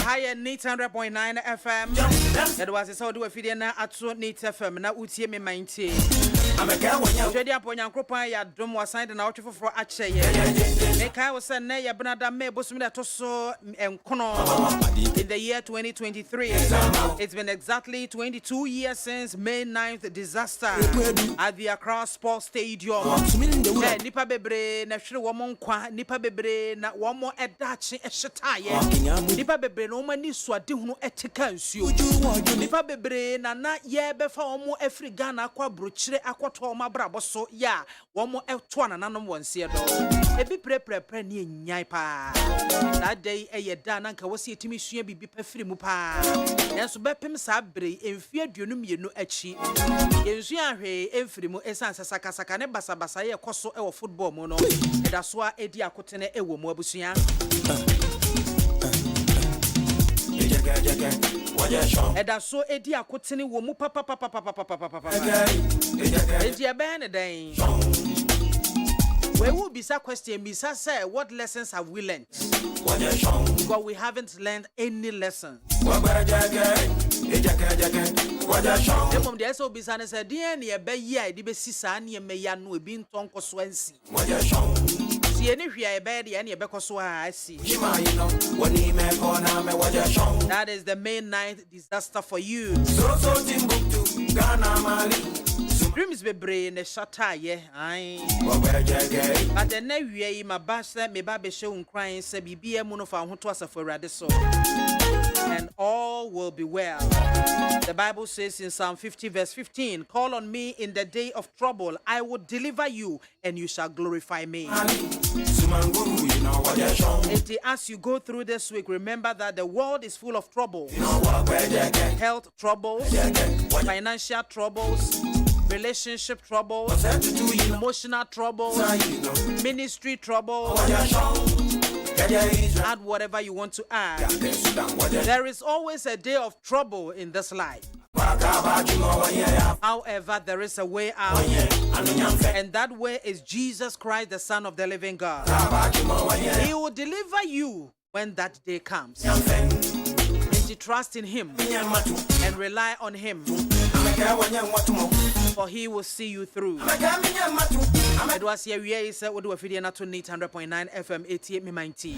higher Neat 100.9 FM. That was a sort of video now at Neat FM. Now, Uti me maintain. I'm a girl when you're ready upon your group. I don't was signed an out for Ache. Make I was sent near Bernada May Bosmina Tosso and Kono in the year 2023. It's been exactly 22 years since May 9th disaster at the Accra Sports Stadium. Nipa Bebre, Nashri Wamon Kwa, Nipa Bebre, na Wamo Edachi Eshataye. Nipa Bebre, no mani swadihuno etikansu. Nipa Bebre, na ye befa omo Efri Ghana kwa bruchire akwa toma braboso ya wamo etwana nanom wansie do. Ebi pre ni nyai pa. That day eye da na nka wose etimi sua bibi pafiri mu pa. Enso bepem sa bre emfie aduonu mienu achi. Yensu ahwe emfiri mu esan sasaka ne basabasa ye koso e wo football mu no. Eda so a edi akotene e wo mu abusua. Eda so edi akotene wo mu papa. Edi abene den. We will be some question. Bisa say, what lessons have we learned? Because we haven't learned any lesson. From the SOB Sana said, dear, near Bay, the Bessisani and Mayanu being Tonko Swansea. See any here, bed, any Becoswa, I see. That is the May 9th disaster for you. Dreams be brain a shata, yeah, but the next year, my bastard, me baby show crying, say, be a monophone who was a for radiso, and all will be well. The Bible says in Psalm 50, verse 15, call on me in the day of trouble, I will deliver you, and you shall glorify me. As you go through this week, remember that the world is full of trouble. Health troubles, financial troubles, relationship troubles, emotional troubles, ministry troubles. Add whatever you want to add. There is always a day of trouble in this life. However, there is a way out, and that way is Jesus Christ, the Son of the living God. He will deliver you when that day comes. And you trust in Him and rely on Him, for He will see you through. It was here we said we do a video to Neat 100.9 FM 88 90.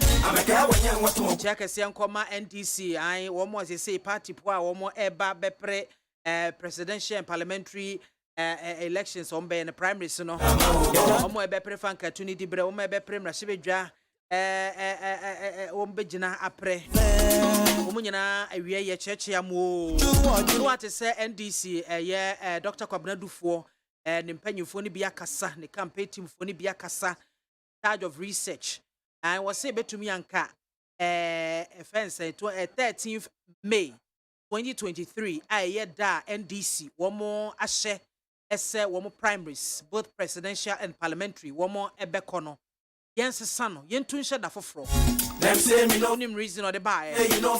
Check a Siankoma NDC. I one more say party poa one more eba bepre presidential and parliamentary elections on be in the primary so no. One more bepre fan cartoon di bre one more bepre mrashibedwa ombejina apre omunyina awie ye cheche amu what say NDC Dr. Kwabena Dufo ne mpanyimfo ne bia kasa ne campaign team fo ne bia kasa charge of research and was say betumi anka offense 13th May 2023 aye da NDC womo ahye ese womo primaries both presidential and parliamentary womo ebekono yes, son, Yentun shed a fofro. Them say me no name reason or the buy. You know,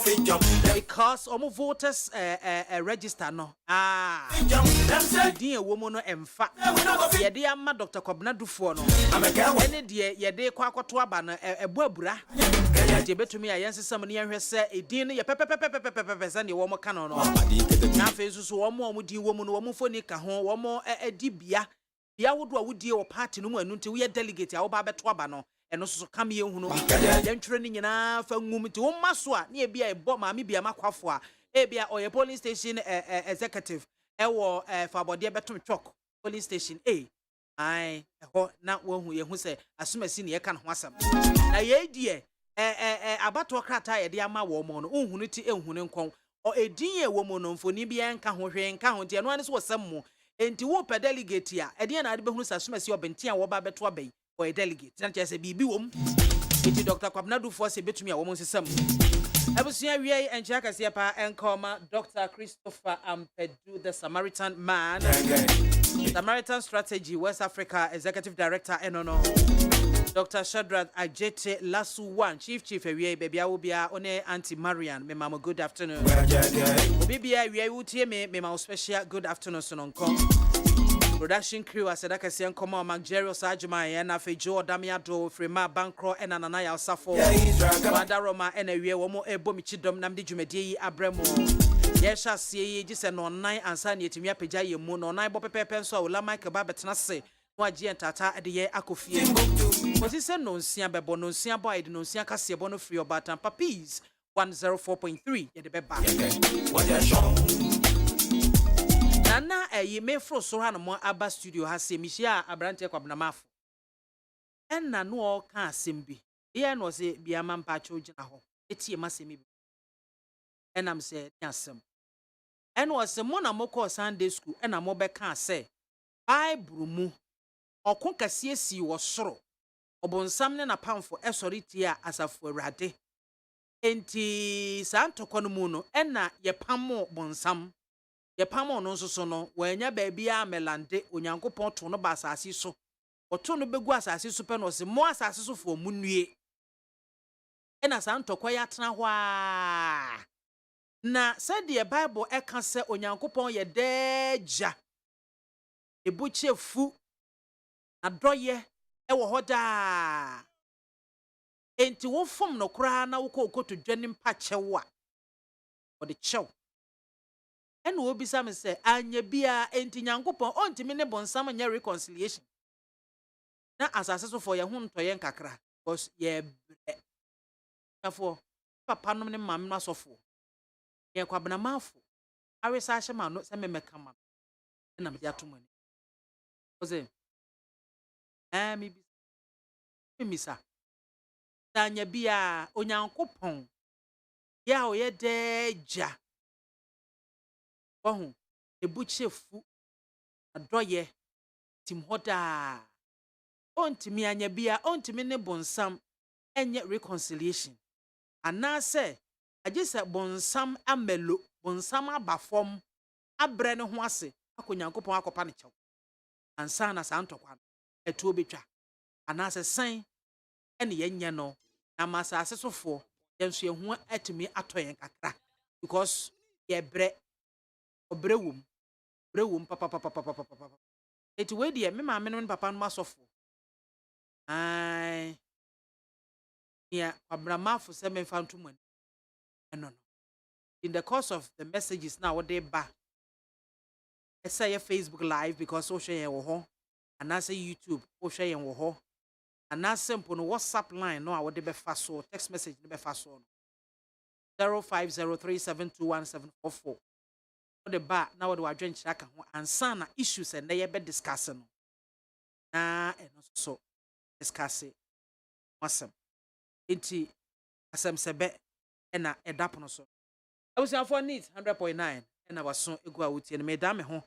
because almost voters register no. Them say, dear woman, and fat. Yeah, dear ma Dr. Kwabena Dufo no. I'm a girl. Any dear, yeah, they quack to a banner, a bobra. You bet to me, I answer somebody and say, a dinner, your pepper, and your woman canon. Now, faces one more with you, woman for Nika home, one more a dibia. Ya would deal party no until we are delegate our Baba Twabano and also come here who know them training enough for woman to Maswa near be a bomb, maybe a Makwafwa, Abia or a police station executive, or for about dear Betum Chalk, police station A. I not one who say, as soon as senior can wasam. Now, ye dear, about to crata a dear ma woman, unity and Hunenkong, or a dear woman for Nibian Cahoran County, and one is was some more. Enti wo pe delegate ya e de na ade behunu sasomasi obentia wo ba beto abai or a delegate na che se bibi wom enti Dr. Kwabena Dufo se betumi a wo nsesam abusua wie enche akase pa enkoma Dr. Christopher Ampedu the Samaritan man Samaritan Strategy West Africa Executive Director enono Dr. Shadrach Ajete Lasu One Chief Ewie baby awobia one Auntie Marian me mama good afternoon Obibia wie wutie me mama special good afternoon so nko Production crew asedaka sian koma Magjerio Sajuma and Afejo Damiado Frema Bankro and Ananaya Safo Madaroma and a year womo ebomichidom namdi jumedi abremo Yesha see just an online and san yet me peja ye moon on nine bope penso la Mike Babetnase Waji and Tata at the year Akofi. Was he said no sia bebo no sia boy no sia casia bono free or batan papis 104.3 at the beba. Nana ye me fro so ha no mo aba studio ha se mihia abrante kwabnamafo enna no o ka asem bi ye no se biama mpacho gina ho etie masemi bi enam se asem en wo se mo na mo ko Sunday school enna mo be ka se Bible mu okon kase si wo soro obonsam ne na pamfo esori tie asafo awrade enti santokọ no mu no enna ye pamo bonsam ye pamo no nso no wanya baabia melande onyankopon to no ba asase so oto no begu asase so pe no se mo asase so fo munue ena santokọ ya tena ho a na said the Bible e kan se onyankopon ye deja ebuche fu adoye e wo hoda enti wo fom no kra na wo ko to dwane mpa chewa wo de chew ena wo bisa me se anya bia enti nyankopon ontimi ne bonsam nya reconciliation na asase so for ye hu ntoye nkakra because ye afo papa no ne mam no asofo ye kwabna mafo awesa ahye ma no se memeka ma na me dia to mani oze mi misa tanya bia onyankopon ya o ye deja ohu ebuchefu adoye tim hoda ontimi anya bia ontimi ne bonsam enye reconciliation anase agisa bonsam amelo bonsam abafom abre ne ho ase akonyankopon akopa ne chew ansa na santokwa etuo betwa anase san ene yenye no na masase sofo yenso yehu atimi atoyen kakra because ye brewum papa eti we de me ma me no papa no masofo ai ya abramafo se me fantum no in the course of the messages now what they ba I say Facebook live because social yen wo ho and I say YouTube social yen wo ho and na simple no WhatsApp line no what they be fa so text message no be fa so 0503721744 what the ba now what we adwen chaka ho ansa na issues and they be discussing no na so discuss it awesome enti asem sebe na edap no so I was for needs 100.9 and I was so egu awuti and me da me ho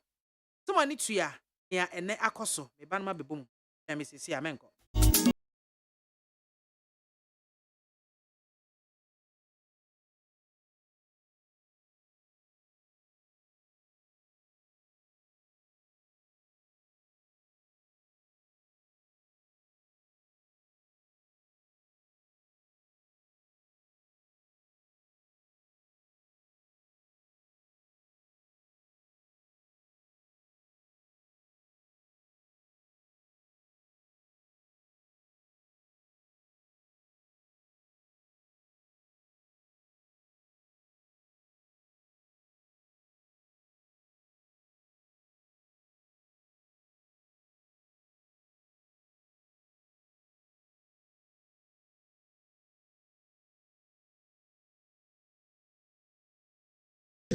so mani tua ya ene akoso me ba no ma bebom ya me sisi amenko.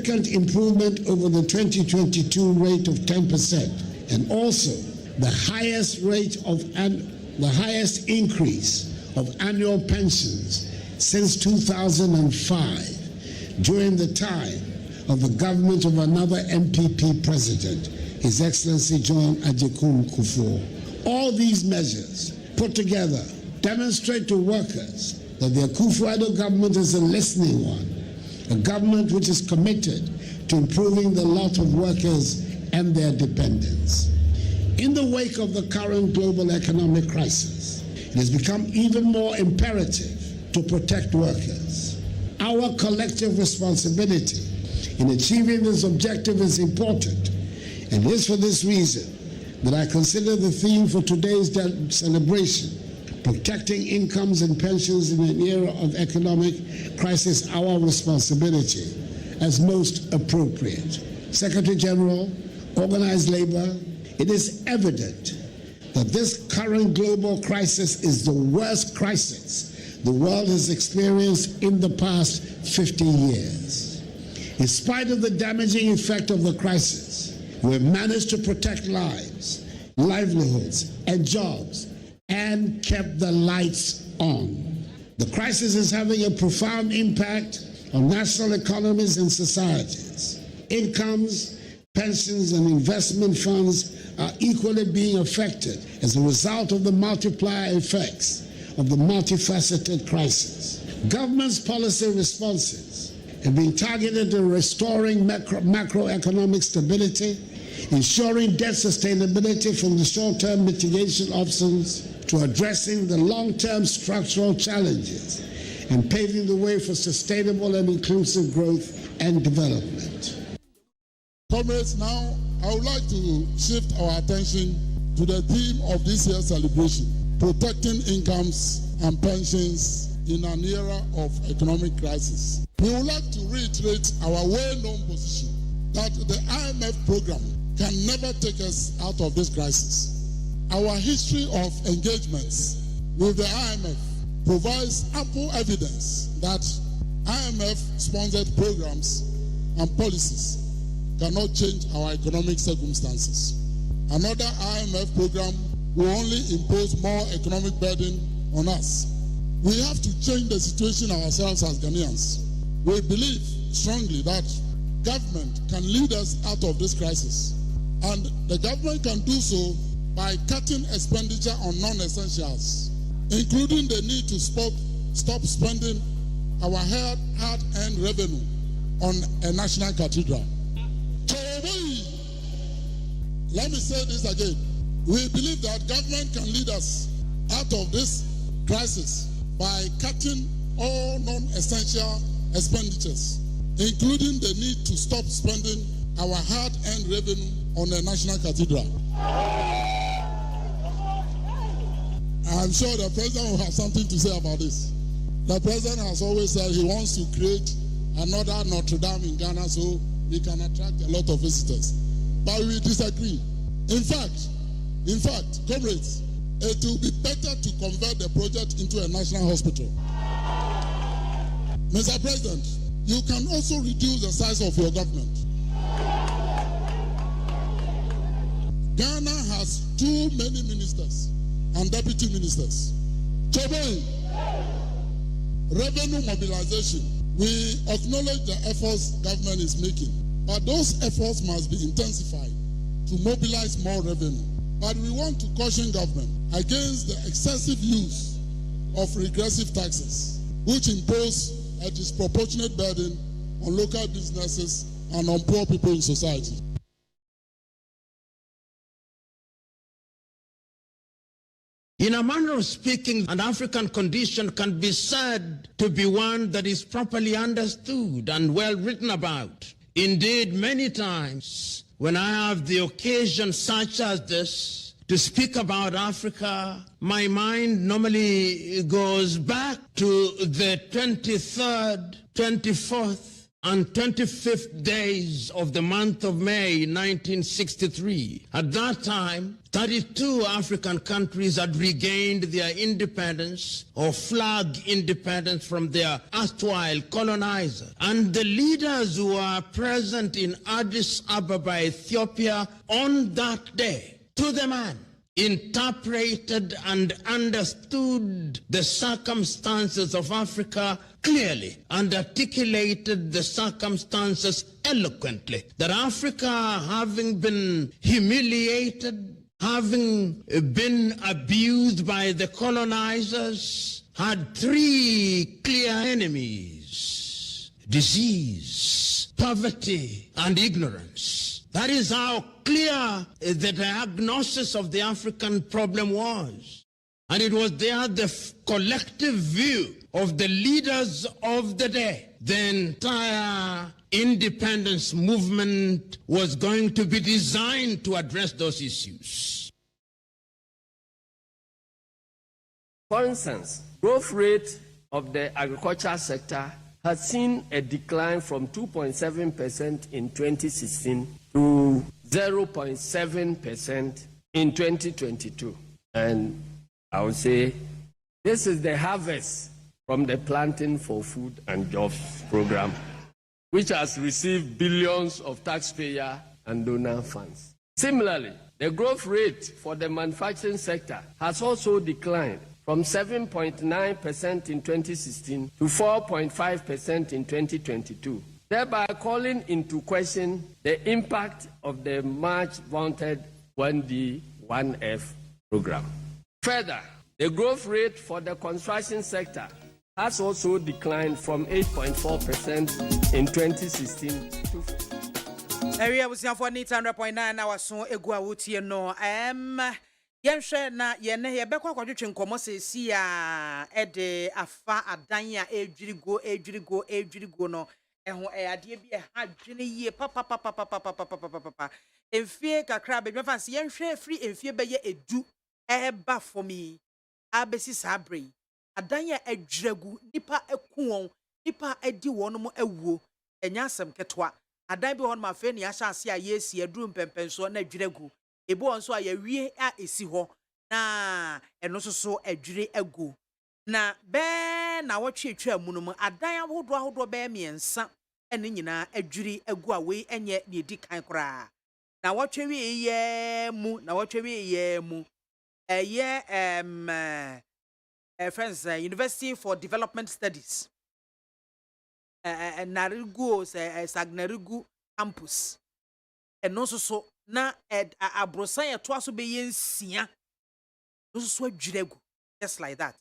Improvement over the 2022 rate of 10%, and also the highest increase of annual pensions since 2005, during the time of the government of another MPP president, His Excellency John Agyekum Kufuor. All these measures put together demonstrate to workers that the Akufo-Addo government is a listening one, a government which is committed to improving the lot of workers and their dependents. In the wake of the current global economic crisis, it has become even more imperative to protect workers. Our collective responsibility in achieving this objective is important, and it is for this reason that I consider the theme for today's celebration, protecting incomes and pensions in an era of economic crisis, our responsibility, as most appropriate. Secretary General, organized labor, it is evident that this current global crisis is the worst crisis the world has experienced in the past 50 years. In spite of the damaging effect of the crisis, we've managed to protect lives, livelihoods, and jobs, and kept the lights on. The crisis is having a profound impact on national economies and societies. Incomes, pensions, and investment funds are equally being affected as a result of the multiplier effects of the multifaceted crisis. Government's policy responses have been targeted at restoring macroeconomic stability, ensuring debt sustainability from the short-term mitigation options to addressing the long-term structural challenges and paving the way for sustainable and inclusive growth and development. Comrades, now I would like to shift our attention to the theme of this year's celebration, protecting incomes and pensions in an era of economic crisis. We would like to reiterate our well-known position that the IMF program can never take us out of this crisis. Our history of engagements with the IMF provides ample evidence that IMF-sponsored programs and policies cannot change our economic circumstances. Another IMF program will only impose more economic burden on us. We have to change the situation ourselves as Ghanaians. We believe strongly that government can lead us out of this crisis, and the government can do so by cutting expenditure on non-essentials, including the need to stop spending our hard-earned revenue on a national cathedral. Let me say this again. We believe that government can lead us out of this crisis by cutting all non-essential expenditures, including the need to stop spending our hard-earned revenue on a national cathedral. I'm sure the president will have something to say about this. The president has always said he wants to create another Notre Dame in Ghana so we can attract a lot of visitors. But we disagree. In fact, comrades, it will be better to convert the project into a national hospital. Mr. President, you can also reduce the size of your government. Ghana has too many ministers and deputy ministers. Chobei, revenue mobilization. We acknowledge the efforts government is making, but those efforts must be intensified to mobilize more revenue. But we want to caution government against the excessive use of regressive taxes, which impose a disproportionate burden on local businesses and on poor people in society. In a manner of speaking, an African condition can be said to be one that is properly understood and well written about. Indeed, many times, when I have the occasion such as this to speak about Africa, my mind normally goes back to the 23rd, 24th, and 25th days of the month of May 1963. At that time, 32 African countries had regained their independence or flag independence from their erstwhile colonizer. And the leaders who were present in Addis Ababa, Ethiopia on that day, to the man, interpreted and understood the circumstances of Africa clearly and articulated the circumstances eloquently. That Africa, having been humiliated, having been abused by the colonizers, had three clear enemies: disease, poverty, and ignorance. That is how clear the diagnosis of the African problem was. And it was there the collective view of the leaders of the day. The entire independence movement was going to be designed to address those issues. For instance, growth rate of the agricultural sector has seen a decline from 2.7% in 2016 to 0.7% in 2022. And I would say this is the harvest from the Planting for Food and Jobs program, which has received billions of taxpayer and donor funds. Similarly, the growth rate for the manufacturing sector has also declined from 7.9% in 2016 to 4.5% in 2022, thereby calling into question the impact of the much vaunted 1D, 1F program. Further, the growth rate for the construction sector has also declined from 8.4% in 2016 to area was for 100.9 hours so egua wutie no yenhwe na yene ye bekwa kwadwetwe nkomo sesi a ede afa adan a edwirigo no eho ade bi ha dwene yie papa enfie kakra be fancy yenhwe free enfie beye edu eba for me abesi sabre adan a edwiragu nipa ekuon nipa edi wono mo awuo enya asem ketwa adan bi won ma fe ni ahyase a yesi aduru mpempenso na edwiragu ebu onso a yawie a esi ho na eno so adwire agu na be na wotwetwa mu no mu adan ahodo be miensa ene nyina adwire agu a we enye ne di kan kora na wotwewe ye mu friends University for Development Studies Narigu Sagnarigu campus eno so na abrosan ye to aso be yensia so adwiregu just like that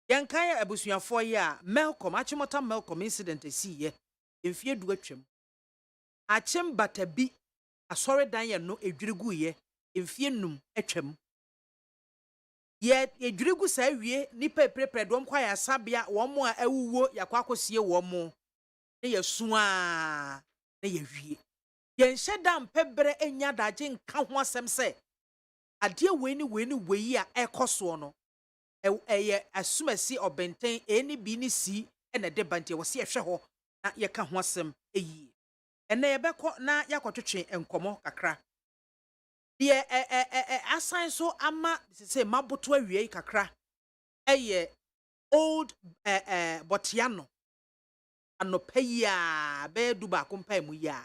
yankan abusuafo ye a Melcom achimota Melcom incident esi ye emfie du atwam achim batabi asore dan ye no edwiregu ye emfie num atwam ye edwiregu sa wie nipa prepare dom kwa ya sabia wo mo a awuwo yakwa akosie wo mo ne yesu a ne ye wie yen shedam pebre enya daje nka ho asem se ade we a ekoso no eye asumasi obenten eni bi ni si ene de bante wo se ehwe ho na ye ka ho asem eyi ene ye beko na yakotwetwe enkomo kakra de asan so ama se maboto awie kakra eye old botiano anopeya be duba kompa mu ya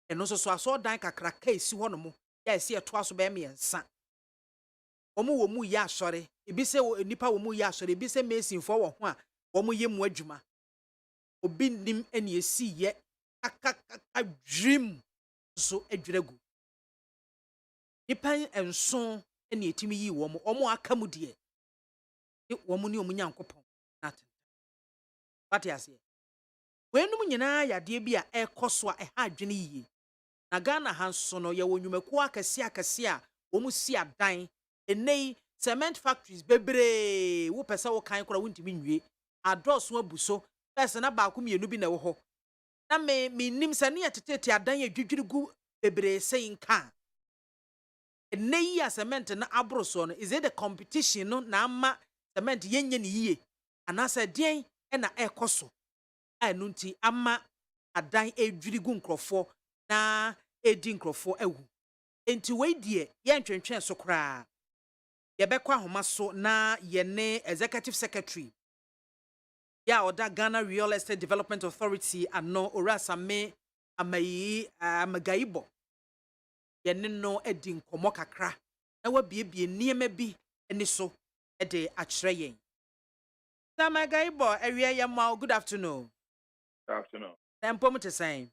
eno so aso dan kakra ka esi ho no mo ya esi eto aso be miensa omo mu ya asore ebi se nipa wo mu ya asore ebi se mesin fo wo ho a wo mu ye mu adwuma obi nim eni esi ye akaka dream so adwiragu nipa enso eni etimi yi wo mo aka mu de wo mu ni omu nyankopon natin what ya say wenum nyina yade bi a ekoso a ha adwene yi na Ghana hanso no ye wonwumaku akase a wo mu si adan enei cement factories bebre wo pese wo kan kora wontimi nwie adoso abuso pese na ba mienu bi na wo ho na me nim se ne tetete adan adwidwirigu bebre sein ka enei ya cement na abroso no is it the competition no na ama cement yenye ne yie anasa den na ekoso anunti ama adan adwirigu nkrofo na edi nkrofo awu enti we die ye ntwentwen so kra ye bekwa homa so na ye ne executive secretary ya oda Ghana Real Estate Development Authority ano orasame amagaibo ye ne no edi nkomo kakra na wabiebie niema bi eni so ede akire yen Samagaibo ewie ye ma good afternoon. Good afternoon. Tempom te saying.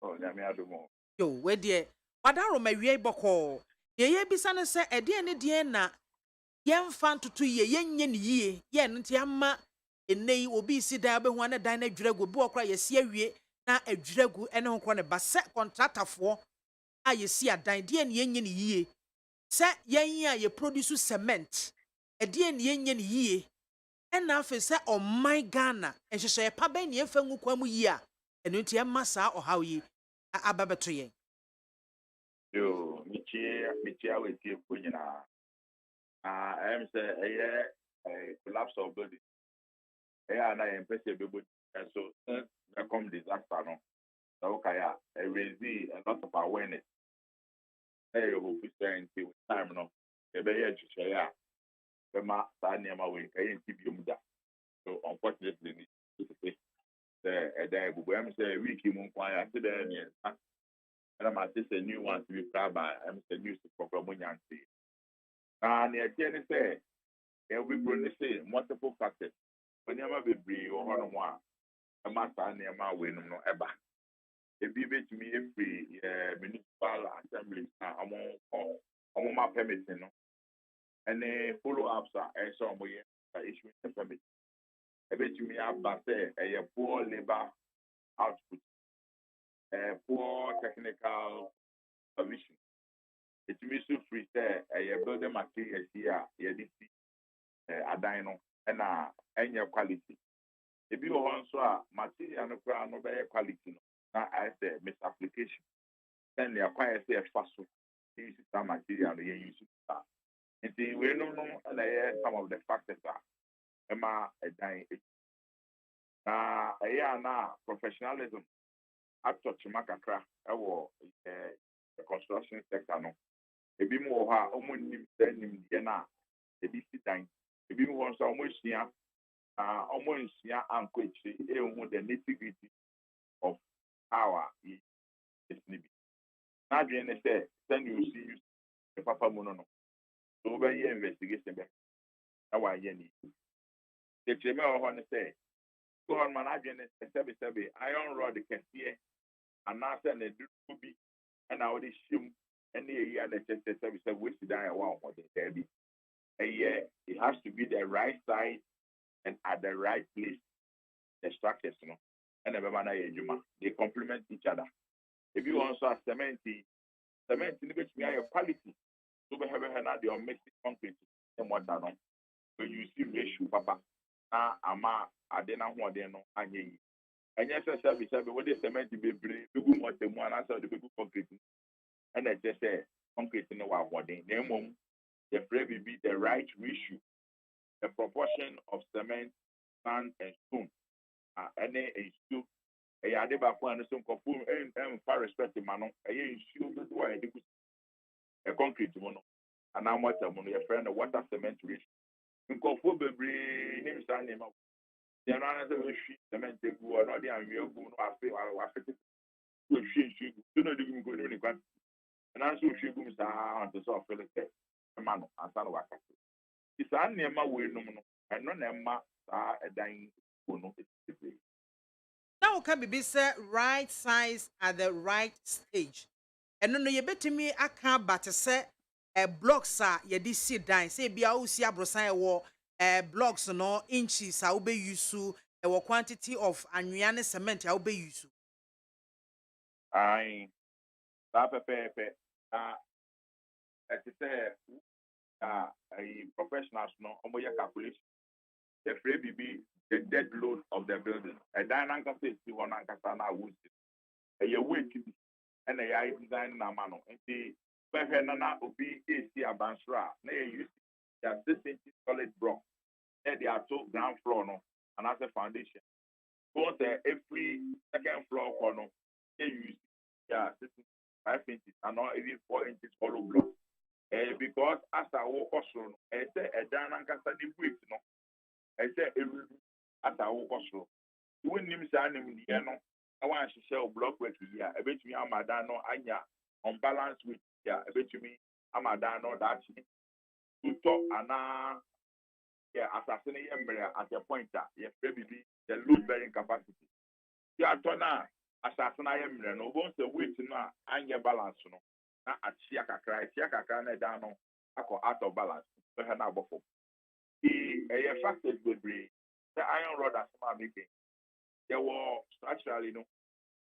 Oh, nyame adomo. Yo, we die. Wadaro ma wie boko. Ye bisa ne se ede ne de na yemfa ntutu ye yenye ne yie. Ye nti ama enei obi si da be ho na dan na dwiragu bi okra ye si awie na adwiragu ene ho kro ne ba se contractorfo a ye si adan de ne yenye ne yie. Se yen a ye produce cement ɛdeɛ ne yɛnyɛ ne yie ɛna afei sɛ ɔman Ghana nhyehyɛeɛ pa bɛn ne yɛmfa ngu kwan mu yie a ɛno nti ɛma saa ɔhaw yi aba bɛto yɛn. Yo, Michia with you, I'm say a collapse of building. And I am pretty good. And so there come disaster. No, so okay, I raise a lot of awareness. Hey, who is trying to time no? The way you share, the ma near way, I keep you muda. So unfortunately, the say we keep on quiet today. And I'm just a new one to be proud by. I'm the news from Munyansi. And the attorney say, we say multiple factors. When you have a free or one, a master near my win no ever. If you bet me free municipal assembly, I'm on my permit, and the follow ups are somewhere issuing the permit. I bet you me have a poor labor output, poor technical provision. It means to free say a building materials here, a dino and any quality. If you want so material no crown no better quality, now I say misapplication. Then they acquire say fast use some material you use it. And we don't know and some of the factors are a dying. Now professionalism at touch makakra the construction sector no. Ebi mu wɔ hɔ a wɔn nim sɛ nimdeɛ no a ebi si dan ebi mu wɔ nso a wɔn asua wɔn nsua ankɔ akyire ehu the nitty-gritty of how a yɛsi ne bi n'adwene ne sɛ sɛnea osi use ne papa mu no so wɔbɛyɛ investigation bɛ na wɔayɛ ne yi kyerɛkyerɛmu a ɛwɔ hɔ ne sɛ so hɔ no ma n'adwene ne sɛ sɛbesɛbe iron rod kɛseɛ anaasɛ ne duro bi ɛna wɔde hyɛ mu. And it has to be the right size and at the right place. The structures, and they complement each other. If you also have cement which we have quality. So we have a mixed concrete and what done. When you see ratio, papa, ama adena who adeno anye. And yes, I said, what is cement to be brave, the good what the one answer the good concrete. And I just say, concrete in our body. Name the frame will be the right ratio, the proportion of cement, sand, and stone. And a stone, a yadeba for and some conform and far respected man, a issue a concrete mono. And I'm what I'm your friend, a water cement ratio. In conform the name stand him up. The another cement take go or not the real good or feel or affected. Do not even go to any. And also, if you go to the soft feel it, a man, and son of a cat. It's an Nema way no, and no Nema a dying. Now can be said right size at the right stage. And no, you bet me I can't but say a blocks are ye did sit down, say be out see a brosan war blocks no inches I will be used to a quantity of annuane cement I will be used to. Aye, Papa. As I say, a professionals no, calculation. The free be the dead load of the building. A dynamic say one Ankasana wood. A weight and a design na mano. And the Nana Obi AC Abansra, they use the 6 inches solid block. There they are two ground floor no, and as a foundation. Both every second floor corner, they use 5 inches and not even 4 inches hollow block. Because as I walk through, I say a dynamic weight no. I say as I walk through. You wouldn't even say no. I want to share block work here. I bet you I'm a dano anya unbalanced with here. I bet you I'm a dano that to talk and assassinate at a pointer. Yes, baby, the load bearing capacity. Yeah, tona assassinate no once the weight no anya balance no. Na at Siaka cry down out of balance. So her now before. The factors would be the iron rod as I'm making. There were structurally no.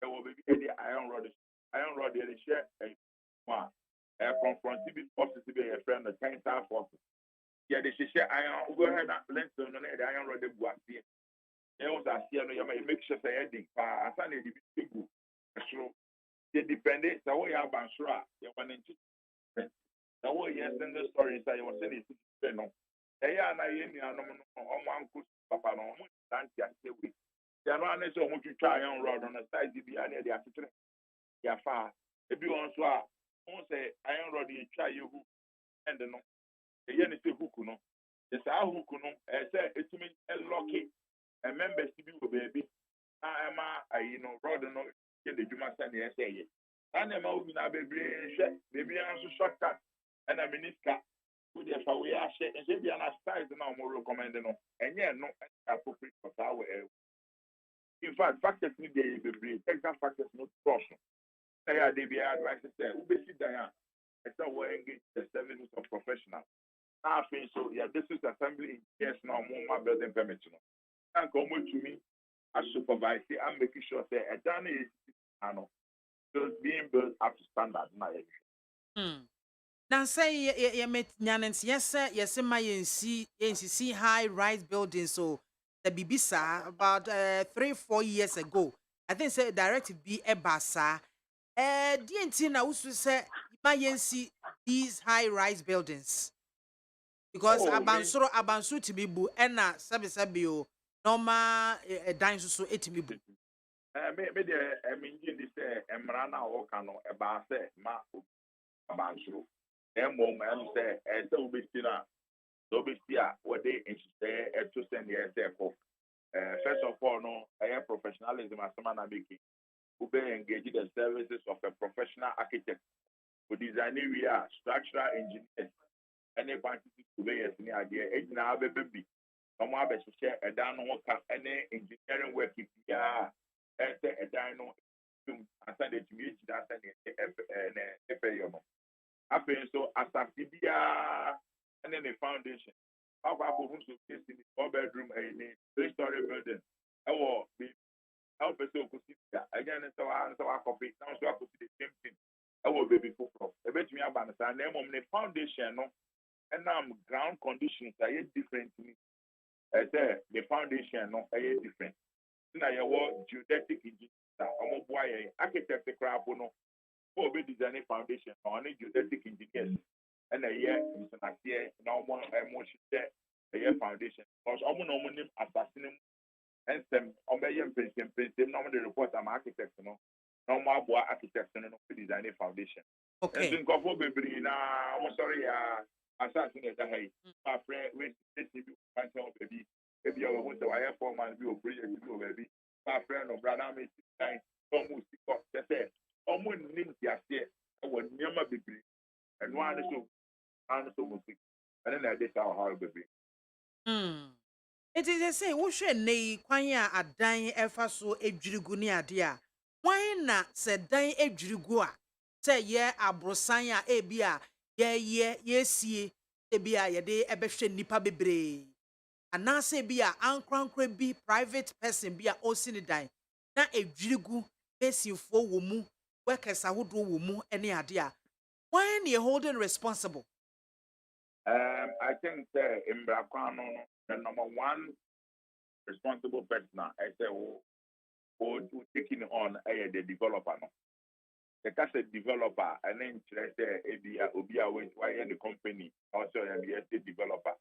There will be any iron rod. Iron rod they share a confrontive forces to be a friend of tensile forces. Yeah, they share iron. Go ahead and length on the iron rod. The boatie. They was a see no. You make sure say heading. Pa asan the big go. So they depend. So we have bansura. You want to. Now we yes in the story say you want to say no. Eya na ye ni anom no. Omo anko papa no. Omo tanti ase we. They are not necessarily omo to try iron rod on the side. Be any they are sitting. Yeah, far. If you want to, on say iron rod you try you and no. The yen is a hook no. The sa hook no. Say it means a lucky. A member to be baby. I am rod no. Get the Juma Sunday say. And I'm out in a baby answer shortcut and a minister. With the we are share and say be an size now more recommended no. And yeah, no appropriate for our. In fact, factors need the baby. Technical factors not portion. Yeah, they be advised to say, who basically Diane, it's not we're engaged the services of professionals. I think so, yeah, this is assembly, yes, now more building permit. And come to me as supervisor, I'm making sure that a done is being built up to standard. Now say you met nyanens, yes, sir, yes, my NCC high rise building, so the BBC about 3-4 years ago. I think say directive be a basa. DNT now also say my NC these high rise buildings. Because abansoro to be bu ena sabi o normal dan so etimi bu Me the mean this emrana o kano e ba say ma abansoro emo ma say e say obesti a what they insiste to send the say first of all no professionalism as man making who be engage the services of a professional architect who design area structural engineers any quantity surveyors ni idea e na be Omo abeshe edan no ka ene engineering work bia ese edan no asa de tumi ejida asa ne efe no afen so asafti bia ene ne foundation akwa bo so case in 4-bedroom a 3-story building ewo be help us to see again so I copy now so I could see the same thing ewo baby for e betumi aba na na emom ne foundation no and ground conditions are different. The foundation no different. Now you want geodetic engineers, architect craft no, for be designing foundation on geodetic engineers. And a year is an idea now one emotion there, a year foundation. Because no name assassin and some normally report I'm architect no more architects no designing foundation. okay. And think of what baby now I'm sorry assassin is a hey. My friend we baby. If you want to hire for man, be a project to baby. My friend or brother, me time almost say almost name the affair. I would never be free. And one is so much. And then I did how baby. It is a say, wo hwe nei kwan a adan efa so edwirigu ne ade a. Wan na se dan edwirigu a se ye abrosan a ebi a ye sie ebi a ye de ebehwe nipa bebre. Anase bi a ankrankra bi private person bi a osi ne dan na edwirigu pesinfo wo mu workers ahodo wo mu ene ade a. When you holding responsible? I think in Brakwano, the number one responsible person, I say, who taking on the developer. No, the case developer, and then Obia why the company also the developer.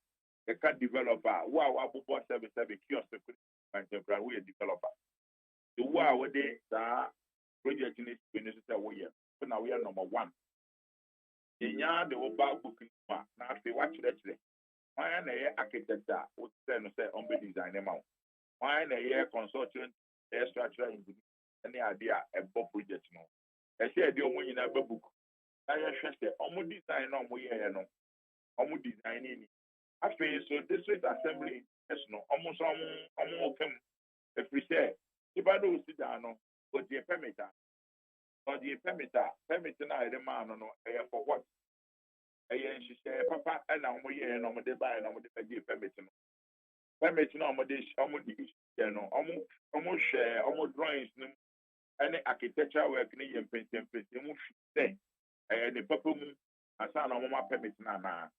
The cat developer, wow, bought service kiosk and we a developer. The wow, they project in this way. So now we are number one. Inya the oba booking na afi watch that today. Why na ye architect that would say no say on be design am. Why na ye consultant structural engineer any idea a project no. I say the omo nyina ba book. Na ye hwe say omo design no omo ye no. Omo design ni. Afi so district assembly yes no omo so omo come if we say if I do sit down no but the permit or the permit na the man no for what she said, Papa, and I'm here and I'm the buy and I'm the permit. Permit no, I'm the almost share, almost drawings, any architecture work, and painting, say, and the purple moon, I saw no more permit now.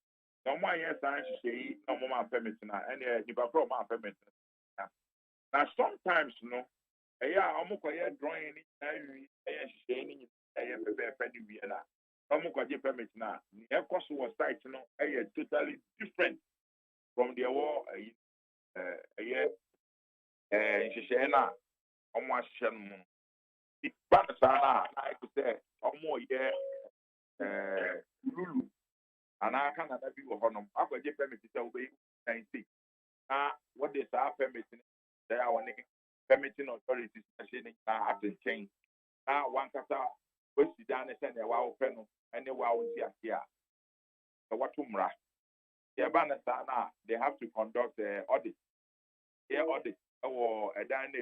No more yes, I say no more permit now. And you from my permit. Now sometimes no, almost drawing it, shading it, almost permit now. The course was site no, totally different from the war. Shishena, almost shen. It's bad, I could say, almost Lulu. And I can't have you on them. I could get permit to tell me 96. What they are permitting, they are permitting authorities at the change. One kata, which is done and send a wow panel, and a wow here. So what umrah? The Abanasana, they have to conduct audit. Yeah, audit or a dine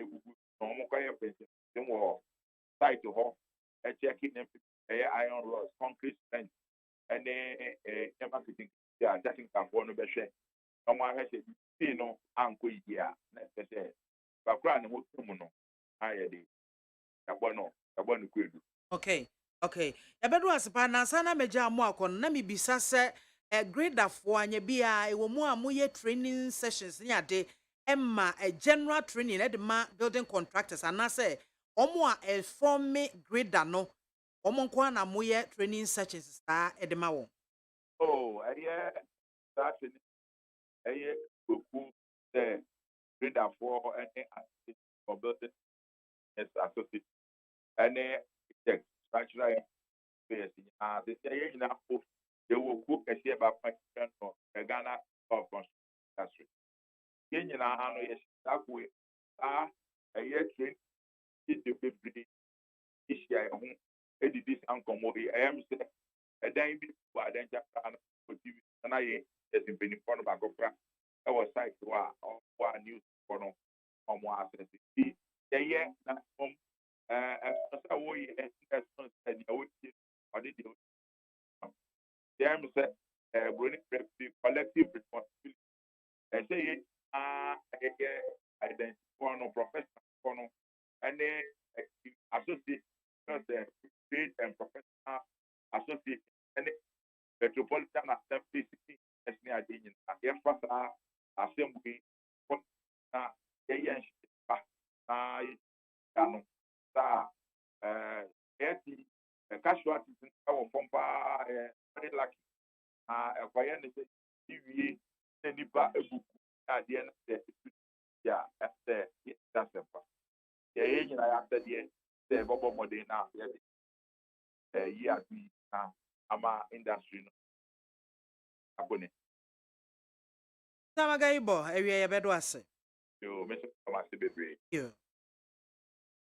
normal pension or site to home, a checking iron rods, concrete strength, and then marketing. Yeah, getting some one of the share. Someone has said, you know, uncle, yeah, necessary. But grand and no, I did. A one could do. Okay. Okay. Yabedu aspa na sana meja amu akon na mi bisa se grader fo anya bia e wo mu amoye training sessions ni ade emma general training e de ma building contractors anase omo a form grader no omo nko na moye training sessions sta e de ma wo. Oh, that's it. The grader for any for building associate and structural base. The say now they will cook a share by for the Ghana of industry. Kenya na ano yes that way a year train the baby issue home this uncommon I am say a dime be for identify and I has been in front of our site to our news for no more access. The year that as I would and you or did you them say collective responsibility. I say identify no professional and then associate trade and professional associate and metropolitan assembly city as near the assembly casualties in our pompa very lucky acquire the TV nipa ebu at the end of the yeah that's the yeah after the bobo modena yeah ama industry no abone Samagaibo ewie yabedu ase. yo me come say bebre Yo.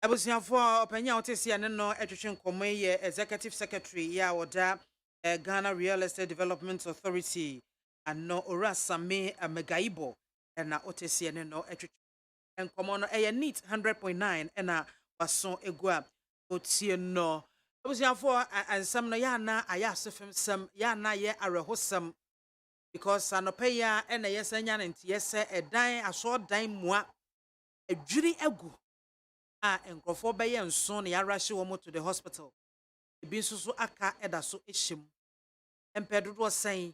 Abusiafo opanya otesi ane no etwetwe nkomo ye executive secretary ya oda Ghana Real Estate Development Authority ano Orasame Megaibo na otesi ane no etwetwe nkomo no neat 100.9 na waso egua otie no. Abusiafo ansam no ya na aya asefem sam ya na ye arehosam because anopeya na yesanya ntie se edan aso dan mua adwiri agu nkrofo beye nso na yarahye wo to the hospital ebi nso aka eda so ehyem empedodo sen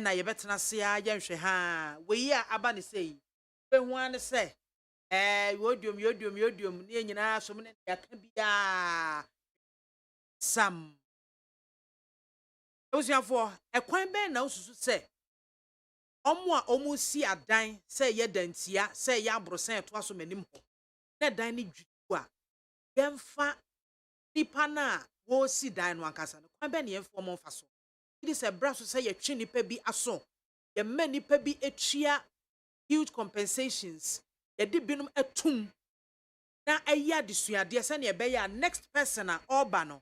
na yebetena se ya yenhwe ha we a aba ne sei be hu an se yodium ne nyina so ne yaka bia sam osuafo ekwan be na osusu se omo a omo si adan se ye dantia se ye abrosan to aso manim ho na dan ne dwu a yemfa nipa na wo si dan no ankasa no kwan be ne yemfa omo mfa so it is a braso say ye twe nipa bi aso ye ma nipa bi etua huge compensations ye de binum etum na aya desuade se ne be ya next person a oba no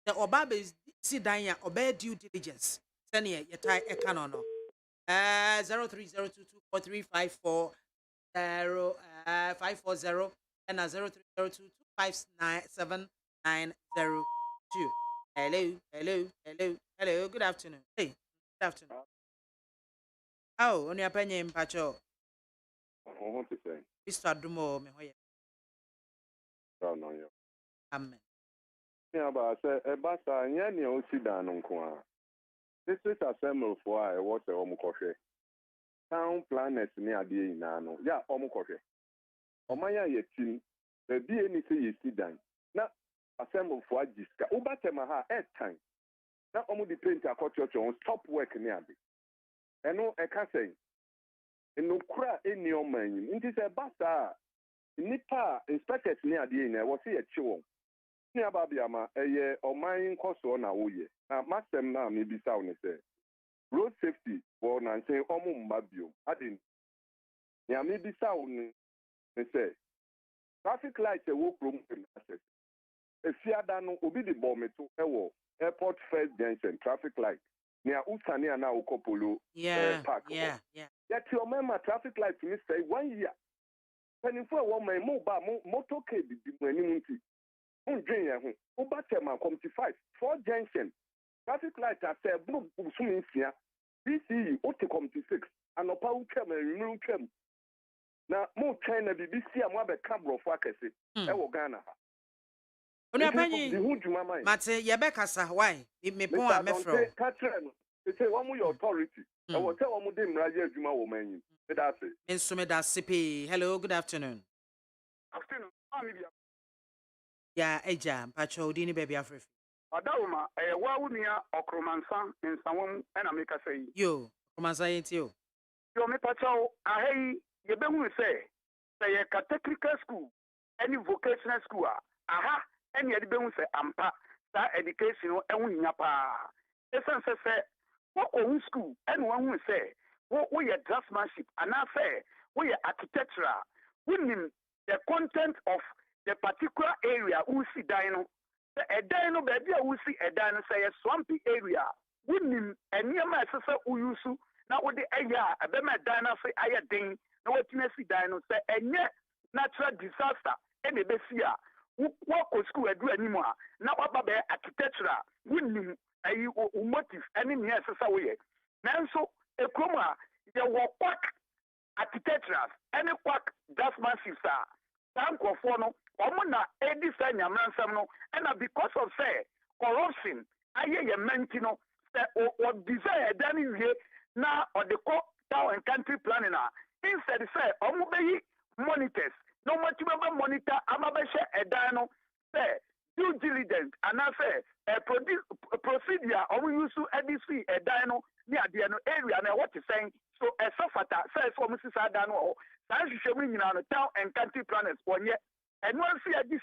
the oba be si dan ya oba due diligence se ne ye tai eka no no 0302243540 540 and 0302259792. Hello. Good afternoon. Hey, good afternoon. Oh, on your penny pacho. What to say? Mr. Dumo, me hoye. No. Amen. Yeah, but I say, Basa, any o si dan nko a. District Assembly for what the Omukoshe. Town planners near the Inano. Yeah, Omukoshe. Omaya yetin. The BNC is Sidan. Now, Assembly for Jiska. Ubatemaha at time. Now, Omu the painter on stop work near the. And no, I can't say. And no cry in your man. It is a basta. Nipa inspectors near the inn. Was he a chill? Near BIAMAH, a year or mine cost on a way. Now, Master now may be sound. Road safety for Nancy Omu Mabio. I didn't. Yeah, maybe sound. They say traffic lights a walk room access. If you are done, obi the bomb to Ewo Airport First Junction traffic light near Usania now Kopolo Park. Yeah. Yet your member traffic light to me say 1 year. Penny for one my mobile motorcade when you want to. Ubatema come to 4 junction. Traffic light I say blue swimming here. BC Ote come to 6 and a pound came and remove came. Now more China BBC and Wabe Cabro Fakasi. Ewo Ghana. Mate Yabekasa, why? It may point a mefro. They say one more authority. I will tell one more them Raja Juma woman. That's it. Insumeda CP. Hello, good afternoon. Afternoon. Yeah, Eja, Pacho, Dini baby Afri. Adawuma, Wawunia, Okromansan, in Sawam, and America say, You, Romansa ain't you. You me Pacho, I you be say a technical school, any vocational school, aha, any edible say ampa, that education, and we yapa. Essence say, what own school, and one will say, what we are draftsmanship, and I say, we are architectural, we mean the content of the particular area we see dino. A dino baby, we see a dino say a swampy area, we mean a near my sister who use now with the area, a bema dino say I ding, no witnessy dino say a natural disaster, and a besia. What could school do anymore? Now about the architectural, we mean a motive, any necessary. Now so a coma, there were quack architectural, any quack draftsmanship, sir. Thank you for no, Omuna, Edison, Yamansam, and because of say corruption, I hear your mentino, or desire done in here now or the town and country planning. Instead, say, Omubei monitors, no much monitor, Amabesha, a dino, say, due diligence, and I say, a procedure, or we use to EDC, a dino, near the area, and what you're saying. So, a sofata says for Mrs. Adano, Sanshi Shamin on the town and country planners, 1 year. And once you are this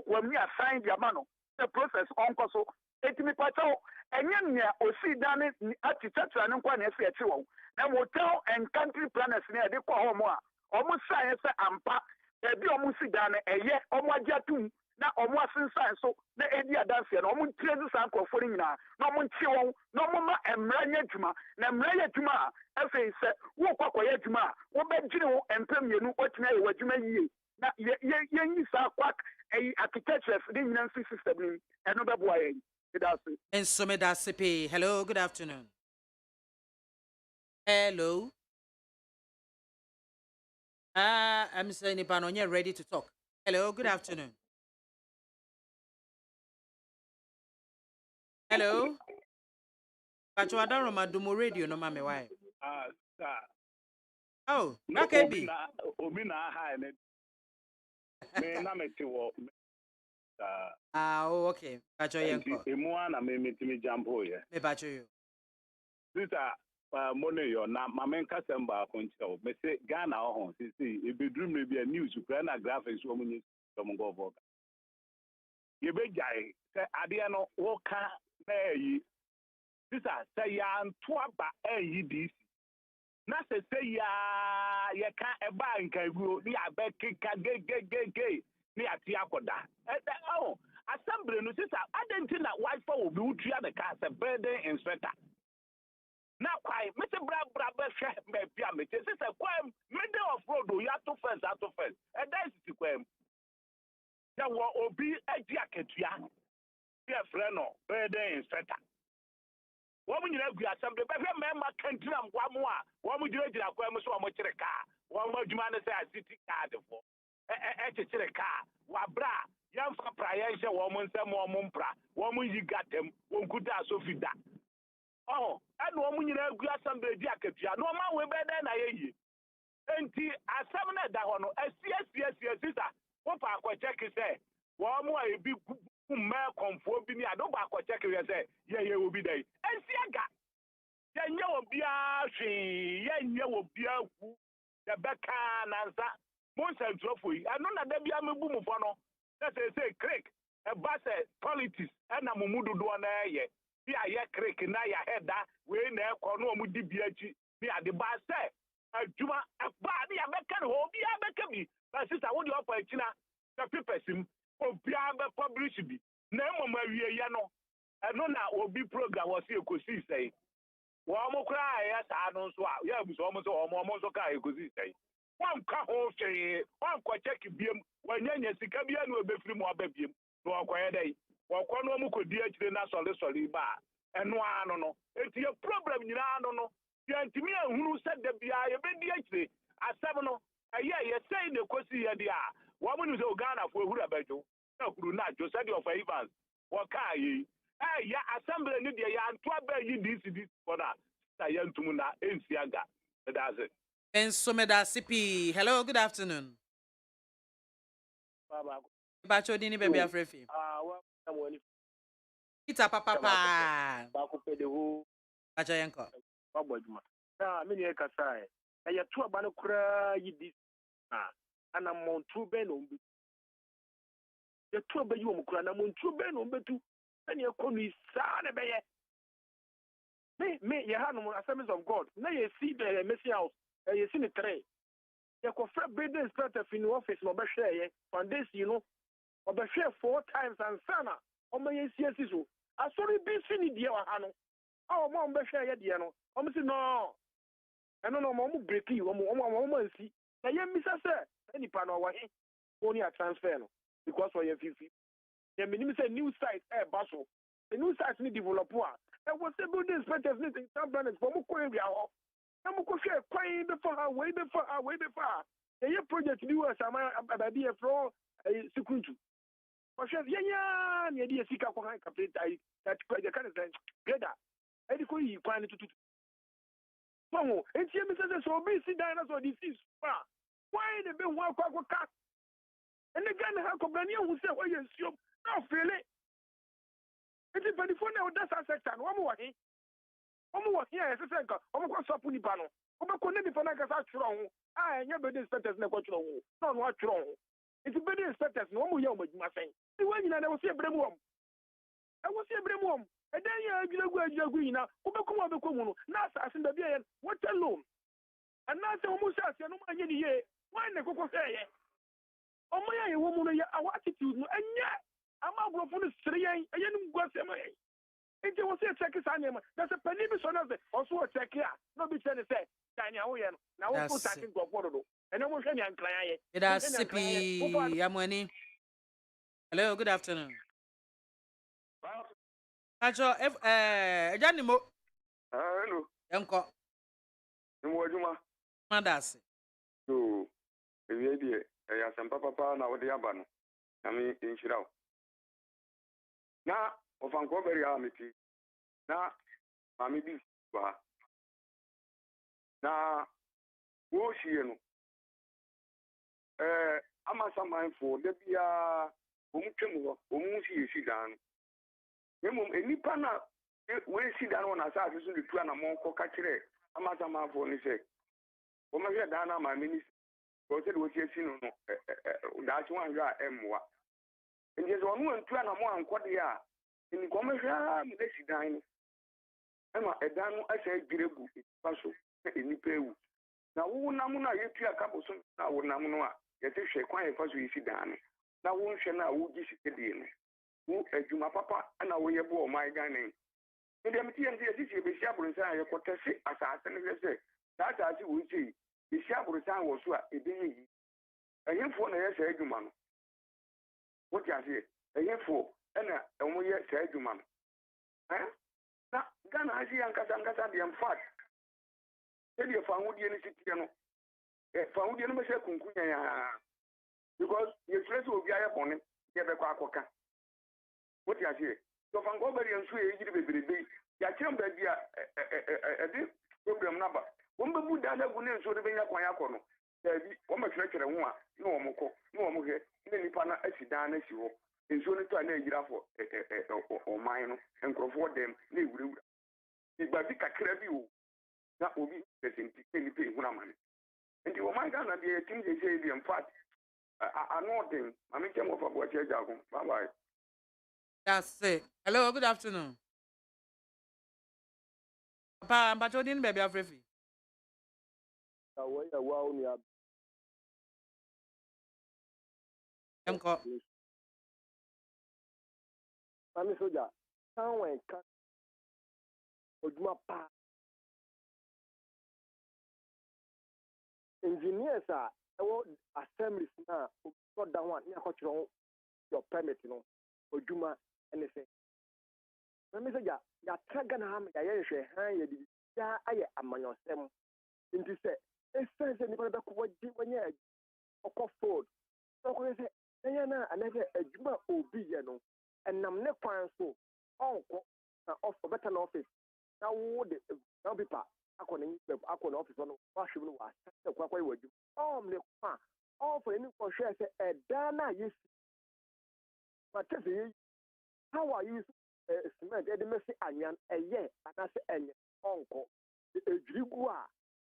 when we assign the amano, the process on Coso, 80 pato, and Yanya or see done it at the church and one SHO. Now, hotel and country planners near the Quahoma, almost science and pa, there be almost done a year, almost jatun. Na omo asensan so na edi adanse na omo ntire san krofori nyina na omo ntie won na omo ma emranya adwuma na emranya adwuma afei se wo kwakoya adwuma wo begire wo empem yenu otina ye wadwuma yie na ye sa kwak architecture de nyina system ni eno bebo aye idase Ensomeda CP. Hello, good afternoon. Hello. I'm saying if you're ready to talk. Hello, good afternoon. Hello. But you are down on my Dumo radio, no mammy. Why? Sir. Oh, okay, be. Omina high. Me na me tiwo. Oh, okay. But you are Emuana me me jump here. me batch you. Sister, money yo na mamenka semba koncho. Me say Ghana oh see e bedroom me be a news Ukraine graphics wo munyi from go voka. Ye be jai say ade no wo ka na yi. Sister say ya ntoa ba yi dis. Na say ya ye ka eba nka guo ni abekeka ge ni ati akoda. Oh, assembly no sister adentina wife will be utua the car as a building inspector. Now, why, Mr. Bra, me sister, middle of road, you have to fence, and that's the quam. There will be a jacket, dear friend, building inspector. Woman, you have assembly, but remember, can't you have one more? What would you do? I come so much a car. One more man say, I city card for a car. Wabra, young for prior woman, some more mumpra. Woman, you got them, one good as of that. oh and wo munyina gu assembly di akatua no ma we be den na ye enti asem na da ho no asiesie wo pa akọ check say wo mo a ebi mma konfo bi ni ado ba akọ check say ye obi dai ensiaga ye nye obi a hwe ye nye obi a ku ye beka nansa mo nsantrofo yi eno na da bia mebu mu fo no say creek e ba say politics na mumudodo na ye bi aye creek na ya heda we na ekọ no mu di biachi bi ade ba say adwuma ba ni ya beka no obi a beka bi ba sister wo di opa akina na pepesim obi a be publish bi na emoma wie ye no eno na obi program wo se ekosi sei wo mo kra ya sa no so a ya bu so mo so ka ekosi sei wan ka ho hwe wan ko check biem wanyanya sika bia na obefiri mo ababiem no akoye dai wo ko no mo kodi akire na sole ba eno ano no enti ye problem nyina ano no yantimi ahunu se da bia ye bedi akire asem no ye sei na ekosi ye dia wo mo ni se Ghana fo ehuru abajo na kuru na jo said of Evans wo ka yi ya assembly ni dia ya anto aba yi DCD for na ya ntumu na ensiaga that's it. Ensomeda CP. Hello, good afternoon. Baba. Bacho dini baby afrefi. Well, Kita papa. Ba ko pede ho. Bacho yanko. Babo adwuma. Na me ne kasa e. Ya to aba no kura yi di. Ana montu be no mbi. Ya to aba yi wo kura na montu be no mbetu. Ani ekonu isa na be ye. Me ye ha no Assemblies of God. Na ye see the Mercy House. Ye see the tray. Ye ko fra building inspector in office no be hwe ye. Foundation you know. Obe hwe 4 times and sana. Omo ye CSC so. Asori bi si ni die wa ha no. Oh mo be hwe ye die no. Omo si no. Eno no mo break you omo nsi. Na ye misa se enipa no wa he. Oni a transfer no because for ye fifi. Ye minim say new site baso. The new site ni developer. There was a building inspectors need in some planets for mo ko area ho. Na mo ko hwe kwan before way before. Ye project ni was ama abadi e fro sekuntu. But yenya na di sika ko han capital that the kind of greda e di ko yi kwan tutu so enti mi say so be si dinosaur disease pa why the be ho akwa ka and the gan ha ko bani hu say o ye nsuo na fele enti before na that sector no mo wa he e say nka o mo ko sopu ni ba no o be ko ne bi fa na ka sa tworo ho enya be inspectors na ko tworo ho no no atworo ho enti be inspectors no mo ye o madwuma sen the way you know, see a bremwom. I was a bremwom. And then you are green now. Ubekuma Bekomo, Nasa, and the Bian, what alone? And Nasa almost asked you, no man, ye, why the Coco say, oh, my woman, our attitude, and yet, I'm out from the three, and you got them. It was a check his name. That's a penny son of it, also a check here. No be said, say, Daniel, now we'll take it to Porto. And I was any client. It has CP Yamwani. Hello, good afternoon. Acho Janimo. Hello. Yanko. Nwajuma. Mandasi. So, ewie die, ya sampa papa na wode aba no. Na me inshirawo. Na ofanko beri ha meti. Na mami bi ba. Na wo hie no. Amasa mindful de bia omutwemu omunsi yesi dan memom enipa na we si dan na sa asu de tu na monko ka kire amasa mafo ni se o ma hwe dan na ma mini o se de wo si no no da chi wan hwa emwa nje so no antu na mo ankode ya ni ko ma hwa mi de si dan ni ema edan no asa giregu paso enipa ewu na wo na mu na yetu akabo so na wo na mu no a yete hwe kwan e paso yesi dan na wo nhwe na wo gi sikedi no wo adwuma papa na wo yebo o mai gan ne dem tie ntie sisi be sia burusan ye kotese asase ne se that as wo ntie be sia burusan wo so a ebe yi ehefo na ye se adwuma no wo ti ase ehefo na emo ye se adwuma no na Ghana asi ankasa de mfat e de fa hodie ne sitie no fa hodie no be se kunkunya ya because you stress obi aye bone ye be kwa akoka what you say so fan go beri ensu e yiri bebrebe ya kyerɛ baabi a ɛde program naba wɔn bɛbu daa na gu ne nsuo de bɛnya kwan akɔ no daabi wɔn bɛtwerɛtwerɛ ho a na wɔn kɔ na wɔn hwɛ na nipa no asi dan no asi hɔ nsuo no tɔ a na ɛyira afɔ ɔman no nkurɔfoɔ dɛm na ɛwurawura igba bi kakra bi o na obi pɛsɛnti nipa ehunu amane nti ɔman Ghana deɛ yɛtim sɛ bi in fact anoɔden maame kyɛn wɔfa bɔ kyɛ gya ko bye bye. That's it. Hello, good afternoon. Papa, I'm Patrodin baby Afrefi. Enko. Mami soja, sanwe ka oduma pa. Engineers are assemblies na so down one na kochiro your permit no oduma anything. Mami soja, ya traga na ham ya yehwe han ya di ya aye amanyosem. Nti se esense ni ba ko wadi wanya okọ food. So ko se enya na anase adwuma obi ye no enam ne kwan so onko na better na office na wo de na paper akọ na office no wa hwem no wa se kwa kwa wadu ne kwa offer ni ko hwe se eda na yesi but say how are you cement e de mesi anyan eye anase enye onko ejirigu a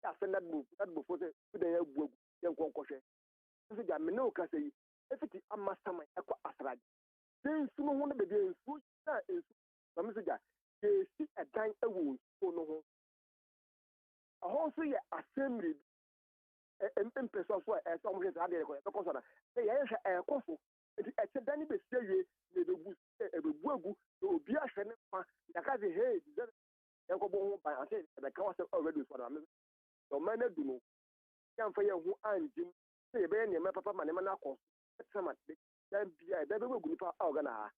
ya se na bu fo se de ya bu ye nkonko hwe so ja me no ka sei efiti amasama ekwa asrade densu no ho na bebe ensu na ensu mami soja esi edan ewo nsu no ho aho so ye assembly empeso so e so mo hwesa ade ko e ko so na e ye hwe e kofo enti e che dani be sie ne bebu ebebu agu no obi ahwe ne fa ya ka ze hey e ko bo ho ban ase e ka wase already so na me so man na du no ya mfa ye hu anjim se be ne me papa ma ne ma na ko sama dan bia da be gu nipa organa ha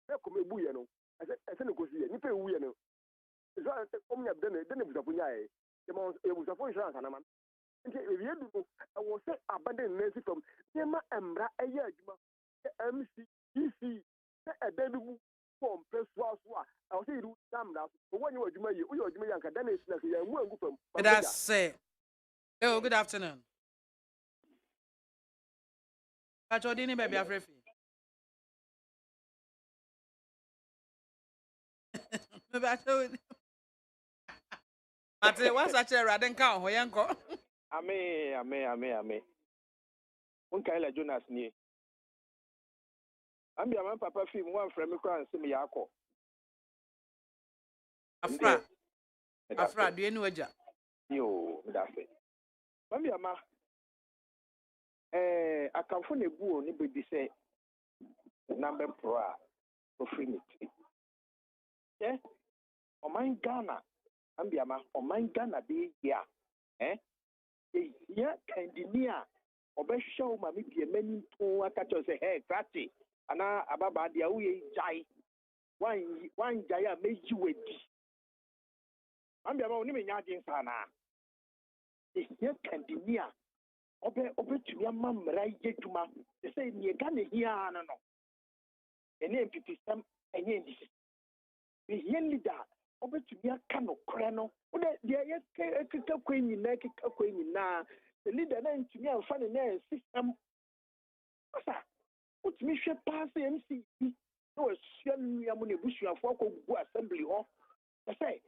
e ko mebu ye no ese ne ko si ye nipa ewu ye no so omnya de ne busapo nyae e mo e busapo insurance na man nti e wie du no wo se abandon nesi from tema emra eye adwuma MC EC se eda bi bu form pesua so a wo se iru damra so wo nyi adwuma ye wo adwuma yanka dan esi na ya mu angu fam. That's it. Hello, good afternoon. Patrodin baby Afrefi. Mate, what's actually rather count? Hoyanko. Ame. Unkaila Jonas ni. Ambi ama papa film one frame kwa nsemi yako. Afra, do you know aja? Yo, ndafe. Ambi ama akamfo ne buo ni bebi se number pro a profinity. Oman Ghana ambi ama oman Ghana de ya ya kandinia obehwe ma me bie mani to aka cho se hey krati ana ababa dia wo ye jai wan jai a meji wedi ambi ama oni me nya agin sana ya kandinia obetumi ama mra ye dwuma se nie ga ne hia no ene mpipisam enye ndisi be yen leader obetumi aka no kore no wo de ye keka kwenyi na the leader na ntumi amfa ne na system asa utumi hwe pass MC no asua nua mu ne busuafo akɔgu assembly ho say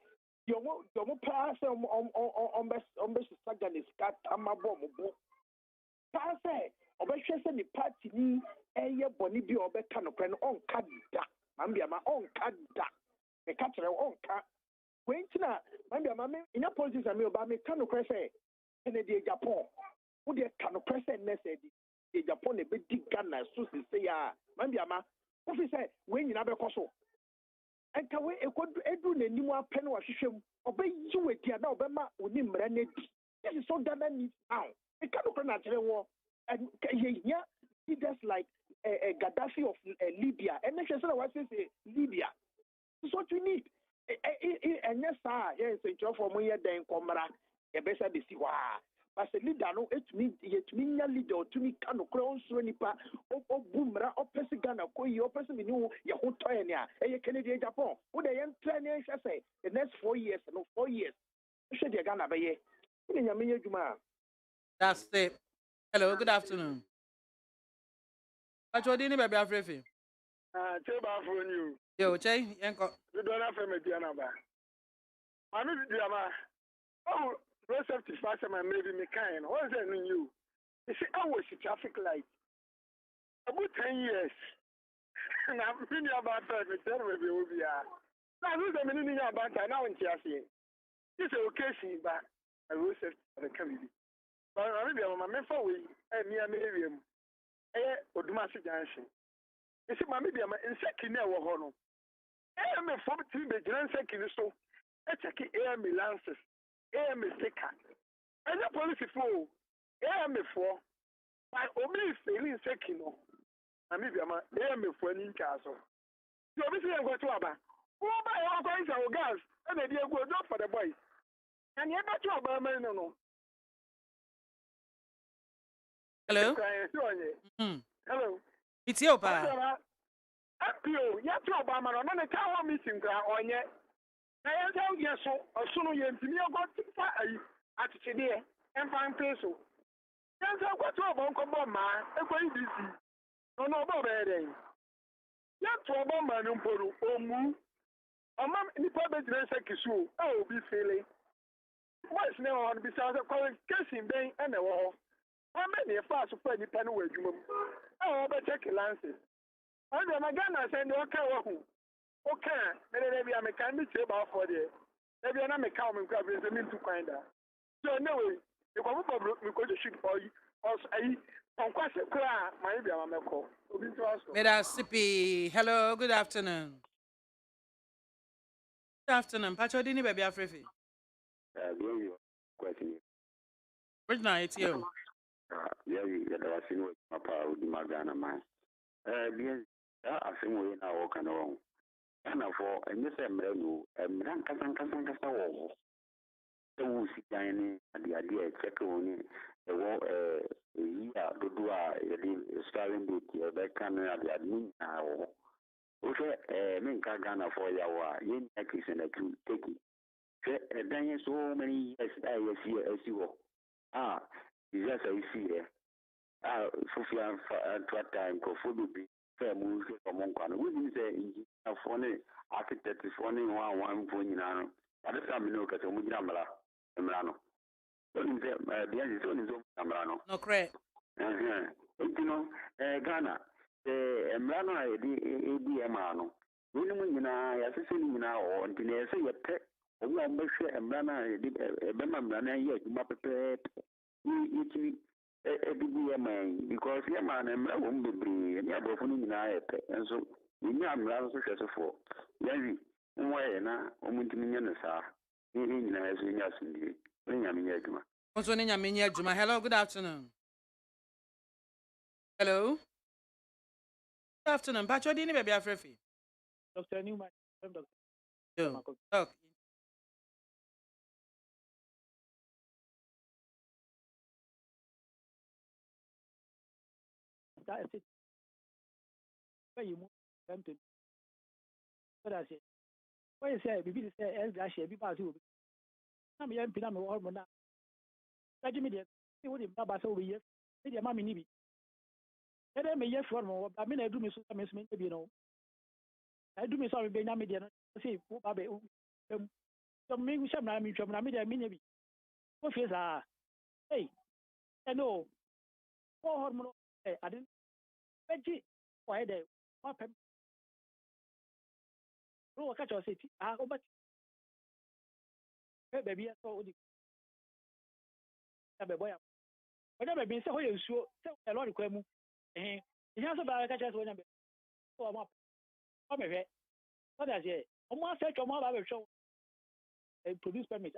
yomo pass on saganis kat amabo mo pass obehwe se ni party ni eye boni bi obeka no kore no onka da mambiama onka da e ka tere onka wentina mambiama me ina politics ame oba me ka no kore se ene de Japan wo de ka no kore se nese de Japan ne be di Ghana so se ya mambiama wo fi se wenyina be koso enka we edu n'animu apɛ no wahwehwem obeyi wedi ada obema oni mmara na di this is so Ghana needs now e ka no kore na tere wo and yeah leaders like Gaddafi of Libya and make sure that what say Libya is what you need and yes sir yes in job for me then komra e be say be si wa But a leader, no, it means yet me a leader to me can cross nipa or boomra or person Ghana, or person we know your whole time, a Canadian Japan. What I am trying to say the next 4 years, no 4 years. Should you Ghana by ye? That's it. Hello, good afternoon. Pacho dini baby afrefi. Cheba from you. Yo, Che, yanko. You don't have a mediana ba. Manu Diama. Oh, receptive fast and maybe me kind. What is that in you? You see, I was a traffic light. About 10 years. And I'm really about that. Me tell me will be now who's the meaning about that now in Chelsea? This is occasion, but I will say the committee. But I really am a member we and me a medium. Odumasi Junction. You see, my medium in second year war honor. I am a 14 the Grand Second so. I check air me lances, air me sticker. And the policy flow, air me for. But only failing second. I maybe I'm air me for an castle. So obviously I'm going to Abba. Oh, by all kinds of gas, and then you go up for the boys. And you got to Abba, no. Hello? Hello. It's your pa. Apio, ya to Obama no na town meeting gra onye. Na ya tell you so, osunu ye ntimi ogo tifa ayi atchede enfan peso. Ya tell go to Obama ko bo ma, ekoi DC. No bo be den. Ya to Obama no mporu omu. Oma nipa be dire sekisu, e obi fele. What's now on beside the qualification ben and the war. How many fast for any pen with you? Oh, but check lances. I don't know, I send okay. Okay, maybe I'm a kind of about for the maybe I'm a common crab is a mean to find out. So, no, you come up because you shoot for you. Also, on question, maybe I'm a call. Sippy. Hello, good afternoon. Good afternoon. Pacho dini baby afrefi. Question. Which night it's you? Yeah, was in with Papa with Magana man. Bien, I think we now walk along. And for a Miss Emrenu, a man Casan war. The Wusi dining and the idea check on it. The war, yeah, to do a starting book, the camera, the admin now. Okay, Minka Ghana for Yawa, yin X and a two take it. Then so many years I see as you are. Yes, I see it. Sufia and time, Kofubi, fair moves from Monkan. We didn't say a funny architect is funny one point in Ano. At the time, you know, because Mujamala, Emrano. Don't say, the end is only Amrano. No, correct. You know, Ghana, the Emrano, the Emrano. Women, I assassin now, or the say a pet. Oh, I'm sure Emrana, a Bemana, yet, my prepared. Because your man and I won't be bringing any other phone in I and so we know I'm rather successful. Yavi, why na, Omuntiminasa, in as we know, bring a miniature. Also, in your miniature. Hello, good afternoon. Hello. Good afternoon. Pacho dini baby afrefi. Dr. Newman, Dr. Okay. That is it. Where you move them to what I say. Why you say, Bibi say, Elga, she be part of I'm young Pinam or Mona. That you mean, you would have about over years. Maybe a mammy nibi. Let me yes for more. I mean, I do me so much, maybe you know. I do me sorry, being a median. See, Babe, some me, we shall not meet from Namida, maybe. What is hey, I know. 4 hormone, I didn't. Veggie, why they what no catch us it but baby so the boy whenever been so you so a lot of kwemu you have to catch us when I'm up come here what does it almost say come about show and produce permit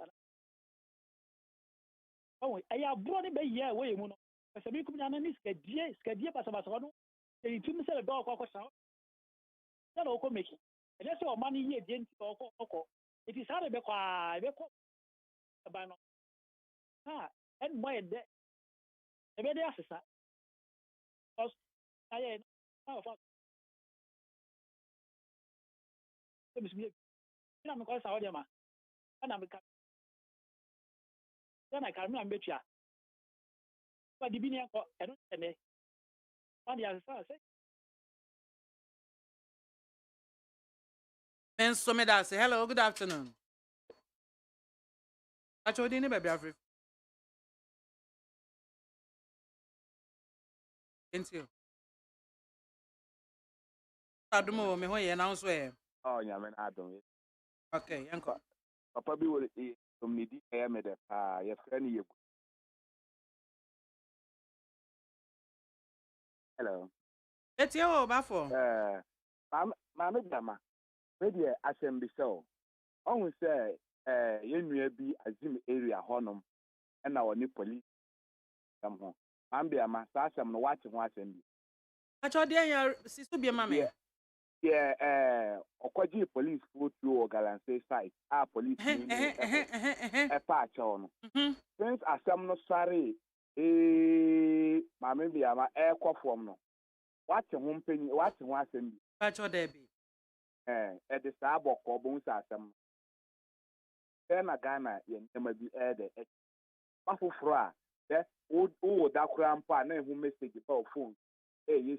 oh I have brought it by year way you know as a big community scadia pasabasano they to me say the dog that will make it. And that's all money here, Jane. It is hard to be quiet. and buy it there. The better assessor. Because I am I'm because I am and I'm then I can remember you. But the beginning, I don't know. What the assessor say? And so me that say hello, good afternoon. I told you baby Africa. Thank you. I don't know me who you announce where. Oh, yeah, man, I don't. Okay, uncle. Papa be will eat some needy air made a your friend. Hello. It's your bafo. Mamma Jama, maybe I can be so. Always say, you be a gym area honum, and our new police come home. I'm be a master, I'm watching. I told you, sister be a mammy. Yeah, Okwaji police go through Galamsey site. Our police a patch on. Since I am not sorry, Mamma be a air from no. Watching one penny, watching one assembly. Patch or Debbie. At the Sabo or Bones Assam. Then a Ghana, you may be added. Baffle fra, that old that grandpa name who mistake about phone. Yes.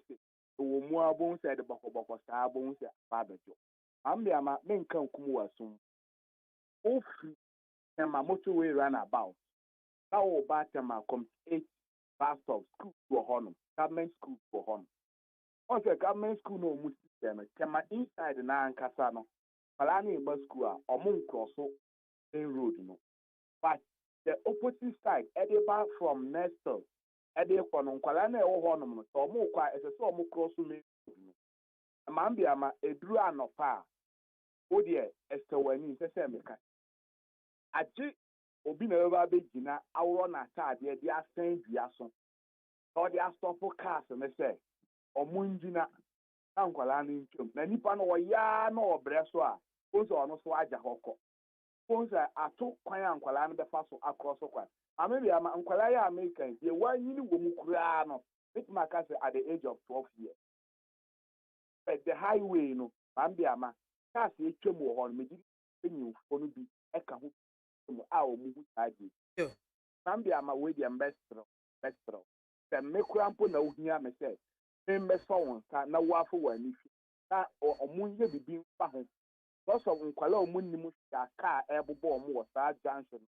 More bones at the Boko Star Bones at Barbecue. I'm the men come soon. Oh, and my motorway ran about. Now, Batama come 8 bus stops, school to a honor, government school for honor. Also, government school no Muslim, came inside the Nan Casano, Palani bus school or Moon Crosso, in road, no. But the opposite side, Edinburgh from Nestor. Ede kono nkwala na ewo ho no so mo kwa ese so mo cross me mambia ma eduru anopa o de estewani sese meka aji obi na eba begina awro na taade de asan dua so o de astopo cars me se omunjina na nkwala na ntwom na nipa no ya na obre so a ozo ono so aja hokọ ozo ato kwan ankwala na befa so across kwa Maybe I'm Ankwalaya American. The one you know, it might at the age of 12 years. But the highway, you know, Mambiama, that's a chemo on me. You want to be a cahu our movie. Mambiama with the ambassador. The Mekrampo no near me said, Members phone, no waffle when that or Munja be being found. Lots of Unqualo Munimus, car, airborne more, Star Johnson.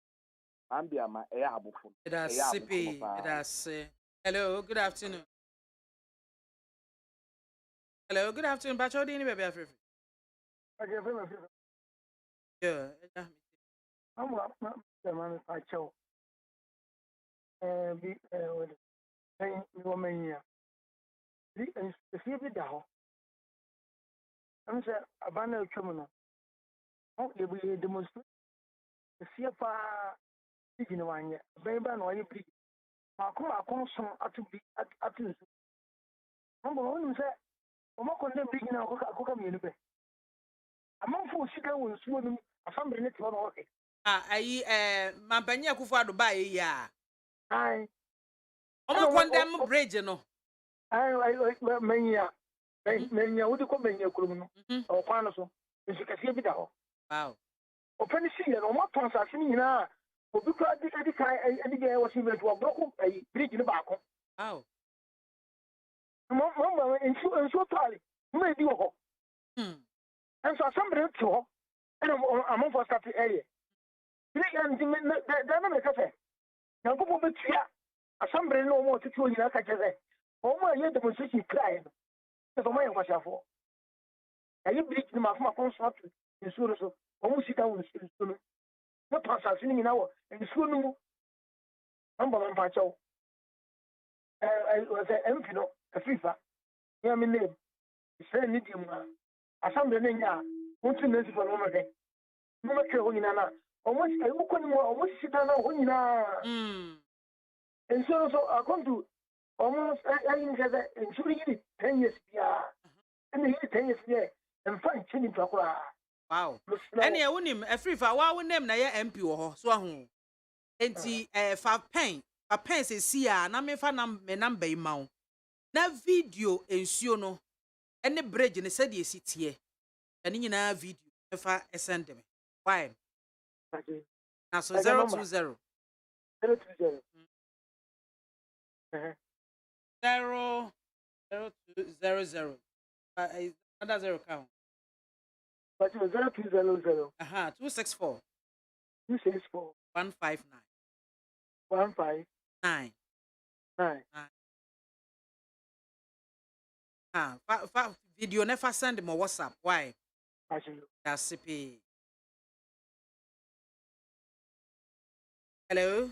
Ambiama Eabufu. That's hello, good afternoon. Hello, good afternoon. Bacho Dini baby Africa. Yeah. I'm man Pacho. Be woman here. The fear be down. I'm saying a banner criminal. Okay, we demonstrate the fear for. You one year, baby, no, you please. I come some at to be at least. I'm going to say, I'm not going to be in a coca community. Among four chicken will swim a family net one okay. Mampanya kufa Dubai ya. I condemn bridge no. I like mania. Mania, what do you call mania criminal? Or Quanaso, and she can see it out. Wow. Open the sea and what transaction now. Because any guy was even to a broken bridge in the back. Wow. Mama, and so tally, maybe. And so somebody to and I'm for starting area. And the cafe. Now, go over here. Somebody no more to show you like I say. Oh, my, you're the position crying. That's my question for. And you bleach them off my construction in Suraso, almost sit down in Sulu. No transaction in our and Sulu. I'm going to show. I was an empino, a FIFA. Yeah, my name. It's very medium. I found the name. What's the name for one day? No matter when you are. Almost I look on more, almost sit down when you are. And so I come to almost I and so you 10 years. Yeah. And he 10 years there and find chilling to wow. Any a free for our name na MP or so. enti fa pen se si a na me fa me number yi ma wo na video ensuo no ene bridge ne se de esi tie ene nyina video me fa send me why na so 020 020 0200 another zero count but 0200 264 264 159 159 fa video never send me WhatsApp. Why? actually That's CP. Hello.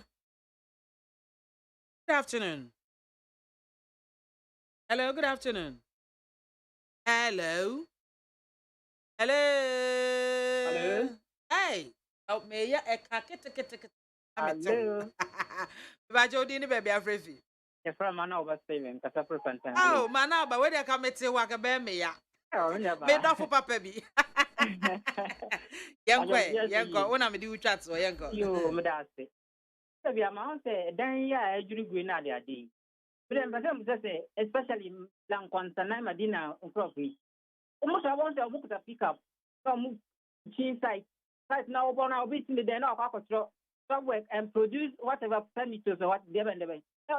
Good afternoon. Hello. Good afternoon. Hello. Hello. Hello. Hey. Oh, me ya ekakete. Hello. Ba jodi ni baby afrefi. Yes, from man over saving, kasa for fantastic. Oh, man, but where they come to work a me ya. Me do for papa bi. Yanko, when I'm do chat so yanko. You medase. So we am say dan ya ejuru gwe na de ade. But then person say especially lan konsana madina nkrofi. Almost I want to book the pick up from chin site. Site now upon our beat in the den of aquatro work and produce whatever permits or what they have. I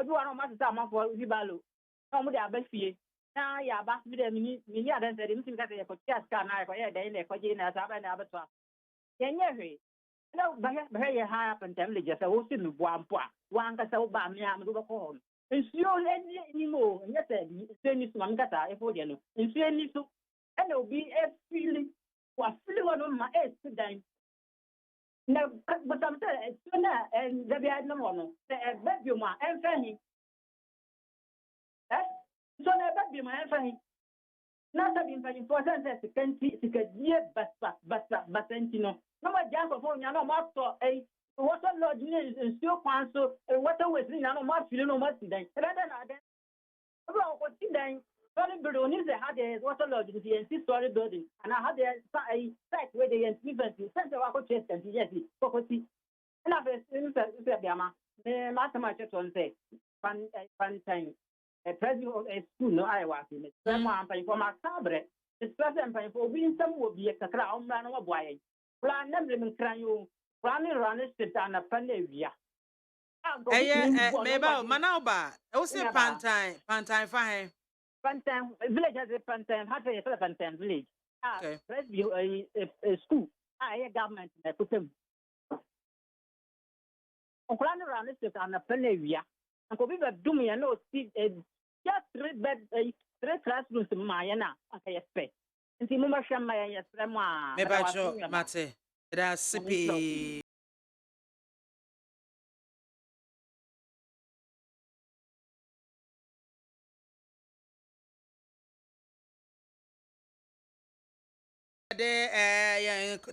do want to master for Zibalo. No more the best. Now, yeah, back with them. Me, I don't say anything that I could just can I for a for Jane as I never saw. Can you? No, but very high up and temperature. I was in one cast out by me. I'm going to call. And you anymore. Yes, it's one cata, if you know. And see any so, and it'll be a feeling was feeling on my head to dine. No, but I'm saying, and there be no one. The bedroom and Fanny. So never be my friend. Not having very important as a country, it's a dear but no. No more jump of no more so a water lord is still council, a water was in no more feeling no more today. Rather than what today, Sorry, Bruno is a had a water lodge in the story building, and I had a site where they even sent our chest and yes, property. And I've seen BIAMAH, the mathematics on say, fun time. A president of a school, no, I was in it. Someone paying for my cabaret. The president paying for being some will be a crown man or boy. Plan them crying you, running around it and a pandemia. Maybe Manauba, also Pantime fine. Pantime village has a Pantime, half a Pantime village. Okay. President a school, a government, I put them. On run around it and a pandemia. And could be doing me and no see just three classrooms in Mayana, I expect. And see Mumma Shamaya, yes, Grandma. Maybe I show Mate. That's CP.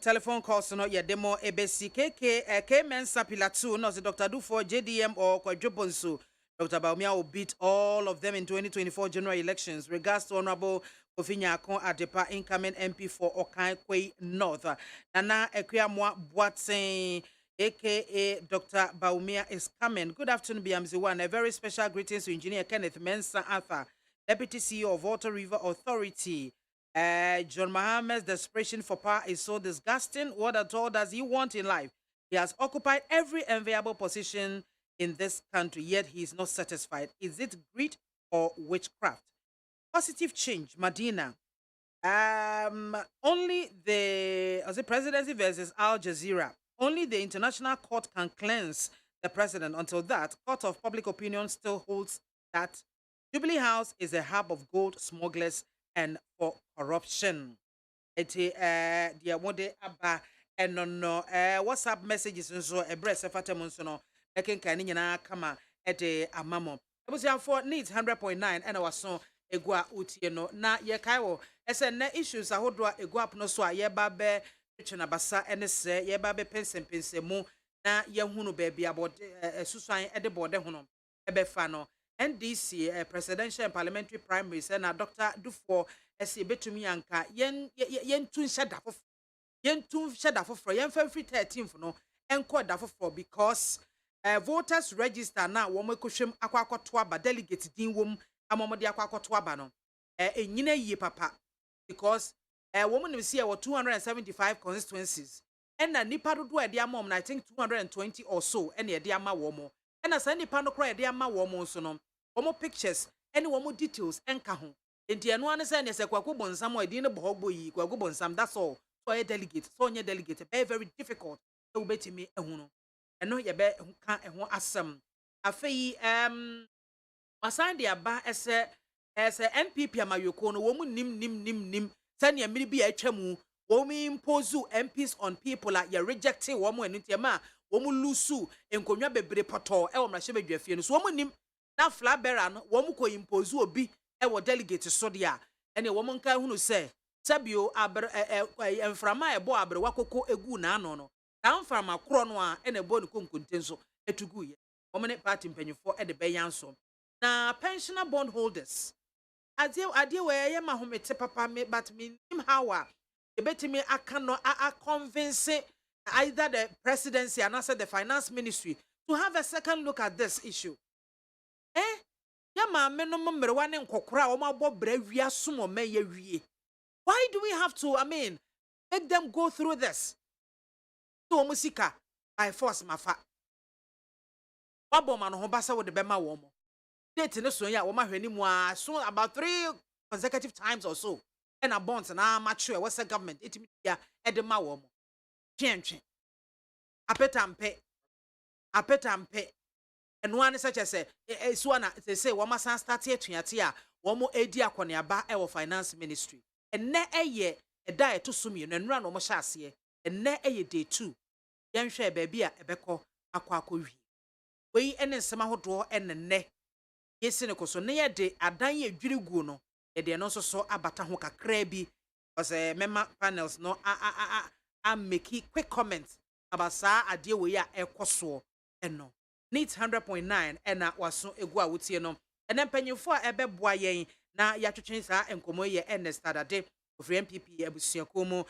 Telephone calls no ya demo ebesi k mensa pilatu no Dr. Dufo JDM or Kwadjobonso. Dr. Baumia will beat all of them in 2024 general elections. Regards to Honorable Kofinya Akon Adepa, incoming MP for Okankwe North. Nana Ekwamwa Boateng, aka Dr. Baumia, is coming. Good afternoon, BMZ1. A very special greetings to Engineer Kenneth Mensah Arthur, Deputy CEO of Water River Authority. John Mohammed's desperation for power is so disgusting. What at all does he want in life? He has occupied every enviable position in this country, yet he is not satisfied. Is it greed or witchcraft? Positive change, Medina. Only the presidency versus Al Jazeera. Only the international court can cleanse the president. Until that, court of public opinion still holds that Jubilee House is a hub of gold smugglers and for corruption. The mode aba and no WhatsApp messages and so a breast of Fatamonsono. I can nyina kama amamo. For needs 100.9 and our song egua utieno na ye kaiwo ese na issues ahodwa egua pno so a ye ba be twena basa ene se ye ba be pense mu na ye hunu ba bia bode susuan ede bode hono ebe fa no NDC presidential and parliamentary primaries na Dr. Dufo ese betumi anka yen tun shada for yen tun shada for yen fa free 13th no enko da for because voters register na wo mekwohwem akwakoto aba delegate din wom amomode akwakoto aba no enyina yie papa because wo nim see 275 constituencies and na nipa dodo e de amom na I think 220 or so and e de ama wo mo and na sa nipa no kra e de ama wo mo so no wo pictures and wo details enka ho enti eno ane say ne se kwako bonsam o edin ne bohogbo yi kwako bonsam that's all so a delegate so onye delegate very difficult e wo betimi ehu no eno ye be ka eho asem afei masan de aba ese NPP amayoko no wo mu nim sane amiri bi atwamu wo mu impose MPs on people like you reject wo mu enu tiama wo mu lusu enkonwa bebre poto e wo mrahye badwafie no so wo mu nim na flabera no wo mu ko impose obi e wo delegate so de a ene wo mu nka hunu se sabio aber enframa e bo aber wakoko egu na ano no na mframa kro no a ene bo ne konkonten so etugu ye wo mu ne party mpanyifo e de beyanso na pensioner bond holders adie we ye mahomete papa me but me nim how a ebetimi aka no a convince either the presidency and also the finance ministry to have a second look at this issue. Ya maame no mmrewa ne nkokora o mabo bra wia somo me ye wie. Why do we have to, make them go through this? So musika by force mafa. Wabo man ho basa wo de bema wo mo. Date ne so ya wo ma hwani mu a so about 3 consecutive times or so. And a bonds na mature was a government it ya edema wo mo. Twentwe. Apetampe. And one such as so na say wo ma san start etuate a wo mo edi akoneaba e wo finance ministry. And na eye eda eto sumi no nra no mo hya ase. And na eye day 2. Yen hwe ba bia ebekọ akwakowi. We ene nsema hodo enne yesi ne koso ne ye de adan ye dwiriguo no ye de no so abata ho kakra bi because member panels no I make quick comments about sa ade we ya ekoso eno needs 100.9 ena waso egu a wotie no ene mpanyimfo a ebeboa yen na ya twetwen sa enkomo ye Ernest Adade of MPP abusuako mu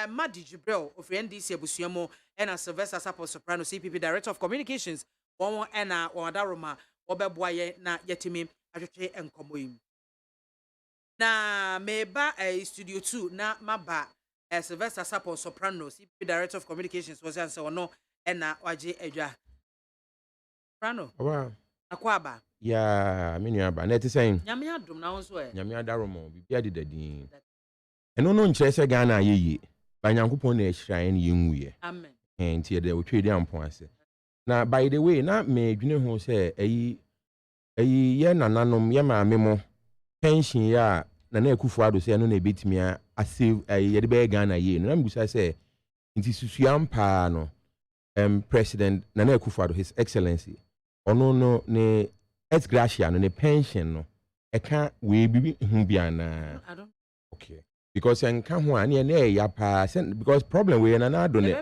Madi Jibril of NDC abusuamo ena Sylvester Sapo Soprano CPP Director of Communications won ena wadaroma obeboa ye na yetimi atwetwe enkomo yi na meba studio 2 na maba Sylvester Sapo Soprano CPP Director of Communications was answer no ena waje adwa Soprano akwaba ya menu aba na etisen nyame adom na won so nyame adaromo bibia de dadin eno no nkyere se Ghana ayeye ba nyankopon na ehyiran ne yenwuye amen enti de otwedi ampon ase na by the way na me dwene ho se ayi ye nananom ye maame mo pension ya na Akufo ado se no na ebetimi a save ye de be Ghana ye no na mbusa se nti susuam pa no president na Akufo ado his excellency ono no ne ex gratia no ne pension no eka we bibi hu bia na okay because enka ho an na ya pa because problem we na na do ne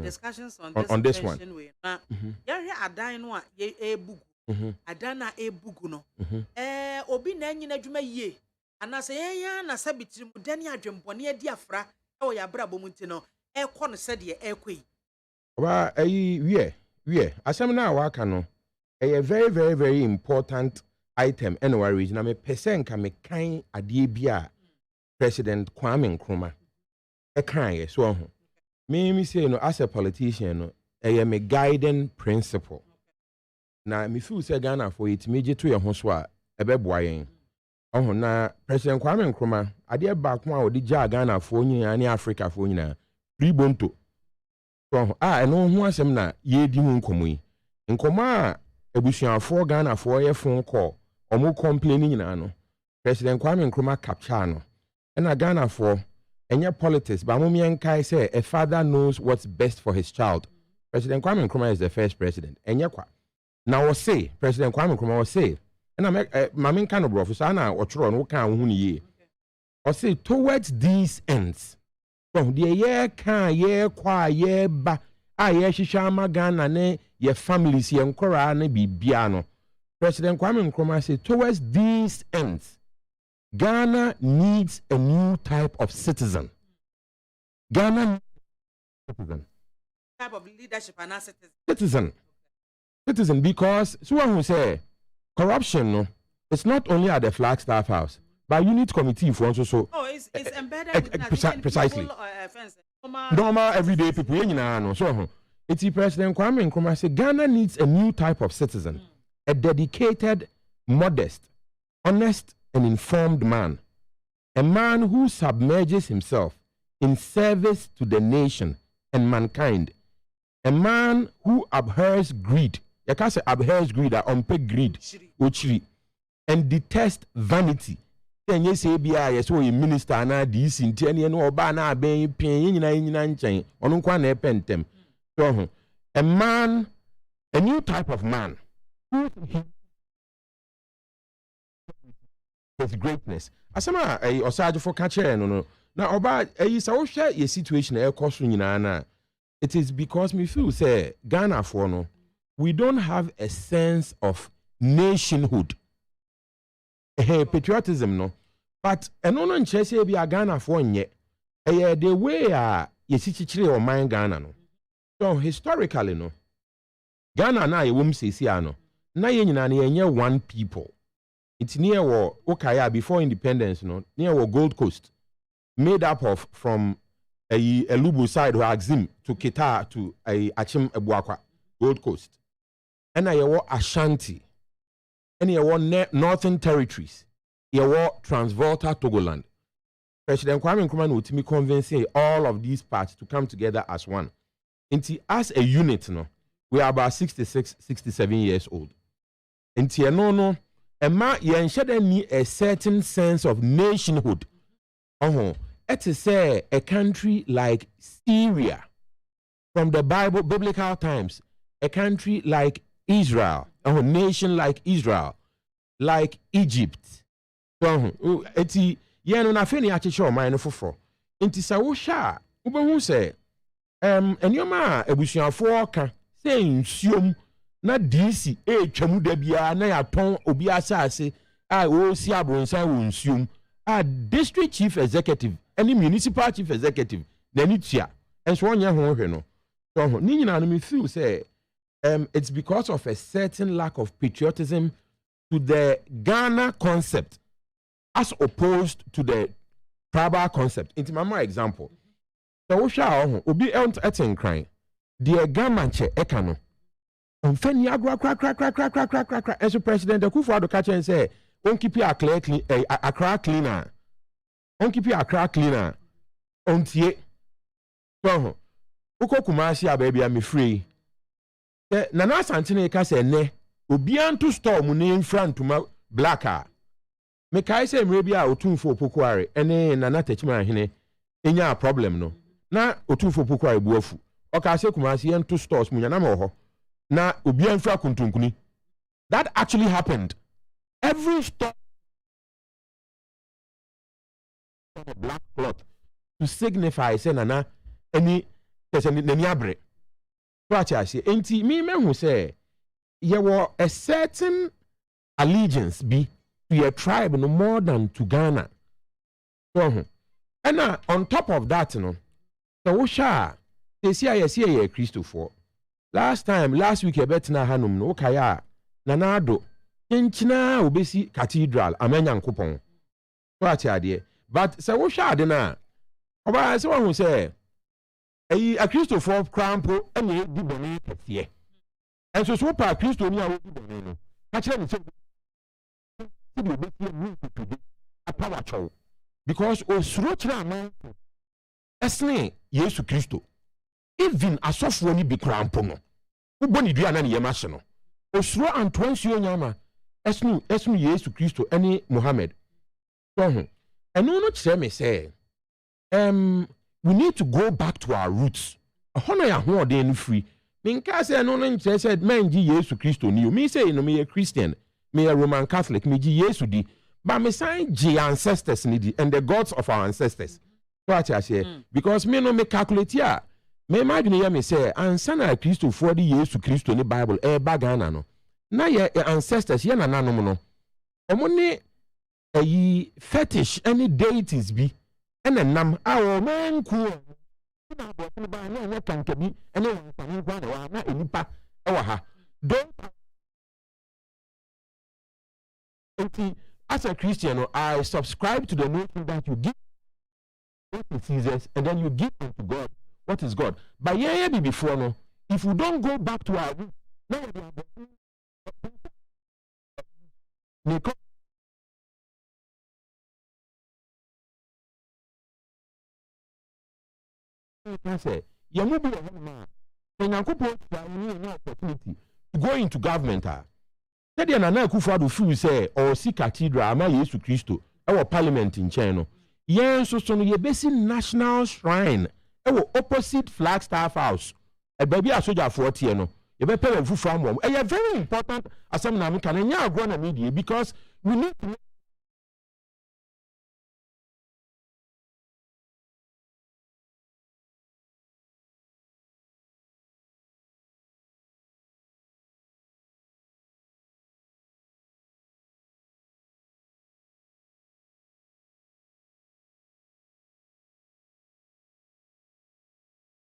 discussions on this one way na ya hwe adan no a ye ebugu adan na ebugu no obi na nyina adwuma yie anase yenya na sabitiri mu dani adwempone adi afra e wo ya bra bom nti no ekọ no sede ekoi ba wie asem na waka no a very very very important item anyway region me percent ka me kan ade bia President Kwame Nkrumah e kan ye so ho me say no as a politician no me guiding principle na me feel say Ghana for it meje to ye ho so a ebeboa yen oh na President Kwame Nkrumah ade ba ko a odi ja Ghana for nyina ne Africa for nyina ribonto so eno ho asem na ye di mu nkomo yi nkomo a ebusuafo Ghana for ye phone call omo complaining nyina no President Kwame Nkrumah capture no and Ghana for any politics, but Mumian say a father knows what's best for his child. President Kwame Nkrumah is the first president. And now say President Kwame Nkrumah was say, and I make Mamin kind of professor or Tron, what can ye? Or say towards these ends. From the year can ye qua ye ba ye shishama Ghana ne ye families ye nkora ne bibiano. President Kwame Nkrumah say towards these ends. Ghana needs a new type of citizen. Ghana needs a citizen. type of leadership and citizen, because someone who say corruption, no, it's not only at the Flagstaff House, but unit committee for also. Oh, it's embedded within precisely. Normal everyday people, no. So, it's President Kwame Nkrumah say Ghana needs a new type of citizen, a dedicated, modest, honest, and informed man, a man who submerges himself in service to the nation and mankind, a man who abhors greed. You can say abhors greed or unpaid greed, and detest vanity. Then you say, yes, so a minister na this in 10 years or bana being paying in chain on one pentem. So, a man, a new type of man, with greatness. Asama a osage for catcher no. Now about a share your situation air cost na. It is because me feel say Ghana for no, we don't have a sense of nationhood. Patriotism no. But eno no nche say be a Ghana for nye. The way yesichichire o man Ghana no. So historically no. Ghana na yewum sesi ano. Na ye nyina na yenye one people. It's near Okaya before independence, no, near Gold Coast, made up of from a Lubu side or Axim to Kita to a Achim Ebuakwa, Gold Coast. And I were Ashanti, and I were Northern Territories, I were Transvolta Togoland. President Kwame Nkrumah would me convincing all of these parts to come together as one. And as a unit, no, we are about 66, 67 years old. And no. Emma yenshede ni a certain sense of nationhood. It is say a country like Syria from the biblical times, a country like Israel, a nation like Israel, like Egypt. So eti yeno na fe ni acheche o man no foforo. Nti sa wo hwa ubehu say enyoma ebusuafo ka say nsuom na DC twamu da bia na ya ton obi asase o si abronsan wo nsuom district chief executive any municipal chief executive na ni tua enso onye ho hwe no so ni nyina no me feel say it's because of a certain lack of patriotism to the Ghana concept as opposed to the tribal concept. Into my example, so wo hwa obi etin kran the Ghana che ekano Feni agro crack. As a president, the Akufo-Addo catch and say, "On keep your Accra cleaner. On keep your Accra cleaner. On tie." So, Uko Kumasi baby, I'm free. Nana Santini ka say ne. Obian to store money in front to my blacker. Me kai say maybe a otunfo pokuare. Ene Nana techman hine. Enya problem no. Na otunfo pokuare buofu. Oka say Kumasi en to stores munya na mo ho. Na obianfra kuntunkuni. That actually happened. Every store a black cloth to signify say nana any person nani abre. What I say, enti me who say there were a certain allegiance be to a tribe no more than to Ghana. So and on top of that, you know, the Osha they see a Christopher. Last week, a betina hanum no kaya nanado inchina obesi cathedral amenya nkopon. What idea? But say wo hwa ade na oba say who say a Christopher crampo ene di boni kete. And so pa Christo ni a wo di boni no. Ka kire me say di obesi mu to apawa chow. Because osuro kire aman esne Yesu Kristo. Even asofo ni bi crampo no. Uboni dua na ne yema hye no. Osuro antwansuo nyama esnu Yesu Kristo ene Muhammad. So eno no kire me say we need to go back to our roots. Hono ya ho ode free. Minka say eno no kire said men gi Yesu Kristo ni. Me say no me a Christian, me a Roman Catholic, me gi Yesu di. But me sign gi ancestors ni di and the gods of our ancestors. What I say because me no me calculate here. Me imagine ya me say ansa na Kristo for the Yesu Kristo ni Bible Ghana no na ye ancestors ye na nanom no omo ne ayi fetish any deities bi ena nam awo manku na abofo ba na nya kankabi ene wankwani kwa na wa na enipa e wa ha don't as a Christian, I subscribe to the notion that you give what is Caesar's and then you give unto God what is God. But yeah, before no, if we don't go back to our root, now we are can say, you will be a man. And I could put an opportunity to go into government. Said the Nana Kufadu feel say, or see cathedral, Ama Yesu Christo, our parliament in China. Yen so ye basic national shrine, our opposite Flagstaff House. A baby a soldier for Tieno. You better pay a farm. A very important as some Namikan and ya grown media because we need to.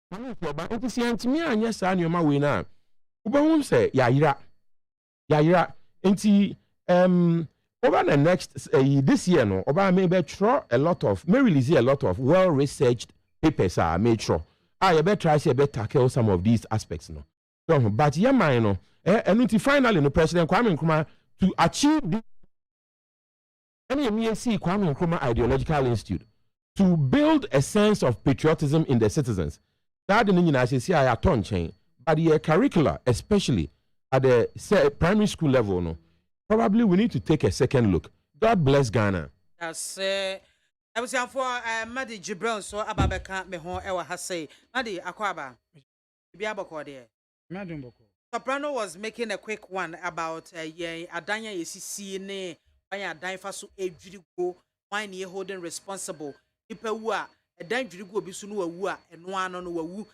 Nti si antimi anya saa nneoma we na ubehum say yayira nti over the next this year no oba may be release a lot of well researched papers are made sure you better try say better tackle some of these aspects no but yeah man no and finally no President Kwame Nkrumah to achieve this MEAC Kwame Nkrumah Ideological Institute to build a sense of patriotism in the citizens. That the but the curricula, especially at the primary school level, no, probably we need to take a second look. God bless Ghana. That's I was for Madi Jibril, so Ababeka me hon ewa hase. Madi Akwaba. Biabako there. Madam Boko. Soprano was making a quick one about Adanya ECC ne why Adan so ejirigo why ne holding responsible. People who are a dangerous go be soon and one on wu.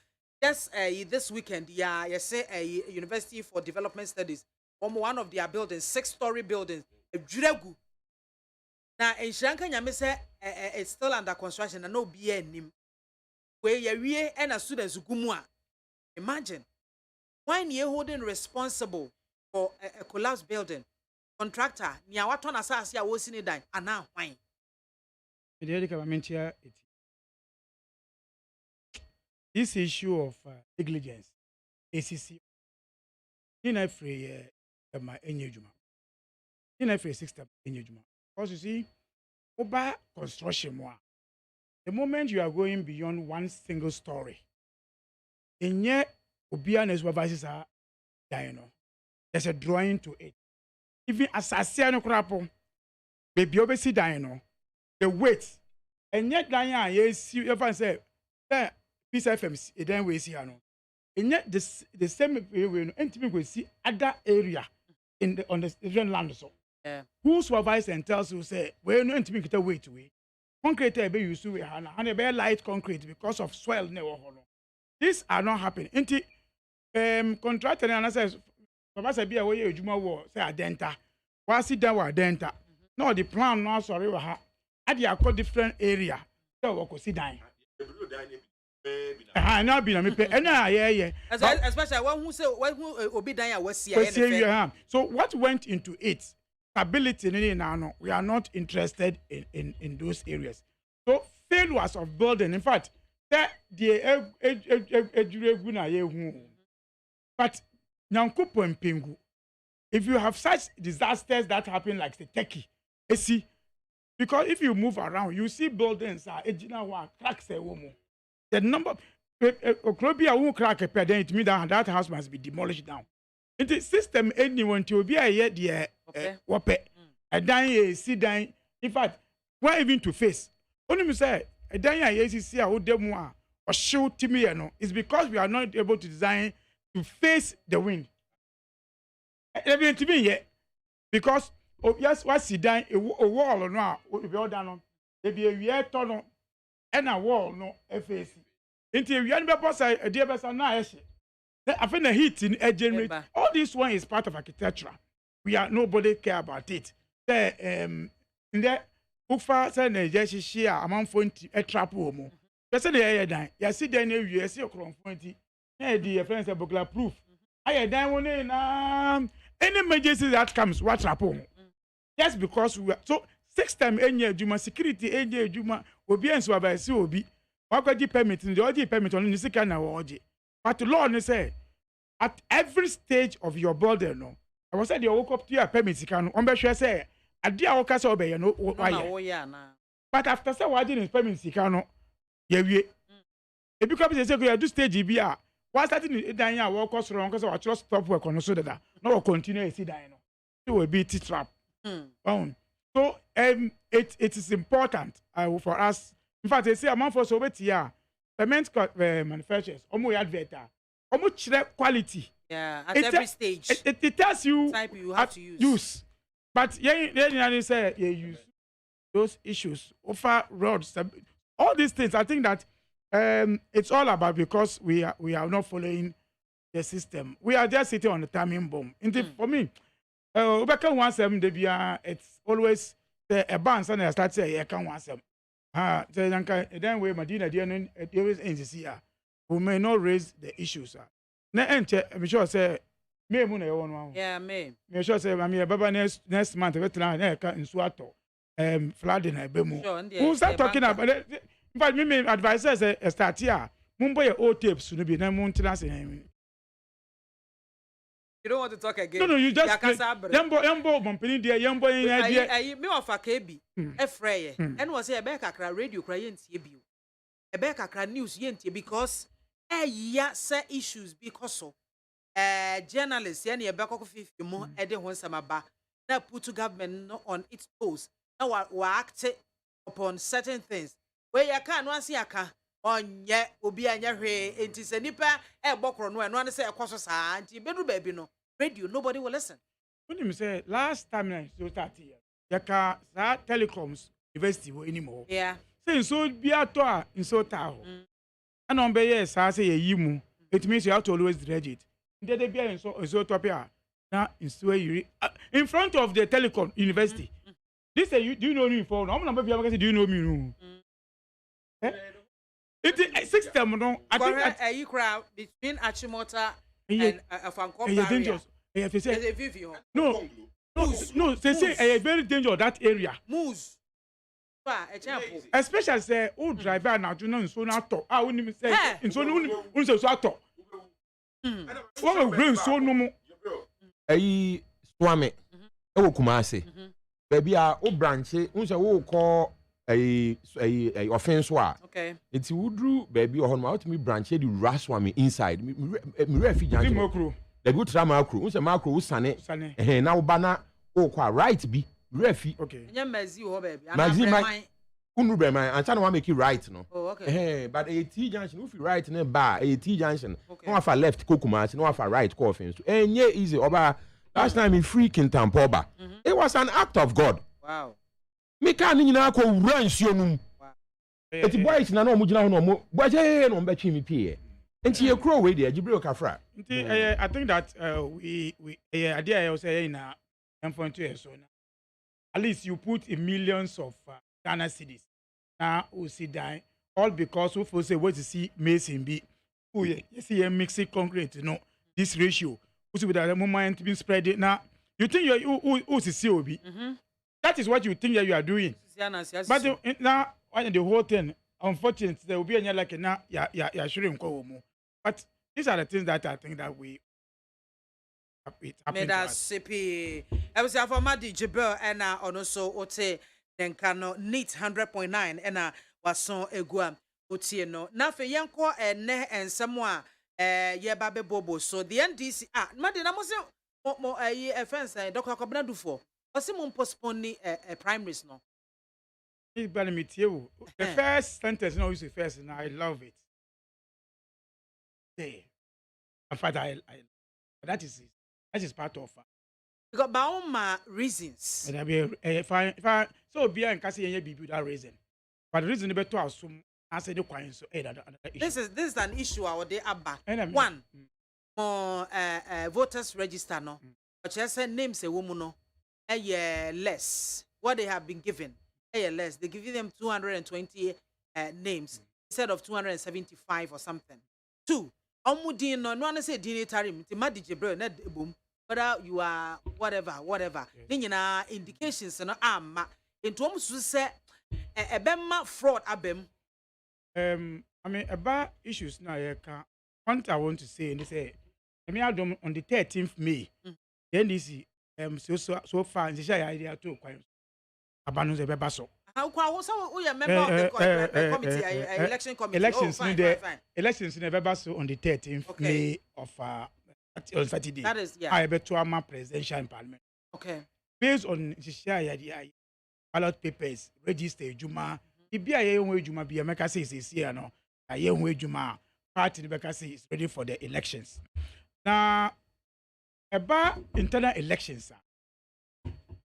Just this weekend, you say a University for Development Studies, one of their buildings, 6-story buildings, a Juragu. Now in Sri Lanka, you say it's still under construction and no BN where you and a students gumwa. Imagine why you holding responsible for a collapsed building. Contractor, near what one assassin was in it, and now why? This issue of negligence, ACC, in every engagement, in every system engagement. Because you see, over construction, the moment you are going beyond one single story, in yet obedience supervises are dying. There's a drawing to it. Even assassin crapo, baby obviously dying. The weight, and yet dying, yes, you ever say, Peace FMs, it then we see, and yet the same way, and we see other area in the on the different land. So, who supervise and tells you, say, we're not to make it a way to way. Concrete be used to and a very light concrete because of swell never hollow. These are not happening. Inti contractor and says, Papa be away a Juma war, say a denta. Was it down a denta? No, the plan now, sorry, at the different area. So, we could see dying. Not be especially one who say one who obedient was here. So what went into it? Stability now. We are not interested in those areas. So failures of building. In fact, but if you have such disasters that happen like the Turkey, see, because if you move around, you see buildings are cracks a woman. The number Okrobia won't crack a pair, then it means that house must be demolished down. In the system, anyone to be a yet the whoppe, a dying, see dying. In fact, why even to face? Only me say, a dying ACC or demoa or shoot to me, it's because we are not able to design to face the wind. Even to me, yet, because yes, what's he dying a wall or not, would be all done on. There be a year tunnel and a wall, no FAC. Until you never say a dear person, I find the heat in a generate. All this one is part of architecture. Nobody care about it. In there, Ufa said, just share among 20 a trap woman. Person dey dan. Ya see dan na wi, ya see okronfonti. Na di your friends burglar proof. Aye dan won na any emergency that comes, what happen? Just because we are so 6 time enye adwuma security enye adwuma obi enso abasi obi. Wakwaji permit, the oji permit on the sika na oji. But the law say at every stage of your body, no. I was said you woke up to your permit, you can say, I dear Okasa obey, no, but after say, why didn't permit, you can it becomes a second, do stage BR. Why starting Dania walk us wrong because I just stop work on so that no continue to see Dino. It will be trap. So, it is important for us. In fact, they say a month for so here, cement manufacturers, almost advertise. Almost quality. Yeah, at every stage. It tells you type you have to use. But they say you use those issues, offer roads, all these things. I think that it's all about because we are not following the system. We are just sitting on the timing bomb. For me, it's always a bounce and I start saying I can't want some. Then we Medina we may not raise the issues. Na enche me sure say me mu na ye wonu. Yeah, me sure say me baba next month we try na ka nsu ato flooding na be mu. Who start talking about in fact me advice say start here mumbo ye old tapes no be na mu ntina say. You don't want to talk again. No, you just yambo bompini dia yambo yin dia. Me of akebi efreye. And was say e be kakra radio kra yentie bio. E be kakra news yentie because yeah, say issues because of journalists and your back of 50 more at the one summer back that put to government on its toes. Now we act upon certain things where you can't once you can on yet will be a year it is a nipper a bokro no and one say a course anti bedu baby no radio nobody will listen. When you say last time I so start here, yaka telecoms university anymore. Yeah. Say so be a toa in so tao. And on be yes, I say yimu. It means you have to always dredge it. They be in so topia. Now in in front of the telecom university. This say do you know me for? I'm not do you know me? It is system no. I think that a crowd between Achimota and Afanko dangerous. No. They say a very dangerous that area. Moves. Especially say old driver now do not so not talk. I wouldn't say in so no so talk. What we so no more. Swami. E wo Kumasi. Baby a o branch unse wo call a offense wa. Okay. It's wudru baby o hono out me branch the Swami inside. Me refi janjo. Macro. The good tra macro. Unse macro usane. Na wo bana o kwa right bi. Refi. Okay. Nya mazi ho baby. Mazi unu be man and try to make it right no. Oh, okay. But a T junction if you right na bar a T junction. No afa left Kokumasi, no afa right call offense. Enye easy oba last time in freaking Tampoba. It was an act of God. Wow. Me can nyina ko wura nsuo num. Eti boys na no mo gina ho no mo. Boje no mbetwi mi pie. Enti ye kro we dey Jibril Kafra. Enti I think that we idea I say na M.2 so na. At least you put in millions of Ghana cedis. Now we see die all because we say what you see Mason be. Oh yeah, you see a mixing concrete, you know. This ratio. We see with the moment being spread it now. You think you see COB. That is what you think that you are doing. But now the whole thing, unfortunately, there will be a like now yeah shouldn't go more. But these are the things that I think that we made us CP. I was a former Jibril and also Ote then cano neat 100.9 and was so a guam Otieno. Now for Yanko and Ne and someone yeah baby bobo. So the NDC Madina was more a fence Dr. Kobna do for. Was someone postponing a primaries no? The first sentence no is first and I love it. Yeah. In fact, that is part of because by my reasons. If I so be and can say be that reason. But the reason be to assume I say the coin so this is an issue our day abba. One more voters register no. But just say names a woman no less what they have been given less. They give them 220 names. instead of 275 or something. 2, omudin no one say dinitarim, the madijibre, net boom, whether you are whatever. Yes. Indications no ama. Into almost say a bema fraud abem. I mean about issues now. One I want to say, and they say, I mean, on the 13th May, the NDC so far and the share idea too quite abandon the bebaso. How we are member of the committee, election committee. Elections fine. Elections in the bebaso on the 13th May of on Saturday. That is I bet to our presidential in parliament. Okay. Based on the share idea, ballot papers, register Juma. If BIAMAH Juma BIAMAH says here no, BIAMAH Juma party the Bekasi is ready for the elections. Now, about internal elections,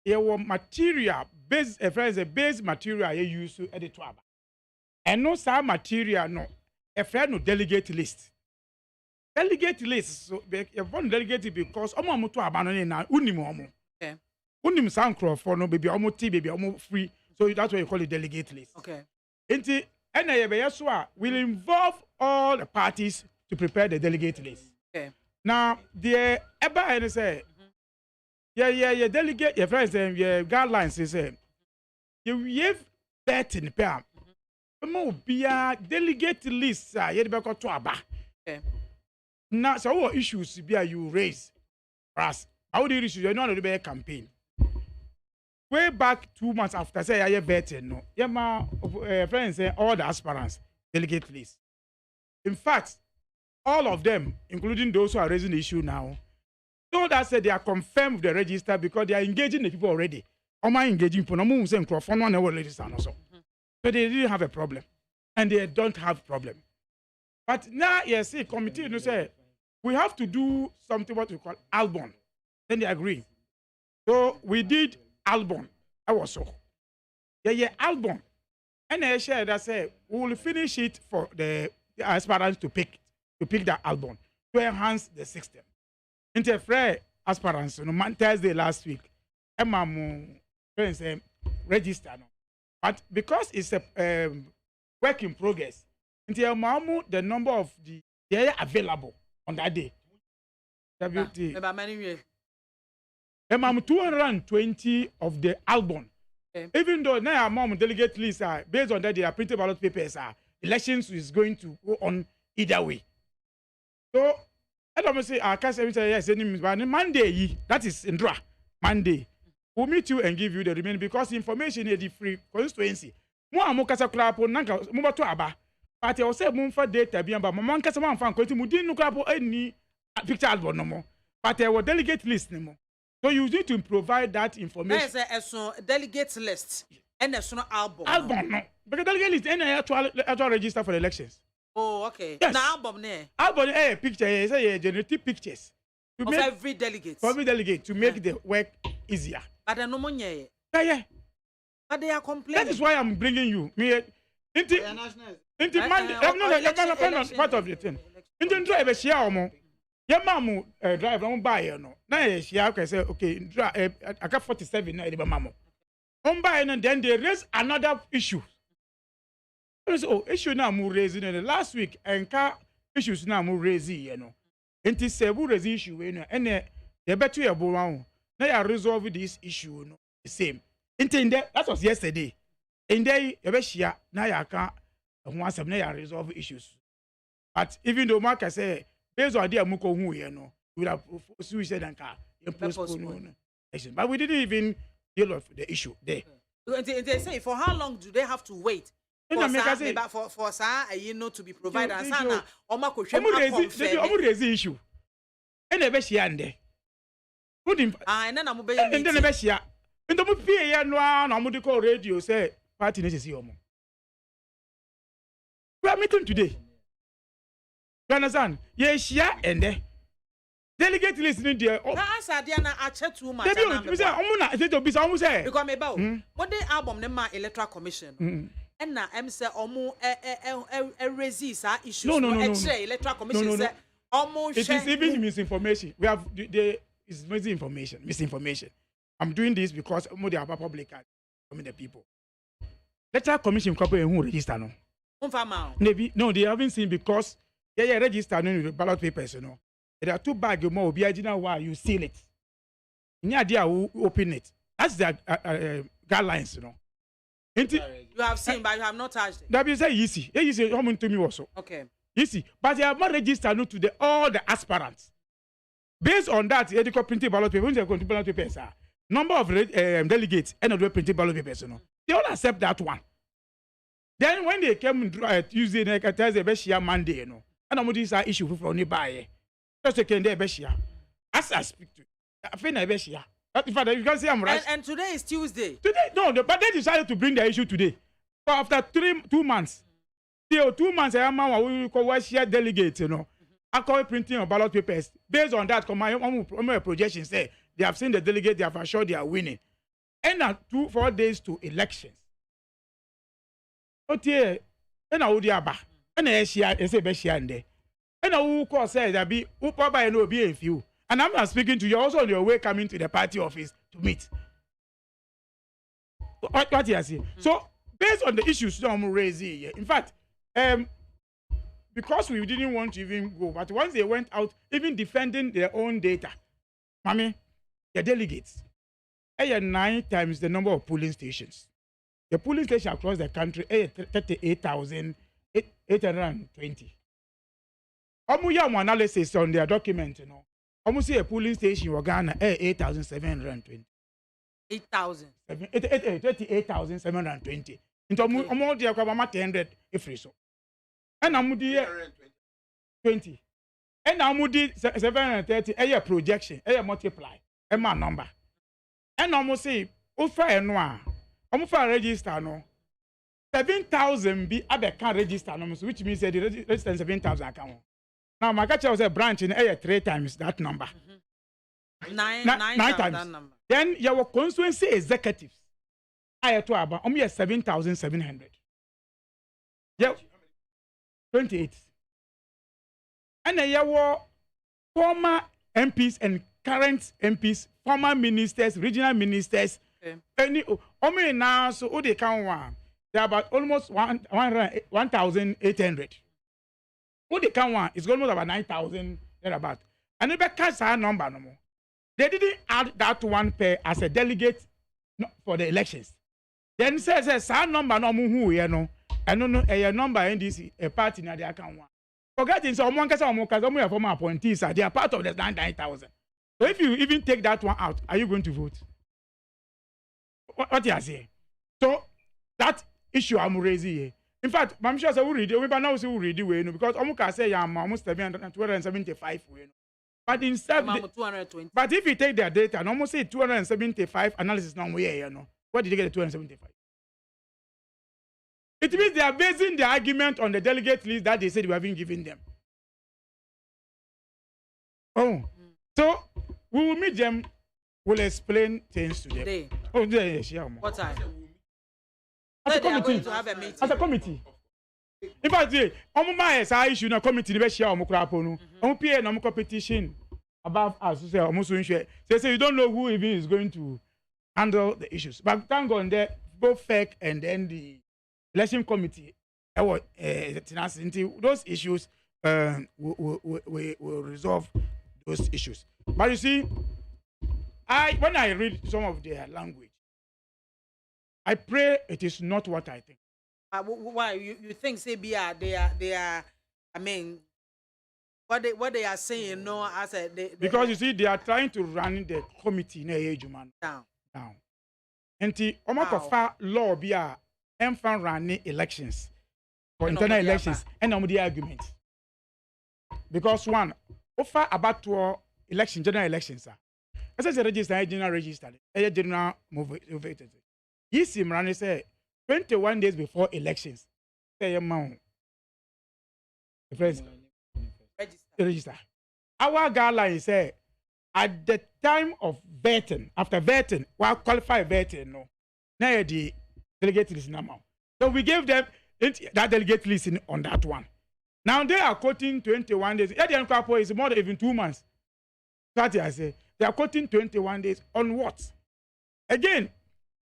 there were material base, base material you use to edit to and no some material no, a friend no delegate list. Delegate list, so you want delegate because omo to abandon na unimu. Okay. Unim sound for no baby omo tea baby omo free. So that's why you call it delegate list. Okay. Inti NAYBSWA will involve all the parties to prepare the delegate list. Okay. Now the EBA say, yeah, delegate your friends and your guidelines is you have bet in the pair. Be a delegate list. You better to aba. Okay. Now so what issues be you raise for us? How do you issue? You know the campaign. Way back 2 months after, say I have vetted no. Yeah, my friends say all the aspirants delegate list. In fact, all of them, including those who are raising the issue now, told us that they are confirmed with the register because they are engaging the people already. Am I engaging for no more saying for one hour register also. So they didn't have a problem, and they don't have problem. But now you see, committee you say we have to do something what we call album. Then they agree. So we did. Album, I was so. Yeah, album. And I shared that say we will finish it for the aspirants to pick that album to enhance the system. Interfere aspirants on Thursday last week. Friends register no. But because it's a work in progress, until the number of they are available on that day. WT. 220 of the album. Okay. Even though now our delegate list are based on that they are printed ballot papers elections is going to go on either way. So I don't say I can't say yes Monday that is Indra Monday. We'll meet you and give you the remaining because information is the free constituency. Mo amokasa krapo nanka mo bato aba. But I say mo for data bi amba mo nkasa mo amfa nkwati mo din no krapo any picture album no mo. But I will delegate list no mo. So you need to provide that information. There's a delegate list and there's no album. Album, no. Because delegate list and actual register for the elections. Oh, okay. Yes. Now album ne. Album, picture, say generative pictures. To of every delegate. For every delegate to make the work easier. But no money. Yeah. But they are complaining. That is why I'm bringing you. Into part of the thing. Into drive share omo. Your mom drive on buy no. Now she say okay, I got 47 now the mamo. On buy and then they raise another issue. So issue now more raising in the last week and car issues now more raising, you know. And it's a raise issue, you know, and they bet you around. Now you resolve this issue, you know, the same. That was yesterday. And they share now you can't once now resolve issues. But even though Mark say based on idea muko who you know, we have suicide and car postpone. But we didn't even deal with the issue there. They say for how long do they have to wait? For you know to be provided and sana raise the issue. And the share and there. And then I'm and then the share. And the pay no na radio say party needs to see omo. We are meeting today. You understand? Yes, yeah, and there. Delegate listening there. Answer there na ache too much. Because me ba what the album ne ma electoral commission. And na say omo resist issues. No. Electoral commission say omo it is even misinformation. We have it's misinformation. I'm doing this because they are public from the people. Electoral commission corporate who register no. Maybe no, they haven't seen because yeah, registered with the ballot papers, you know. There are 2 bags more. Be original why you seal it. Any idea who open it? That's the guidelines, you know. You have seen, but you have not touched it. That means easy. Easy. How many to me also? Okay. Easy, but they have not registered to the all the aspirants. Based on that, they printed ballot papers. When they ballot papers, number of delegates and the printed ballot papers, you know. They all accept that one. Then when they came Tuesday, Thursday, Monday, you know, and I'm this issue for nearby. Just a day, as I speak to, I think I Beshia. In fact, you can see I'm right. And today is Tuesday. Today, no, but they decided to bring the issue today. So after 2 months, still 2 months, I am we call share delegates, you know. I call printing of ballot papers. Based on that, my projection say they have seen the delegate, they have assured they are winning. And now 4 days to elections. Okay, and I would yaba. And I say Beshia and there. And I will call say that be by no be a few. And I'm not speaking to you also on your way coming to the party office to meet. What you say? So based on the issues that I'm raising here, in fact, because we didn't want to even go, but once they went out, even defending their own data, mommy, the delegates, 9 times the number of polling stations. The polling station across the country, 38,820. Omu analysis on their document, you know. Almost a polling station in Ghana, 8,720. 8,000. 38,720. Into almost the Akabama 10 if so. And I'm 20. And I'm 730. A projection, a multiply, a man number. And almost say, Ufa and Noir, almost register no. 7,000 be Abe can register, which means that the register 7,000 account. Now, my catcher was a branch in 3 times that number. 9 times that number. Then your constituency executives. I had to about 7,700. Yeah, 28. And then your former MPs and current MPs, former ministers, regional ministers. Any now so they count one. They're about almost 1,800. Who they count one is almost about 9,000 thereabout. And if I can't say a number no more. They didn't add that one pair as a delegate for the elections. Then says a number no more who you know. I don't know a number in this a party na the account one. Forgetting someone can say more former appointees they are part of the 9,000. So if you even take that one out, are you going to vote? What you are saying? So that issue I'm raising here. In fact, I'm sure we read it. We now see we read it because Omuka say I'm almost 275. But instead, but if you take their data and almost say 275 analysis now you know. What did you get the 275? It means they are basing the argument on the delegate list that they said we haven't given them. Oh, so we will meet them. We'll explain things to them. Today. Oh, yes, yeah. What time? As a They are committee. going to have a meeting. As a committee. In fact, Omuma is our issue. No committee. Never share Omukraponu. PA no competition above us. Say Omusunshwe. Say you don't know who even is going to handle the issues. But thank God, there both FEC and then the election committee. Those issues will resolve those issues. But you see, when I read some of their language, I pray it is not what I think. Why you think say they are I mean what they are saying no as a because you see they are trying to run the committee down. And the Omakofa law be a running elections for internal elections and the argument. Because one, offer about to election, general elections. As a register, general register, a general move. Yes, Imran say 21 days before elections. Say amount. The friends register. Our guideline say at the time of vetting, after vetting, while qualified vetting, no, now the delegate list now. So we gave them that delegate list on that one. Now they are quoting 21 days. Edian Kwapo is more than even 2 months. That I say they are quoting 21 days on what? Again,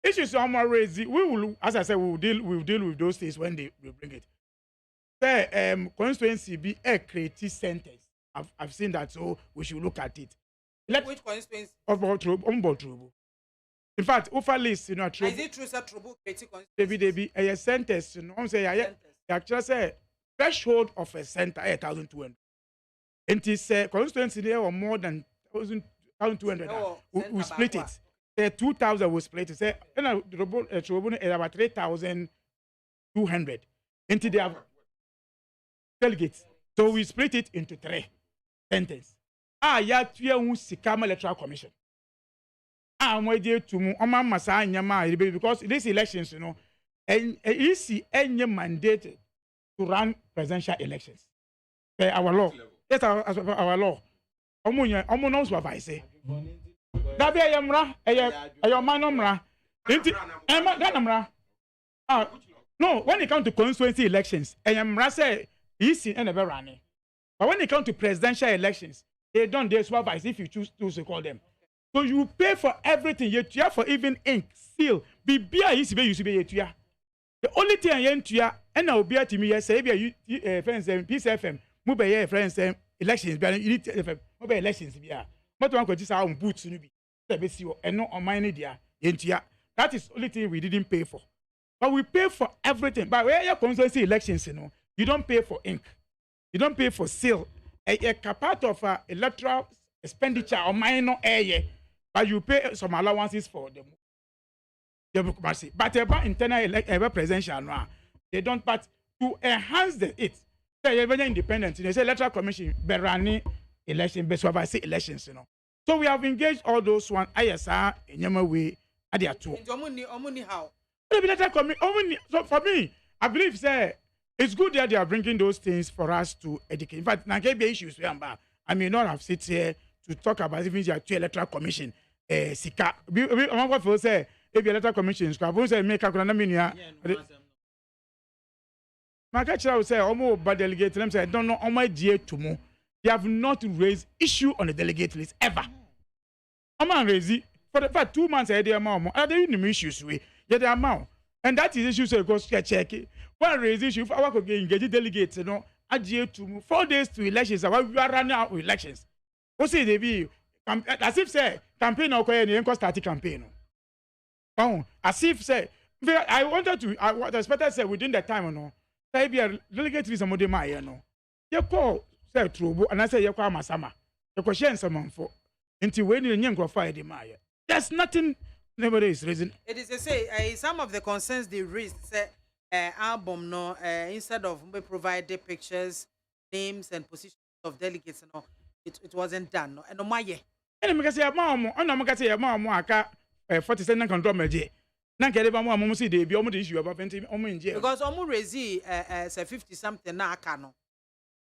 issues are more raised. We will, as I said, we will deal with those things when they will bring it. constituency be a creative centers. I've seen that, so we should look at it. Which constituency? Trouble. In fact, offer list, Is it true that Trouble creative constituency? They be a centers, actually say threshold of a center 1,200. And it is constituency there or more than 1,200. We split it. Say 2,000 we split it. Say Trouble about 3,200. And they have delegates. So we split it into 3 centers. Sikama Electoral Commission. I'm waiting to because these elections, and it's any mandate to run presidential elections. Our law. Yes, our law. Omo supervise. That be ayamra, ayamanomra. No, when it comes to constituency elections, ayamra say easy and never running. But when it comes to presidential elections, they supervise if you choose to call them. So you pay for everything. You pay for even ink, seal. The only thing you pay, and I'll be at me. Say, friends, PCFM, move friends, elections. You need mobile elections. But one could just our boots to be. And no on my idea. That is the only thing we didn't pay for. But we pay for everything. But where your constituency elections, you don't pay for ink. You don't pay for seal. A part of electoral expenditure or minor area, but you pay some allowances for them. Democracy. But about internal presidential, they don't. But to enhance it, they are independent. They say electoral commission, Berani election, Beswavasi elections. So we have engaged all those one ISR in Yamawe at their two. How? So for me, I believe say it's good that they are bringing those things for us to educate. In fact, now there be issues. I may not have sit here to talk about even the electoral commission. Sika. I'm going to say if the electoral commission, I won't say make a condominium. My catcher will say, almost by delegate. Let me say, I don't know how my dear tomorrow. They have not raised issue on the delegate list ever. I'm not raising for the past 2 months. I did amount. Are there any issues with the amount? And that is issue. So go check it. One raise issue. If I could engage delegates, adhere to 4 days to elections. We are running out with elections. What say they be? As if say campaign or any start campaign. Oh, as if say I wanted to. I expected say within the time or no. Say be a delegate is a model my no. You call say Trouble and I say you call Masama. You call share some for until when you young fire the Maya. There's nothing. Nobody is raising. It is to say some of the concerns they raised say album no instead of provide the pictures, names and positions of delegates and all. It wasn't done. No, and no my ye. And I'm going to say, Mom, I'm going to say, Mom, I can't 47 control my J. Nankere ba mo see dey be omo the issue about 20 omo in jail. Because omo raise say 50 something na aka no.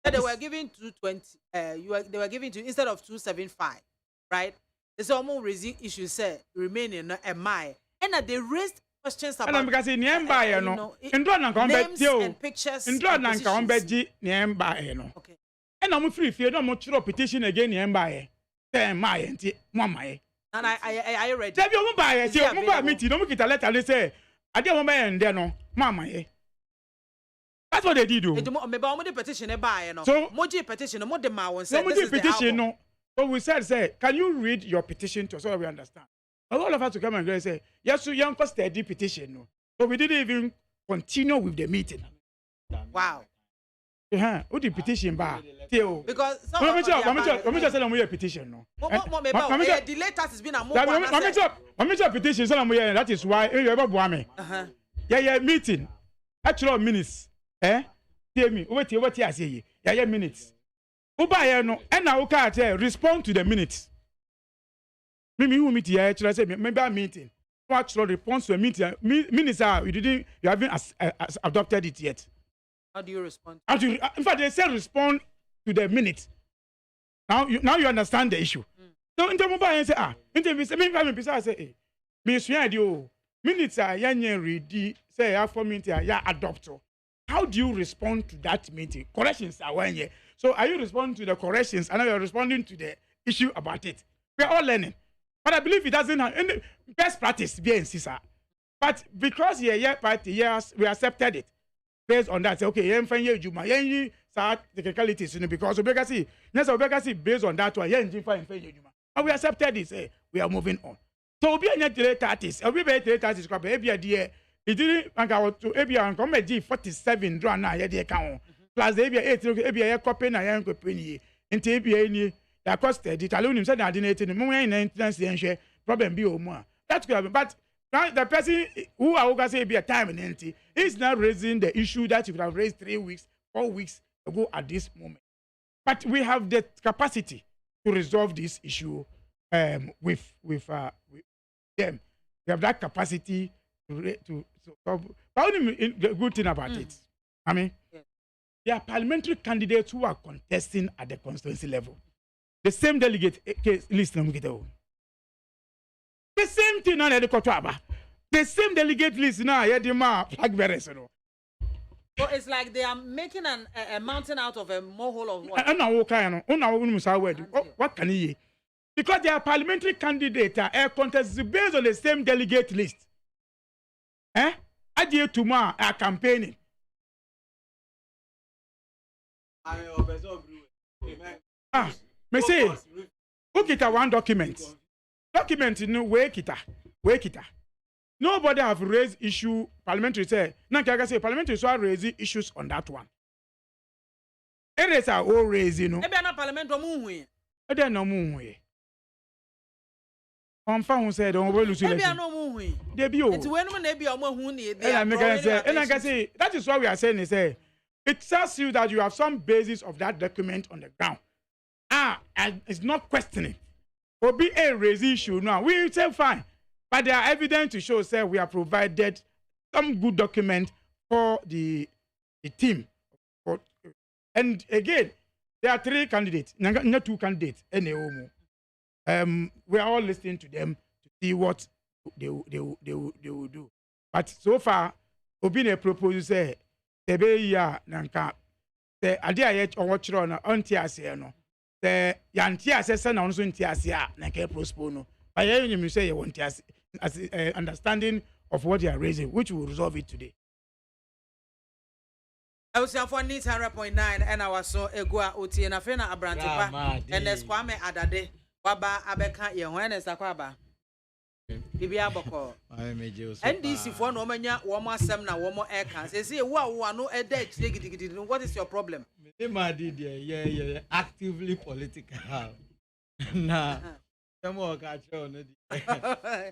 They were giving 220 they were giving to instead of 275, right? They say omo raising issue say remaining no my. And they raised questions about. And because ni emba ye no. Ndro na ka onbe tie o. Ndro na ka onbe ji ni emba ye no. Okay. And omo free fie no mo chiro petition again ni emba ye. Say my ye nti mo ma ye. And are you ready? Tell you omo ba ye, say omo ba meeting, omo kita letter they say ade omo ba ye nde no, mama ye. That's what they did do. Me ba omo the petition e ba ye no. So moji petition mo de ma won say this is the petition no. So we said say, can you read your petition to us so we understand? All of us to come and say, yes, you young steady petition no. So we didn't even continue with the meeting. Wow. Yeah, who the petition ba? Because some of me just say we petition no. The latest has been a more. Me petition say we that is why you ever boa me. Yeah meeting. Actual minutes. Tell me, what I say yeah minutes. Who buy no and now can respond to the minutes. Me who meet here actually say maybe meeting. Actual response to a meeting. Minutes are you haven't adopted it yet. How do you respond? In fact, they say respond to the minute. Now you understand the issue. So in terms of I say me say me swear you minutes are ready say after meeting adopt. How do you respond to that meeting? Corrections are one year. So are you responding to the corrections and you are responding to the issue about it? We are all learning. But I believe it doesn't have any best practice be in CISA. But because party, yes, we accepted it. based on that say okay yen fan ye juma yen sa technicalities because obeka see based on that one yen ji fan ye juma and we accepted this we are moving on so obi anya 330s obi be 330s kwa be bia de it didn't anka to ebia anka me gi 47 draw na ye de ka ho plus ebia 8 ebia ye copy na ye copy ni nti ebia ni ya costed it alone him say na ade na 18 mo yen maintenance yen hwe problem bi o mu a that could have been but now the person who I will say be a time and empty is now raising the issue that you could have raised 3 weeks, 4 weeks ago at this moment. But we have the capacity to resolve this issue with them. We have that capacity to solve. But the good thing about it, I mean, there are parliamentary candidates who are contesting at the constituency level. The same delegate list. The same thing now at the Kotwaba. The same delegate list now at the flag bearers. So it's like they are making a mountain out of a molehill of what? What can he? Because they are parliamentary candidates are contested based on the same delegate list. Adie Tuma are campaigning. Me say, who kita one document? Document wake it. Nobody have raised issue. Parliamentary say, parliamentary so raise issues on that one. It is our own raising. Maybe na parliament omuhu. Ede no muhu. On fa said on we lose election. Maybe no muhu. Debi o. It when na be omuhu ni. That is what we are saying is it tells you that you have some basis of that document on the ground. And it's not questioning. Or be a raise issue now. We say fine. But there are evidence to show say we have provided some good document for the team. And again, there are 3 candidates, not 2 candidates. We are all listening to them to see what they will do. But so far, Obine proposed say ya nanka the idea yet on what you're on no. The yantia says na onso ntiasia na ke postpone. But you say you want as understanding of what they are raising, which will resolve it today. I was for needs 100.9 and I was so egua oti na fe na abrantepa and the Kwame Adade waba abeka ye hwan na sakwaba bibia boko NDC for no manya wo mo asem na wo mo eka say wo no eda chire gidigidi. What is your problem? Yeah, actively political. Nah, some more catch on.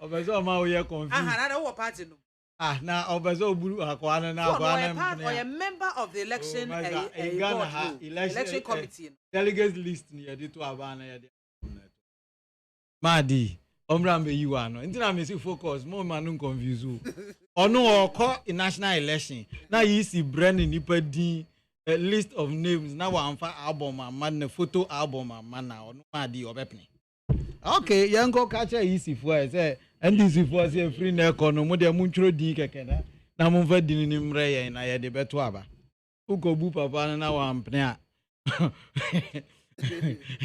Obezo ma we confused. Na wo party no. Na obezo buru akwana na akwana. Or a member of the election election committee. Delegates list ni yedi to abana yedi. Madi, omra me you ano. Ntina me see focus, mo manu confuse you. Onu oko in national election. Na yi si brand nipa din a list of names now one for album man photo album man now no madi obepni. Okay, yango catcher easy for say and this for say free na kono mo de munchro din keke na mo fa din ni mre ye na ye de beto aba. Uko bu papa na wa mpne a.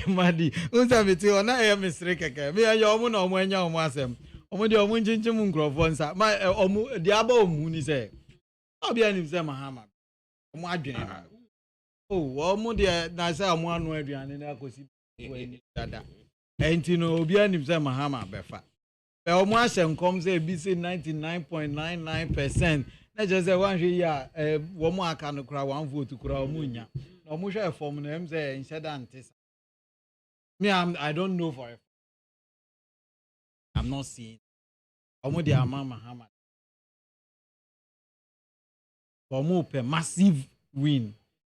Madi, unsa beti ona e misre keke. Me ya omo na omo anya omo asem. Omo de omo nchinchin nkrofo nsa. Ma omo de aba omu ni say. Obi ani say mahama. Omo adwene na. Oh, omo de na say omo anu aduane na akosi weni dada. Enti no obi ani say mahama befa. Be omo asem kom say bi say 99.99%. Na just say one hwe ya omo aka no kura one vote kura omo nya. No mo share form na em say instead antis. Me I don't know for it. I'm not seeing. Omo de ama mahama. Omo pe massive win.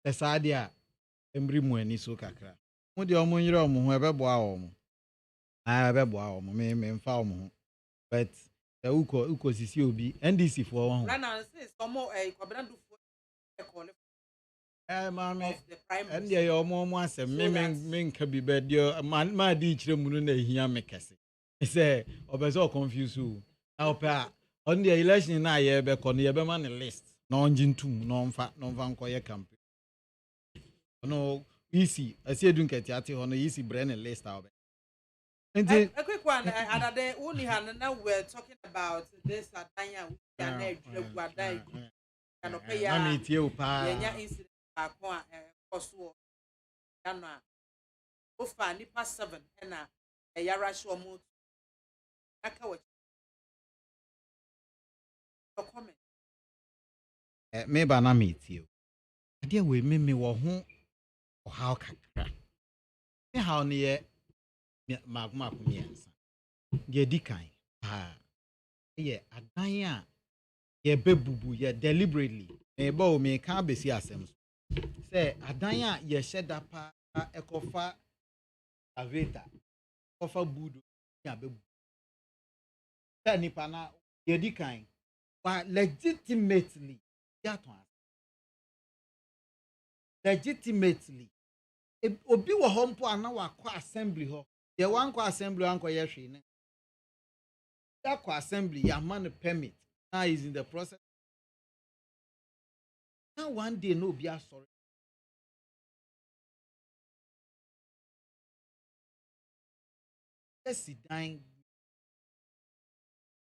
Esadia embri mu ani so kakra. Mo de omo nyire omo ho ebeboa omo. Ebeboa omo me mfa omo ho. But the uko sisi obi NDC for one. Rana says omo kwabena do for call. Mami and ye omo asem me nka bi bedio ma di kire mu no na ehia me kese. E say obezo confuse you. Now pa on the election na ye be kono ye be man list. No njintum no mfa nkoye campaign. No easy asi edun ketiate ho no easy brain list out. A quick one Adade uni han now we're talking about this Adanya no pay ya. Na me tie o pa. Yenya incident baako a koso Ghana. Ofa nipa 7 na yara show mo. Aka wa. Your comment. Me ba na me tie o. Ade we me wo ho o how kakra. Me how ne ye magma ko miensa. Ye dikan. Ye adan a ye bebubu ye deliberately. Me ba o me ka besi asem. Say adan a ye hyeda pa ekofa aveta. Kofa budu ya bebu. Say nipa na ye dikan. But legitimately obi wo ho mpo ana wakọ assembly ho ye wankọ assembly wankọ ye hwe ne yakọ assembly ya man permit now is in the process now one day no be sorry yes dan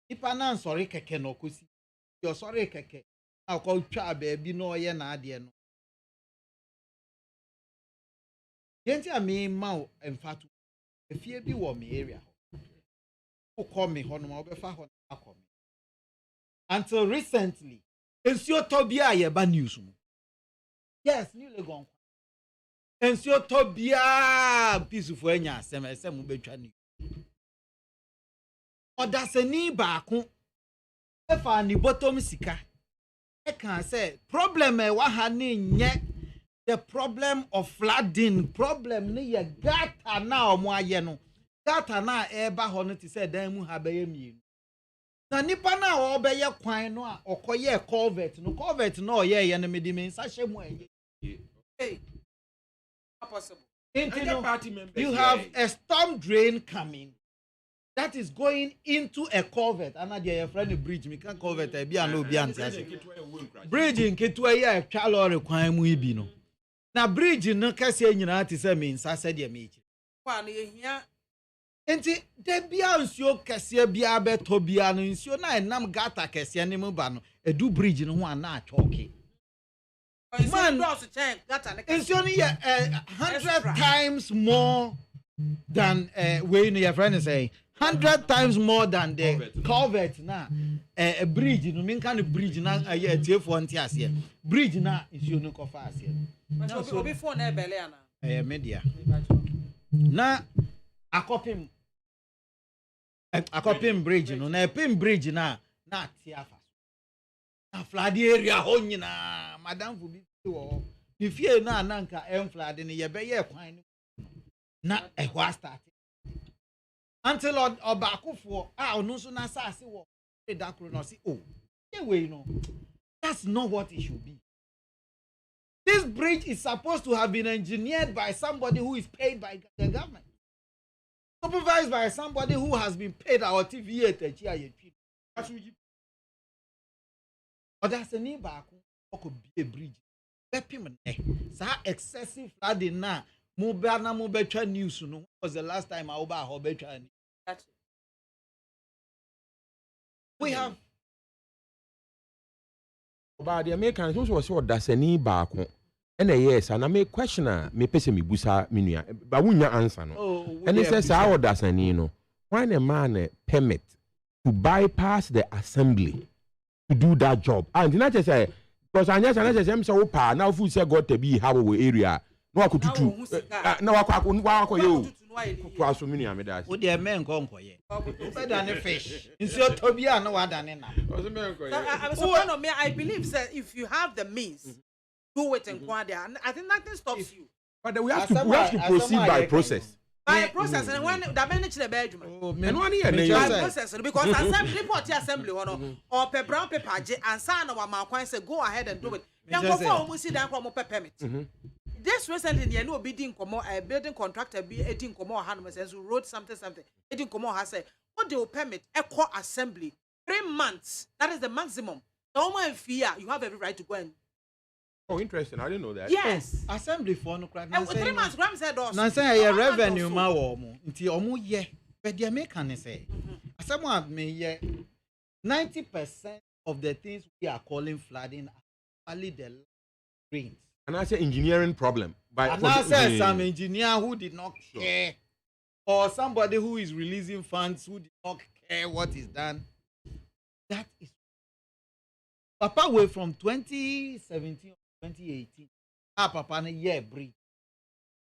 ipa na sorry keke no kosi yo sorry keke na ko twa ba bi no ye na ade no yenti a me ma emfatu efie bi wo me area ho call me ho no ma obefa ho na call me until recently ensio tobia ye ba news mu yes new legon ensio tobia peaceful anya asem mu betwa ni odasani baako efa ni bottom sika e kan say problem e wa ha ni nye the problem of flooding problem ne ye gata na omo aye no gata na e ba ho no ti say dan mu ha ba ye mienu na nipa na o be ye kwan no a okoye culvert no o ye no medi me nsa hye mu aye hey possible you have a storm drain coming that is going into a culvert and your friend bridge me can culvert e bia na obi antiase bridge nketua ye atwa lorry kwan mu ibi no na bridge no kase nyina ti se me nsa se de me echi kwa na yehia enti de bia nsuo kase bia beto bia no nsuo na enam gata kase ne mu ba no edu bridge no ho ana atwoke man nsuo no ye 100 times more than we your friend is saying 100 times more than the culvert na a bridge no mean kind bridge na ye tiefo ntiase bridge na nsuo no kofa ase na so before na ebele ana media na akopim bridge no na epim bridge na tiafa na flood area ho nyina madam fu bi wo ifie na ananka em flood ne ye be ye kwan na ehwa start until Obakufo no so na sase wo da kro no say oh anyway no that's not what it should be. This bridge is supposed to have been engineered by somebody who is paid by the government, supervised by somebody who has been paid our TVA that's a new back could be a bridge excessive flooding now. Mobile news no was the last time I over we have about the Americans who was what that's any back and yes and I make question me pese me busa minua but we answer no and it says how does any no when a man permit to bypass the assembly to do that job and not just say because I just say so pa now food say got to be how area no akututu na wakọ yo kwa so mini ameda wo de men nko ye be dane fish nsi otobia na wa dane na I believe that if you have the means do it in Kwada I think nothing stops you but we have to proceed by process and when the manage the bedroom and one here by process because assembly report assembly or brown paper and sign our ma kwan say go ahead and do it then go for almost see that from permit. This recently, you know, bidding como a building contractor be 18 como Hanmas who wrote something 18 como has said what they will permit equal assembly 3 months. That is the maximum. No more fear. You have every right to go and. Oh, interesting. I didn't know that. Yes. Assembly for no crime. And 3 months, Graham said also. Now say a revenue ma womo. Nti omo ye. But the American say. Someone me ye 90% of the things we are calling flooding properly the drains. And I say engineering problem. And I say some engineer who did not care, or somebody who is releasing funds who did not care what is done. That is Papa way from 2017 or 2018. Papa na bridge.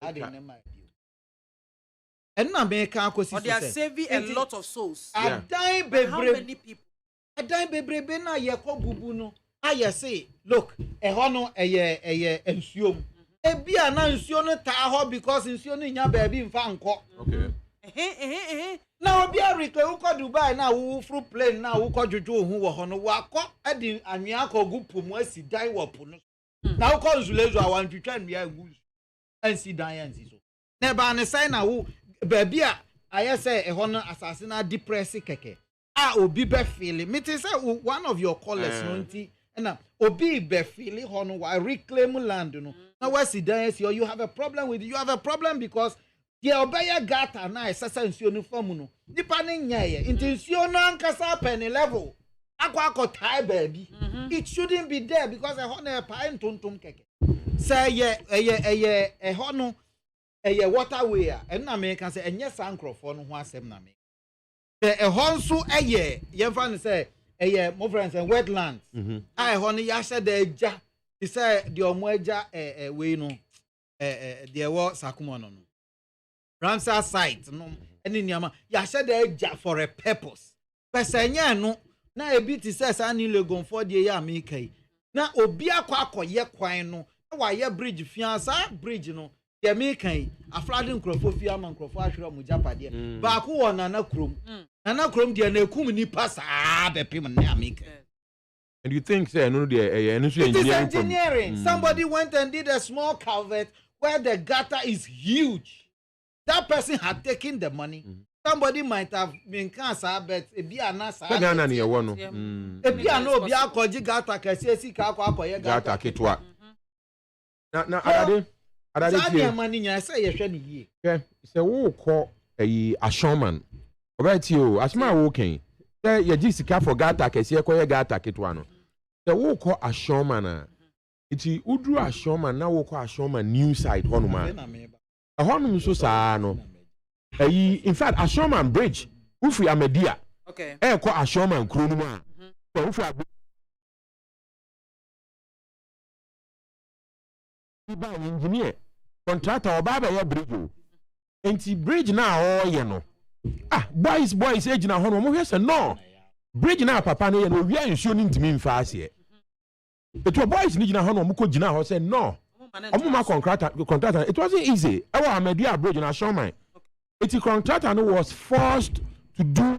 That is my idea. And now they are saving a lot of souls. How many people? A dime baby na ye ko bubu no. I say, look, hono ensuo. Bia na nsuo no taa ho because nsuo no nya baabi mfa nko. Okay. Na obi arike wo ko Dubai na wo fru plane na wo ko djojo hu wo ho no wa ko edi anwea ko gu pomu asi dan wo po no. Na wo ko nzulezu awantwetwa nwea gu ansi dan ansi so. Na ba ne sai na wo baabi a aye say ho no asase na depress keke. Obi be feeling. Me say one of your callers no nti na obi be feeling ho no wa reclaim land no. Na we si dan asi you have a problem with it. You have a problem because the obey gata na esasa nsuo no fam no nipa ne nyaye nti nsuo no ankasa penny level akwa tie baby. It shouldn't be there because e ho na e pa ntontom keke say ye ho no ye waterway a na me kan say enye sankrofo no ho asem na me e ho nso ye mfa ne say mo friends and wetlands ai ho no ya hye da agya he say the omo agya we no the wo sakumo no Ramsar site no any niama ya hye da agya for a purpose pesanya no na ebi ti say sa ni legon for the ya me kai na obi akoye kwan no na wa ye bridge fiansa bridge no ya me kai aflade nkrofo fi ama nkrofo ahwere mu japade ba ko wona na krom de na ekum ni pasa bepim na amika. And you think say no the engineering somebody went and did a small culvert where the gutter is huge. That person had taken the money. Somebody might have been cancer, but a biana sa. Ghana ni ewo no. E biano obi akoji gata kese sika akoye gata ketwa. Na adade tie money nya say ye hwe ni yie. Se wo ko Ashoman. Obeti o asma wo ken. Se ye ji sika for gata kese akoye gata ketwa no. Se wo ko Ashoman na. Iti udru Ashoman na wo ko Ashoman new side hono ma. Honum so saa no. In fact, Ashoman Bridge, Ufi Amedia. Okay. Ko Ashoman Krunuma. So Ufi engineer. Contractor Obaba ya bridge. Enti bridge na all ye no. Boys age na hono mo hwese no. Bridge na papa no ye no wi ansuo ni ntimi mfa ase. Eto boys ni gina hono mo ko gina ho say no. Omuma contractor it wasn't easy. Ewa Amedia Bridge na Ashoman. The contractor was forced to do.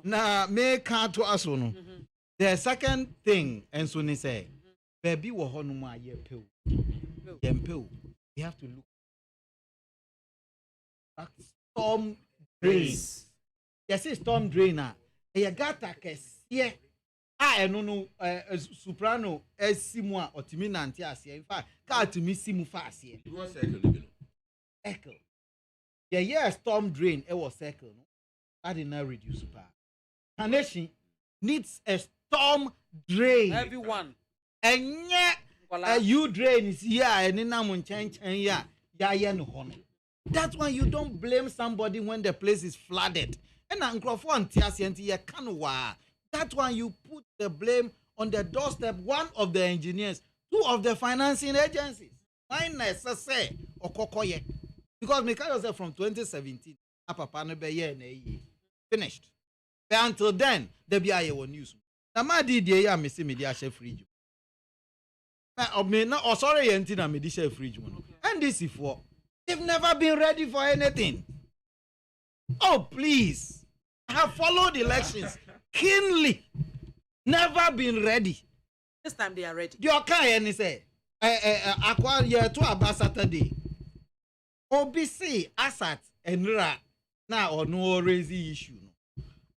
Na me can't to aso no. The second thing and so ni say baby wo ho no ma ye pew. We have to look at storm drains. Yes, storm drainer. E gata kese eno soprano esimu a otimi nante ase. In fact, ka atimi simu fa ase. Echo. Yeah, storm drain e was circle no. I did not reduce power. A nation needs a storm drain. Everyone. And yeah, you drain is here and in Namun change and yeah, no. That's why you don't blame somebody when the place is flooded. And Uncle that's why you put the blame on the doorstep, one of the engineers, two of the financing agencies. Why necessary or kokoye? Because Mikhail from 2017, finished. But until then, the BIA will news. Now, my DDA, I see media chef fridge. Oh, sorry, Antina media fridge. And this is for they've never been ready for anything. Oh, please. I have followed elections keenly. Never been ready. This time they are ready. The okay and say, Akwa year to about Saturday. OBC, Asat, and Ra, now or no raising issue.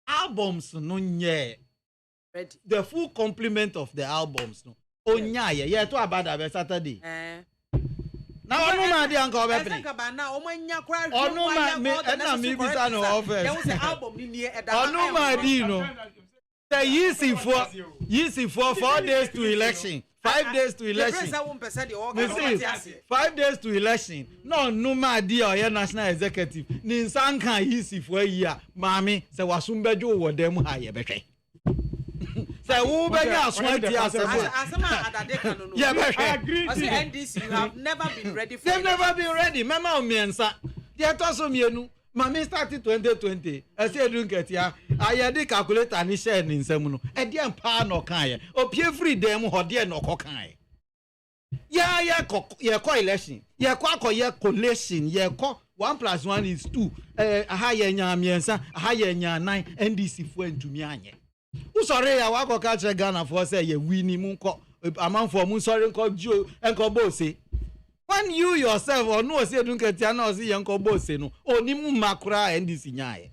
Albums, no, yeah. Ready. The full complement of the albums, no. Oh, yeah, to about Saturday. Now, no man, the uncle, now, oh, no, maybe no offense. There was an album in here. Oh, no, my dear, the easy for 4 days to election. 5 days to election. 5 days to election. No my dear, your national executive. Ninsanka easy for a year. Mammy, say wasumbejo or them higher betray. Say who be ya sweaty as yeah, I agree. NDC, you have never been ready for. They've never been ready. Mama me and sa. They told me Mami started 2020. I said, "Don't get ya. I had the calculator and share in Semuno. I didn't pa no kind. O pay free them or dear no cockeye. Yeah, election. Yeah, collation. Yeah, 1 + 1 is 2. A higher nyamiensa, a higher nya 9. NDC for to me. Who sorry, I walk catch a Ghana for say ye winnie munko. Among for moon sorry called Joe and Cobose. When you yourself or no say don't get no see Uncle Boss no only makura and this nyae.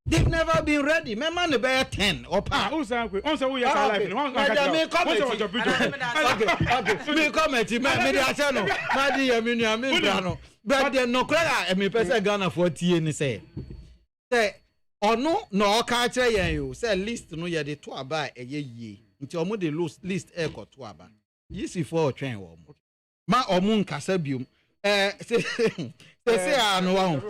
They've never been ready. My man bear 10 or pa. Who's we are alive. Me comment. Me channel. My dear me brano. But then no cry me person Ghana for TN say. Say or no catch you say list no ye de to aba e ye. Nti omo de list e ko to aba. Yisi for train wo. Ma omun kasa biom say no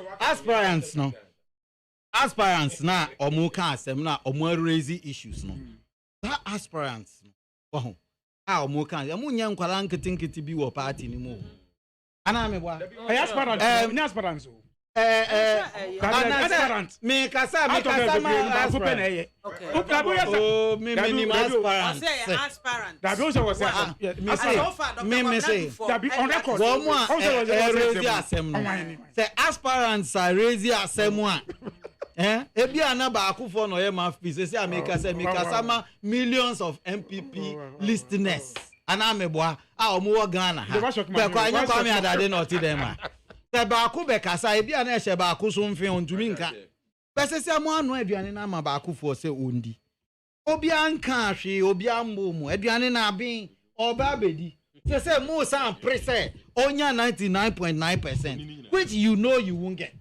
aspirants na omu kan asem na omu raise issues no that aspirants no omu kan omu nya nkwala nketinketi bi wo party ni mu ana me bwa aspirants aspirant me kasa ma aspirant oh me aspirant that was me say that be on record raise asem no say aspirants are raise asem a ebi ana ba akufo no ye mouthpiece say America say me kasa ma millions of MPP listeners ana me boa a omo Ghana ha be kwa anya kwa me adade no ti dem a se ba aku be kasa ebi ana ehye ba aku so mfe ontumi nka be se se mo anu aduane na ma ba akufo se ondi obi anka ahwe obi ambo mu aduane na abin oba bedi se mo san prese onya 99.9% which you know you won't get.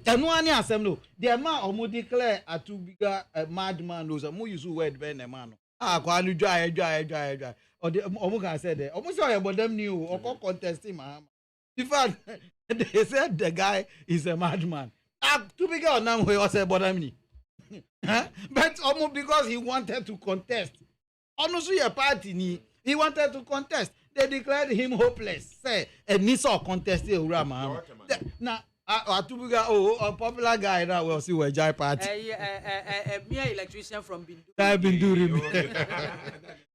Enu ani asem no the man omo declare atu bigger madman no so mo use word be na man no kwa anu dwa or the omo can say there omo say oyebodam ni o okọ contesting ma in fact they said the guy is a madman atu bigger on am we say bodam ni but omo because he wanted to contest ono so your party ni he wanted to contest they declared him hopeless say eniso contest e ura ma na Atubuga a popular guy that will see where Jai party. Mere electrician from Bindu.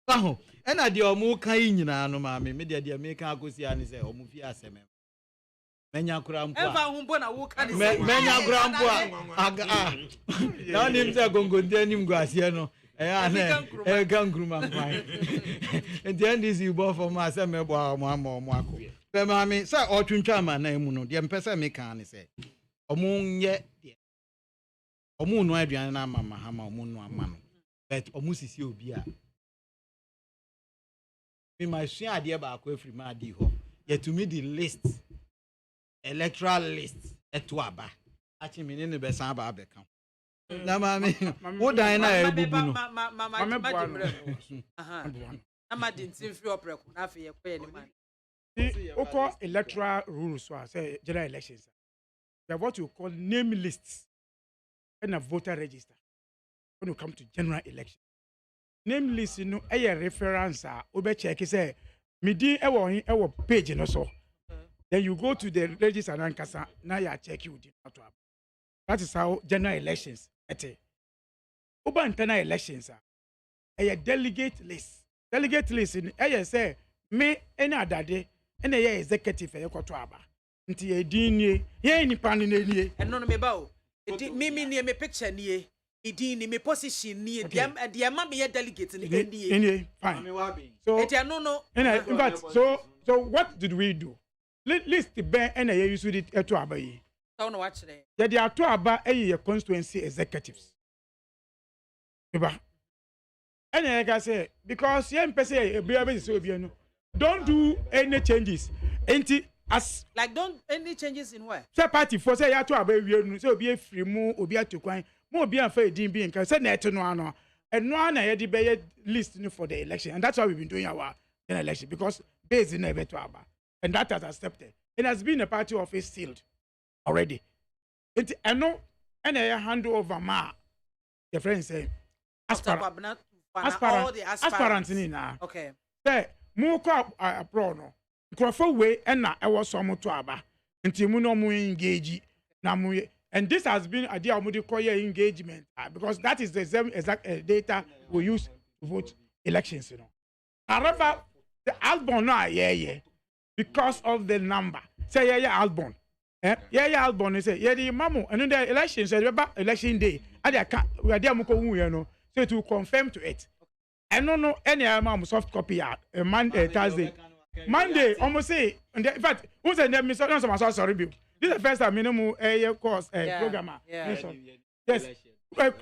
Oh, and I dear more kind no mammy, media the American Agusia and say, oh, movie asem. Menya Grandpa. Menya Grandpa. Now names are going to denim Guasiano. A gangruma. And the end is you both for my summer Mako. But mammy, sir, or Chunchama name, the Empesa Mecani say. Among yet, Omun Adriana Mamma Hammer, Moon Man, but Omusis you be. We might share idea about every Madiho. Yet to me, the list, electoral list, at Tuaba. Actually, meaning the best about Beckham. Now, mammy, what Diana Bubuno? I'm at the free opera. The Oko electoral rules are say general elections. They are what you call name lists and a voter register when you come to general election. Name list, you know, a reference, Obe check say, Midi ewo page no so. Then you go to the register and kasa now you check you did not have. That is how general elections ete. Oba internal elections are a delegate list. Delegate list in say me any other day. And a executive a quarter. nti edin nie ye nipa ne nie eno no me ba o me nie me picture nie edin ni me position nie de ma me delegate nie fine so no in fact so what did we do list ben and I use it to aba yi so no watch there ya de ato aba your constituency executives eba and I can say because yen pese e bia be so bia no don't do any changes enti as like don't any changes in where say party for say ya to aba wie nu say obi afiri mu obi atokwan mo obi afa edin bi nka say na eto no ano eno na ye de be list for the election and that's why we've been doing our election because based in ebe to aba and that has accepted it has been a party office sealed already it eno and a hand over ma your friend say aspirant ni na okay say mo ko pro no nkrofo we na e wo so mo to aba nti mu no mo engage na mo and this has been a deal with the engagement because that is the same exact data we use to vote elections, you know. However, the Albon no yeah because of the number. Say yeah Albon. Albon is say the mamu and then the elections election day. And we are there you know. So to confirm to it. I don't know any amount soft copy Monday, Thursday. Monday almost say in fact who's the name sorry bill. This is the first time minimum course programmer. Yes.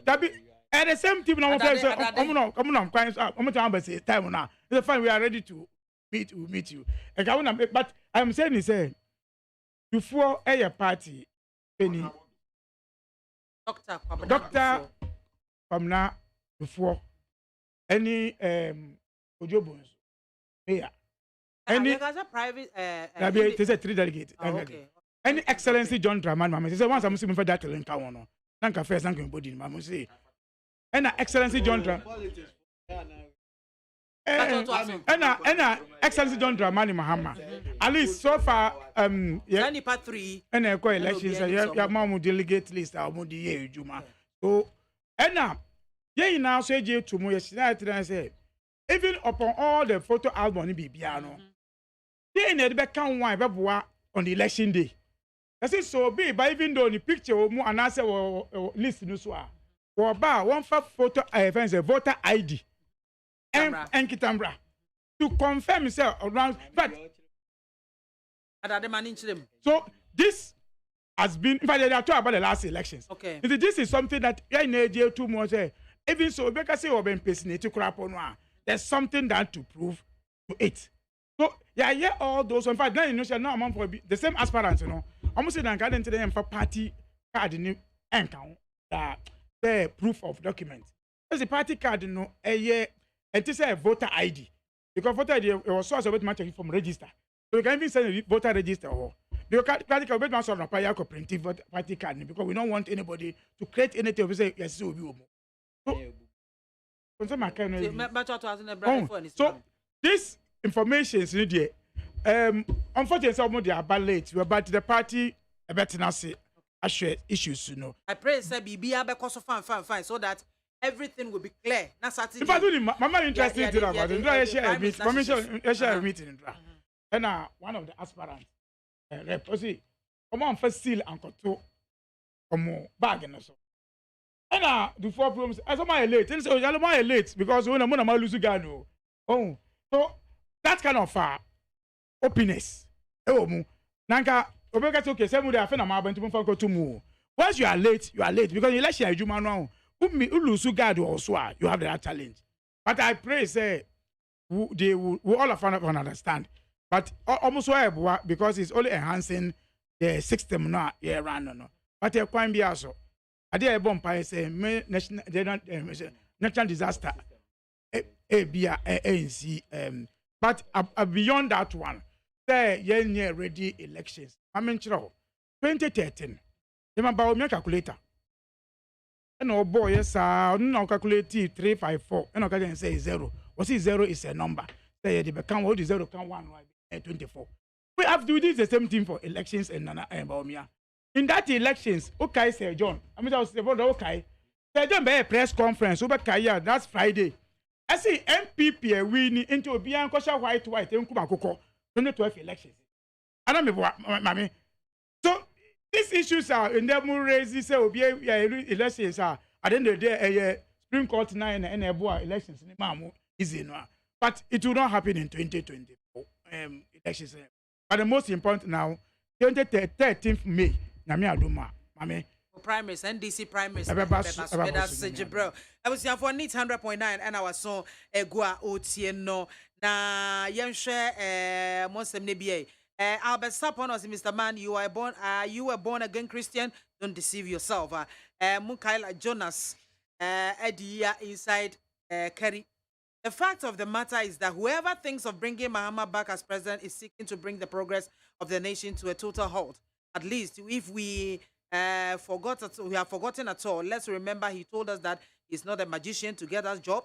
That be at the same time now come on time now. It's fine, we are ready to meet you. But I'm saying is before a party penny doctor from now before any ojobons here any private they say 3 delegates. Okay. Any Excellency John Dramani Mama say once I'm seeing for that link one nanka first nanka body Mama say and Excellency John Dramani Excellency John Dramani Mahama at least so far part 3 and I call elections ya mamu delegate list amu di ye juma so and ye now say je to mo yesterday say even upon all the photo album ni bibia no ye na be kan wan be boa on the election day. That's it so be but even though the picture mu anase list no so a ba one photo voter ID and kitambra to confirm say around but so this has been in fact they are talking about the last elections. Okay. This is something that you too much even so because say impersonate crap on there's something that to prove to it. So yeah, all those. In fact, now you know, now I'm for the same aspirants, you know. Almost say that into them for party card in account the proof of document. As the party card, you know, a year and to say a voter ID because voter ID was source of match from register. So you can even send a voter register or because practically we don't sort of print party card because we don't want anybody to create anything to say yes so so this information is needed. Unfortunately, some of them are late, but the party a better not say share issues, you know. I pray say BBA because of fine so that everything will be clear. Not Saturday. If I do the mama interested in about it, share a meeting. Share a meeting. And one of the aspirants, rep, see, come on first seal and control, come bag and so. And the 4 problems. As am I late? And so am I late because when I'm lose again. Oh, so that kind of openness. Nanka, okay, some day I find a map and to move. Once you are late because election is human now. Lose also you have that challenge. But I pray say they will all of us understand. But almost why because it's only enhancing the system now run no. But it can be also. I did a bomb by say natural disaster. But beyond that one, say yeah ready elections. I mean, 2013. Remember my calculator. And oh boy, yes, no calculate 354. And I can say 0. What is 0 is a number. Say the become what is 0 can 1 24. We have to do this the same thing for elections and Baumia. In that elections, okay, Sir John. I mean, I was okay. Sir John by a press conference over Kaya, that's Friday. I see MPP winning into a Bian Kosha white and Kumakoko 2012 elections. I don't know, Mammy. these issues are in them raised say obi elections are at the end of the day Supreme Court 9 and elections in MAAME easy no. But it will not happen in 2024 elections. But the most important now 13th May Nyame adoma mame primaries NDC primaries I was here for neat 100.9 and our song Egua Otieno na yenhwe monsem ne bia Albert Sapon was Mr. Man you were born again Christian, don't deceive yourself. Mukaila Jonas Edia inside Kerry. The fact of the matter is that whoever thinks of bringing Mahama back as president is seeking to bring the progress of the nation to a total halt. At least if we have forgotten at all, let's remember he told us that he's not a magician to get us job.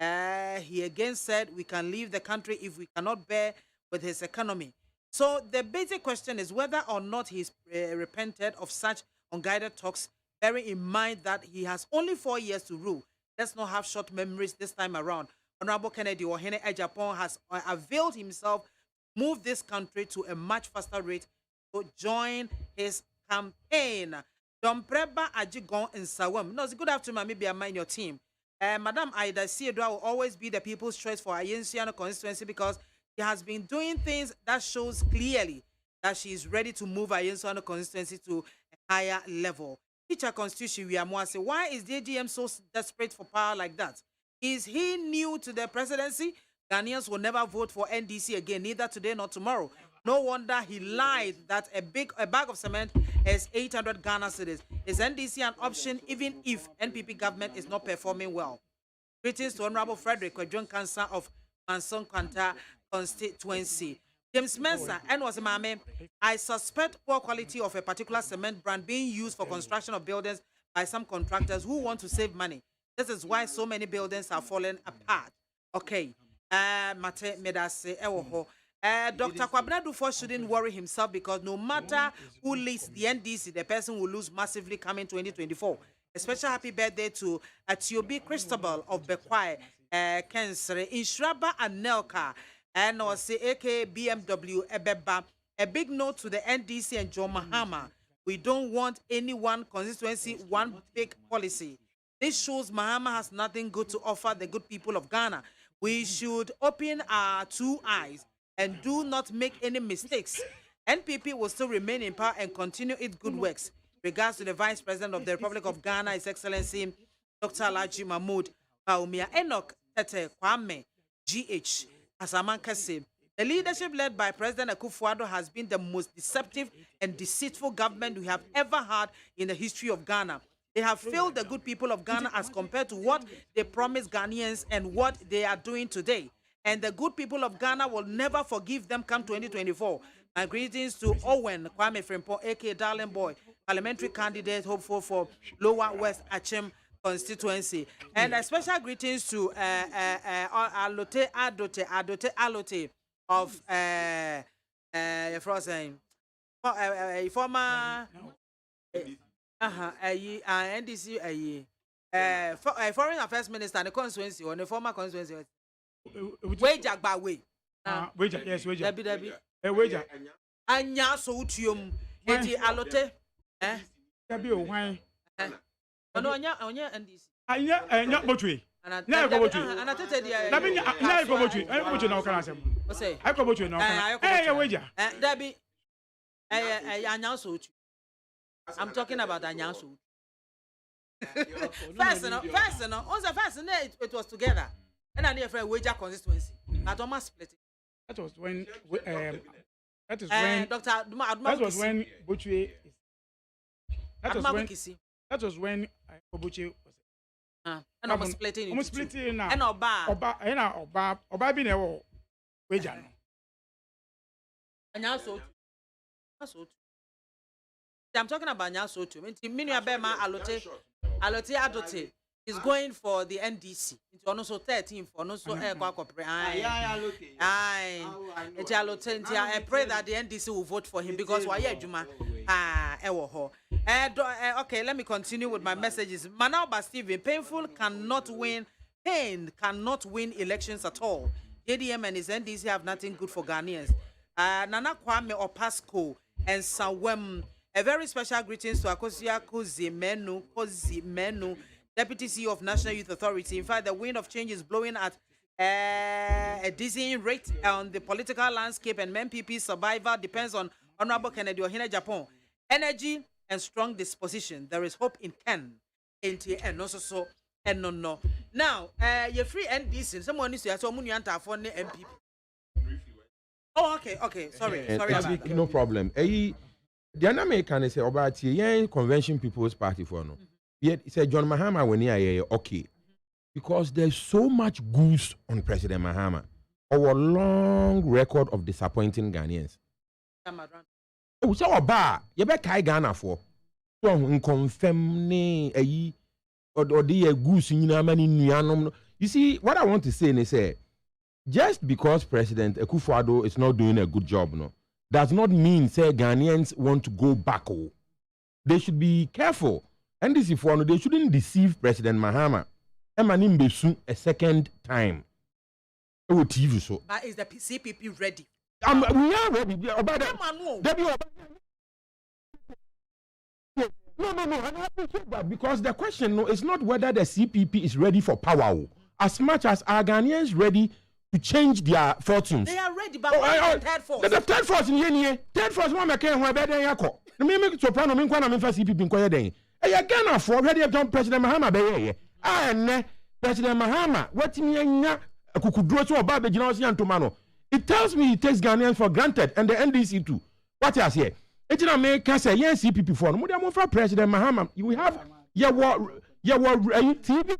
He again said we can leave the country if we cannot bear with his economy. So the basic question is whether or not he's repented of such unguided talks, bearing in mind that he has only 4 years to rule. Let's not have short memories this time around. Honorable Kennedy Ohene Ejapon has availed himself, move this country to a much faster rate to join his campaign. Dompreba Ajigon in Sawam. No, it's good afternoon, maybe I'm in your team. Madam Aida Siedwa will always be the people's choice for Ayensiano constituency because she has been doing things that shows clearly that she is ready to move Ayensiano constituency to a higher level. Teacher Constitution, we are more say, why is the AGM so desperate for power like that? Is he new to the presidency? Ghanaians will never vote for NDC again, neither today nor tomorrow. No wonder he lied that a bag of cement is 800 Ghana cedis. Is NDC an option even if NPP government is not performing well? Greetings to Honorable Frederick Kwadjon Cancer of Manson Kanta constituency. James Mensah and was MAAME. I suspect poor quality of a particular cement brand being used for construction of buildings by some contractors who want to save money. This is why so many buildings are falling apart. Okay. Mate Medase Ewoho. Dr. Kwabena Dufo shouldn't worry himself because no matter who leads the NDC, the person will lose massively coming 2024. A special happy birthday to Atiobi Christabel of Bekwai, Kensere, Inshraba and Nelka, and also AK BMW Ebeba. A big note to the NDC and John Mahama. We don't want any one constituency, one big policy. This shows Mahama has nothing good to offer the good people of Ghana. We should open our two eyes and do not make any mistakes. NPP will still remain in power and continue its good works. Regards to the Vice President of the Republic of Ghana, His Excellency Dr. Alhaji Mahmoud Bawumia Enoch Tete Kwame, GH, Asaman Kase. The leadership led by President Akufo-Addo has been the most deceptive and deceitful government we have ever had in the history of Ghana. They have failed the good people of Ghana as compared to what they promised Ghanaians and what they are doing today. And the good people of Ghana will never forgive them come 2024. My greetings to Owen Kwame Frimpong, a.k.a. Darling Boy, parliamentary candidate hopeful for Lower West Achem constituency. And a special greetings to Alote Alote of former NDC Foreign Affairs Minister and the constituency or the former constituency. Wager by way. Wager, yes, wager. Debbie. Wager. Anya so utium. Eti alote. Debbie, why? No, anya NDC. Anya botwe. Na go botwe. Ana tete dia. Na go botwe. I go botwe na okana asem. O say. I go botwe na okana. Wager. Debbie. Anya so utu. I'm talking about anya so. First, it was together. And I need a friend wager constituency. I don't must split it. That was when Dr. That was when Butchie. That was when Butchie was. And I'm splitting. I'm splitting now. And Oba be never wager. And also, I'm talking about Nyaso too. Minu Abema Alote Adote is going for the NDC. It's also 13 for no so I pray that the NDC will vote for him because why Juma okay, let me continue with my messages. Manauba Stephen, pain cannot win elections at all. JDM and his NDC have nothing good for Ghanaians. Nana Kwame or Pasco and Sawem A very special greetings to Akosia Kozimenu, Deputy CEO of National Youth Authority. In fact, the wind of change is blowing at a dizzying rate on the political landscape, and MPP's survival depends on Honorable Kennedy Ohene Japan. Energy and strong disposition. There is hope in Ken. And also so and no. Now, you're free NDC. Someone needs to ask someone you for the MPP. Oh, okay. Sorry about that. No problem. The American is about the Convention People's Party for no. Yet, say John Mahama when he okay. Because there's so much goose on President Mahama. Our long record of disappointing Ghanaians. Oh, so about you bet Kai Ghana for. So confirm ne or the goose in many. You see, what I want to say is just because President Akufo-Addo is not doing a good job, no, does not mean say Ghanaians want to go back. Oh. They should be careful. And this is for they shouldn't deceive President Mahama. Emanim Besu a second time. But is the CPP ready? We are ready. No. I appreciate that because the question is not whether the CPP is ready for power. As much as our Ghanaians ready to change their fortunes. They are ready, but the third force. The third force in here. Third force, one make one better than Yako. The me soprano, me kwana me CPP in Koya Day. Ghana for ready to President Mahama be and President Mahama, what me kukudro so about the generosity and tomano. It tells me he takes Ghanaians for granted and the NDC too. What else here? It's in America say yes CPP for no more for President Mahama. You have TV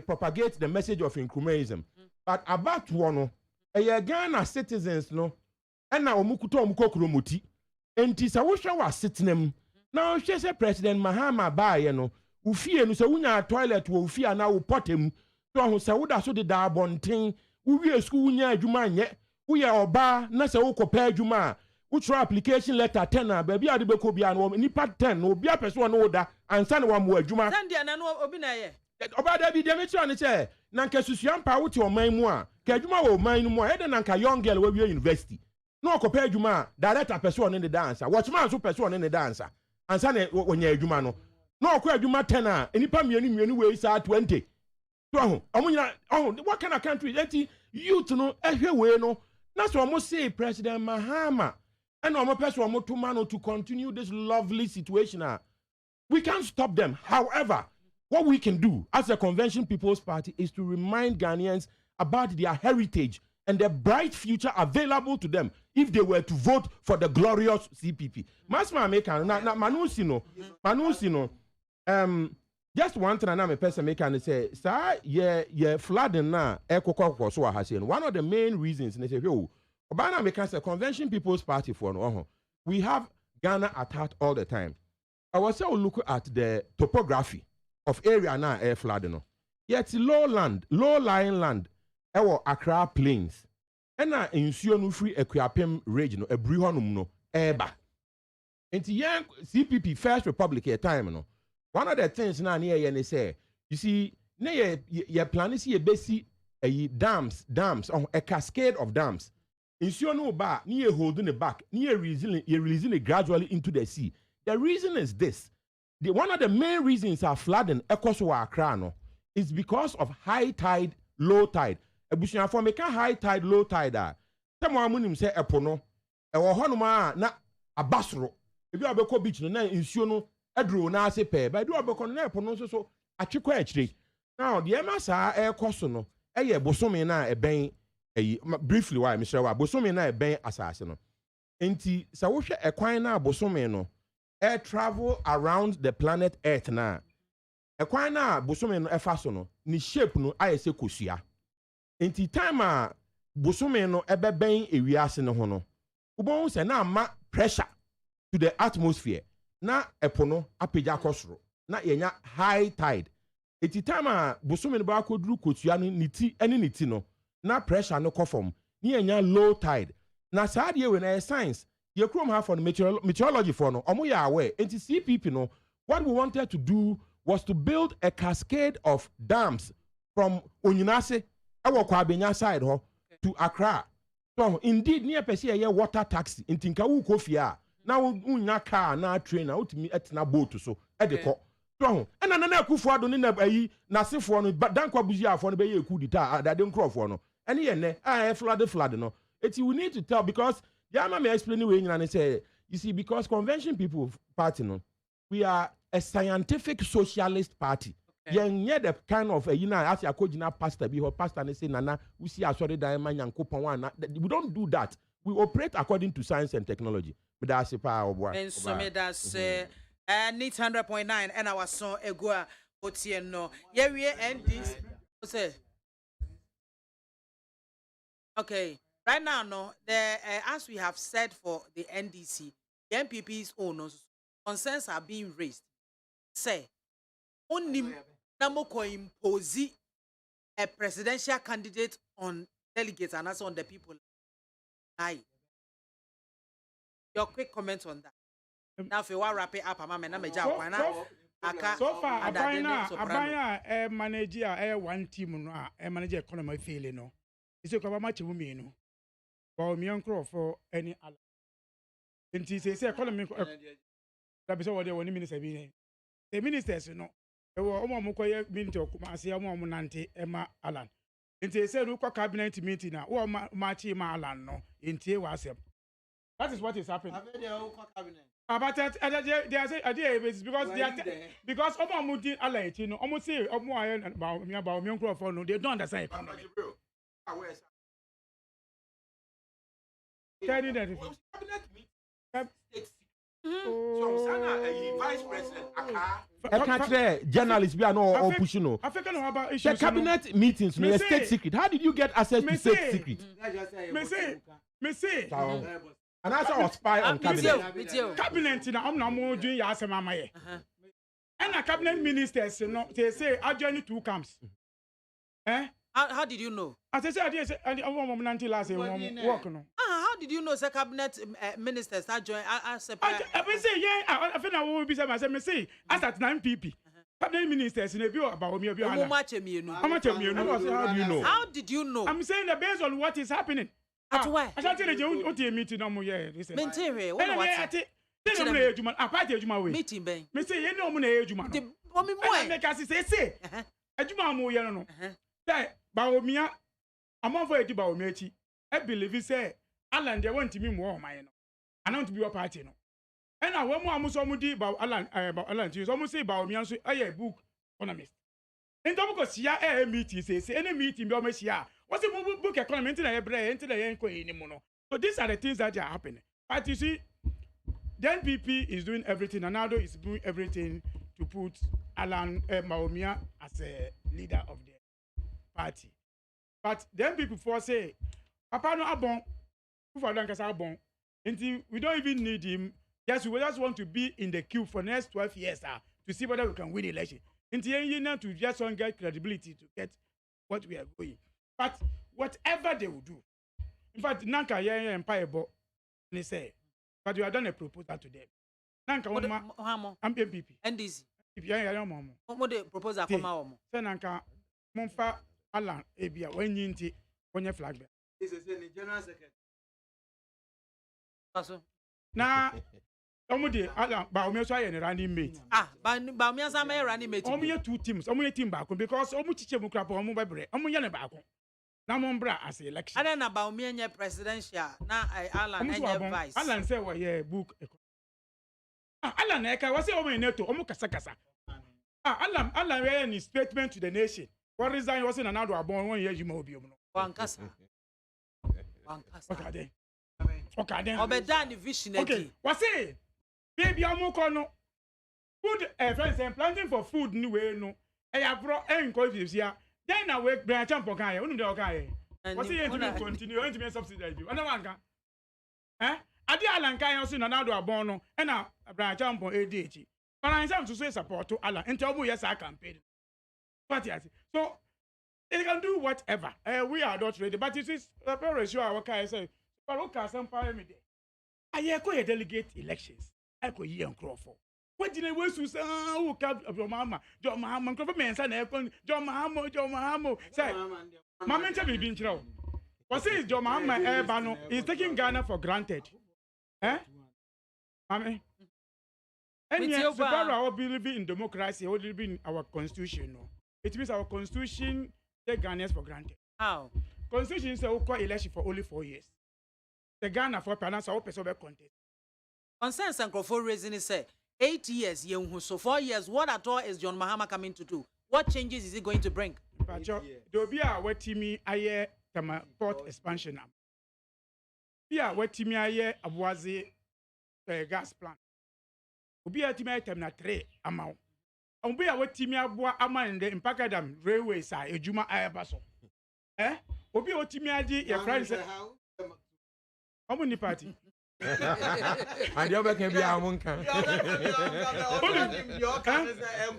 propagate the message of incrementalism. But about one, Ghana citizens no, and now Mukuto Mukokurumuti, and Tisawusha was sitting them. Now she said President Mahama Baye no, Ufie no se unya toilet wo Ufie na wo potem, so se woda so de da bonten, uwie school nya adwuma nye, uye oba na se wo kopa adwuma, wo application letter 10 na baby ade beko bia no nipa 10 no bia person no da ansa na wa mo adwuma. Sandia na no obi na ye. Oba da bi de me try ne say na nka susuampa wo te oman mu a, ka adwuma wo oman mu a, e de na nka young girl we university. No kopa adwuma, director person ne da ansa, watchman so person ne da ansa. Ansa na wonya adwuma no. No kwa adwuma 10 a, enipa mienu we isa 20. So what kind of country that youth no ehwe we no. Na so almost say President Mahama and our person to continue this lovely situation. We can't stop them. However, what we can do as a Convention People's Party is to remind Ghanaians about their heritage and the bright future available to them if they were to vote for the glorious CPP. Masma American, Manusino, just one thing I'm a person making say, sir, yeah, flooding now, one of the main reasons, and they say, yo, Obama makes a Convention People's Party for no. We have Ghana at heart all the time. I was so look at the topography of area now air flooding. Yet low-lying land, our Accra Plains, and now in Sionu free Equiapem region, a Brihonum no eba. Into young CPP First Republic at time no. One of the things now near and they say, you see, your plan is here basic dams on a cascade of dams. In Sionu ba near holding it back, near releasing it gradually into the sea. The reason is this. One of the main reasons are flooding Ekoswa Accra no is because of high tide, low tide. Ebushia for make high tide, low tide. Someone munim say epono. Ewo honuma na abasro. Ebi abeko beach no na nsuo no edro na ase pe. Ba ebi abeko na epono so atwekwa akire. Now the emasa ekoso no eye bosome na eben briefly why Mr. Wa bosome na eben asase no. Enti sa wo hwe ekwan na bosome no air travel around the planet Earth na. Ekwan na bosome no efa so no ni shape no ayese kosua. Enti time a bosome no ebeben ewiase no ho no. Ubon se na ma pressure to the atmosphere. Na epo no apagya kosoro. Na yenya high tide. Enti time a bosome no ba koduru kosua no niti ene niti no. Na pressure no kofom. Ni yenya low tide. Na saadie we na science you chrome have for the meteorology for no omo ya aware enti CPP no what we wanted to do was to build a cascade of dams from Onyinase ewo kwa Abenya side ho to Accra. So indeed near person ye water taxi enti nka wu kofia na unya car na train na utimi etna boat so e de ko. So ena na akufo ado ne na ayi na sefo no dankwa buziafo no be ye kudita adade nkrofo no ene ye ne flood no eti we need to tell because Yama may explain the way and say, you see, because Convention People Party, no, we are a scientific socialist party. Yeah, the kind of as your coach pastor be her pastor and say, Nana, we see our sorry diamond and coupon. We don't do that. We operate according to science and technology. But that's a power. And so that's 100.9 and our son Egua Otieno. Yeah, we end this. Okay. Right now, no, as we have said for the NDC, the MPP's own concerns are being raised. Say, only Namoko impose a presidential candidate on delegates and also on the people. Aye. Your quick comment on that. Now, if you want to wrap it up, I'm going to so far, Abaya manager one team manager economy failing no. It's a much women. For me uncle for any other. And he says, economy. That is what they want minister be. The ministers, you know, they were almost been to Kumasi, Monante, Emma Allen. And they said, look, cabinet meeting now, or Marchi Malan, no, in Tia was him. That is what is happening. But because Omamuti Allen, you know, almost say, about me about uncle for no, they don't understand economy. So Sana vice president Aka journalists be no push no. The cabinet meetings no state secret. How did you get access to state secret? Me say. And that's our spy on cabinet. Cabinet na am na mo doing ya asem amaye. And a cabinet ministers no they say I join 2 camps. How did you know? As I said, I want to last work no. How did you know the cabinet ministers that join? I say, I feel I will be say, as at 9 PP. Cabinet ministers in a view about me. How much do you know? How did you know? I'm saying that based on what is happening. At where? I shall tell you what you meeting no more. Maintain. Meeting bang. Me say you know mo na ejuma. The mommy boy. Make us say. Ejuma mo ye no. Say Baomia among for ejuma o mechi. I believe say Alan they want me more my no. I want to be your party no. And I want more so mudi about Alan to so say Baomia so a book economist. And don't because here meeting say any meeting be almost here. What's the book economy into the brain into the enco anymore. So these are the things that are happening. But you see, the NPP is doing everything, and Nado is doing everything to put Alan Maumia as a leader of the party. But the NPP for say, Papa no abon, we don't even need him. Yes, we just want to be in the queue for the next 12 years to see whether we can win the election. To just want to get credibility to get what we are going. But whatever they will do, in fact, Nanka Empire Bo, they say, but you have done a proposal to them. Nanka, I'm MPP. NDC. If you are mom, what the proposal from our mom? Nanka, Monfa, Alan, Abia, when you on your flag. This is the general secretary. Now, Omudi, Alan, Baumia and running mate. Baumia may running mate. Only 2 teams, only a team back because Omuchi Mukrap or Mobile, Omuyana back. Now, Mombra as election. I don't know about me and your presidential. Now, Alan and your vice. Alan said, well, yeah, book. Alan Eka was over in Neto, Omukasakasa. Alan ran his statement to the nation. What reason was in another born 1 year, you may be one casa. Okay, Obedan division. Okay, what's it? Baby, I'm no food, friends, and planting for food, new way, no. I have brought coffee here. Then I work branch up for Kaya, only the okay. What's it to continue to be subsidized? You know, I did Alan Kaya also another bono, and now a branch up for ADH. But I am to say support to Alan and tell me, yes, I campaign. But yes, so they can do whatever. We are not ready, but it is a very sure our Kaya say, but look at some parliament. I go a delegate elections. I go here and crawl for. What did I want to say? Oh, your mama, John Mahama, government, and John Mahamo, say, Mamma, tell me, being true. What says John Mahama Bano is taking Ghana for granted? Mammy? And yes, our belief in democracy, we believe in our constitution. No, it means our constitution take Ghanaians for granted. How? Constitution says we call election for only 4 years. The Ghana for Panasa or person contest. Consensus and Crawford raising is say 8 years, so 4 years. What at all is John Mahama coming to do? What changes is he going to bring? There will be a wet team aye port expansion. Be a wet team aye Abuazi gas plant. Be a team item na 3 amount. Be a wet team abua aman the Impakadam railway side ejuma ayabaso. Obi a team adi your friends. How many party? And the other can be our monk.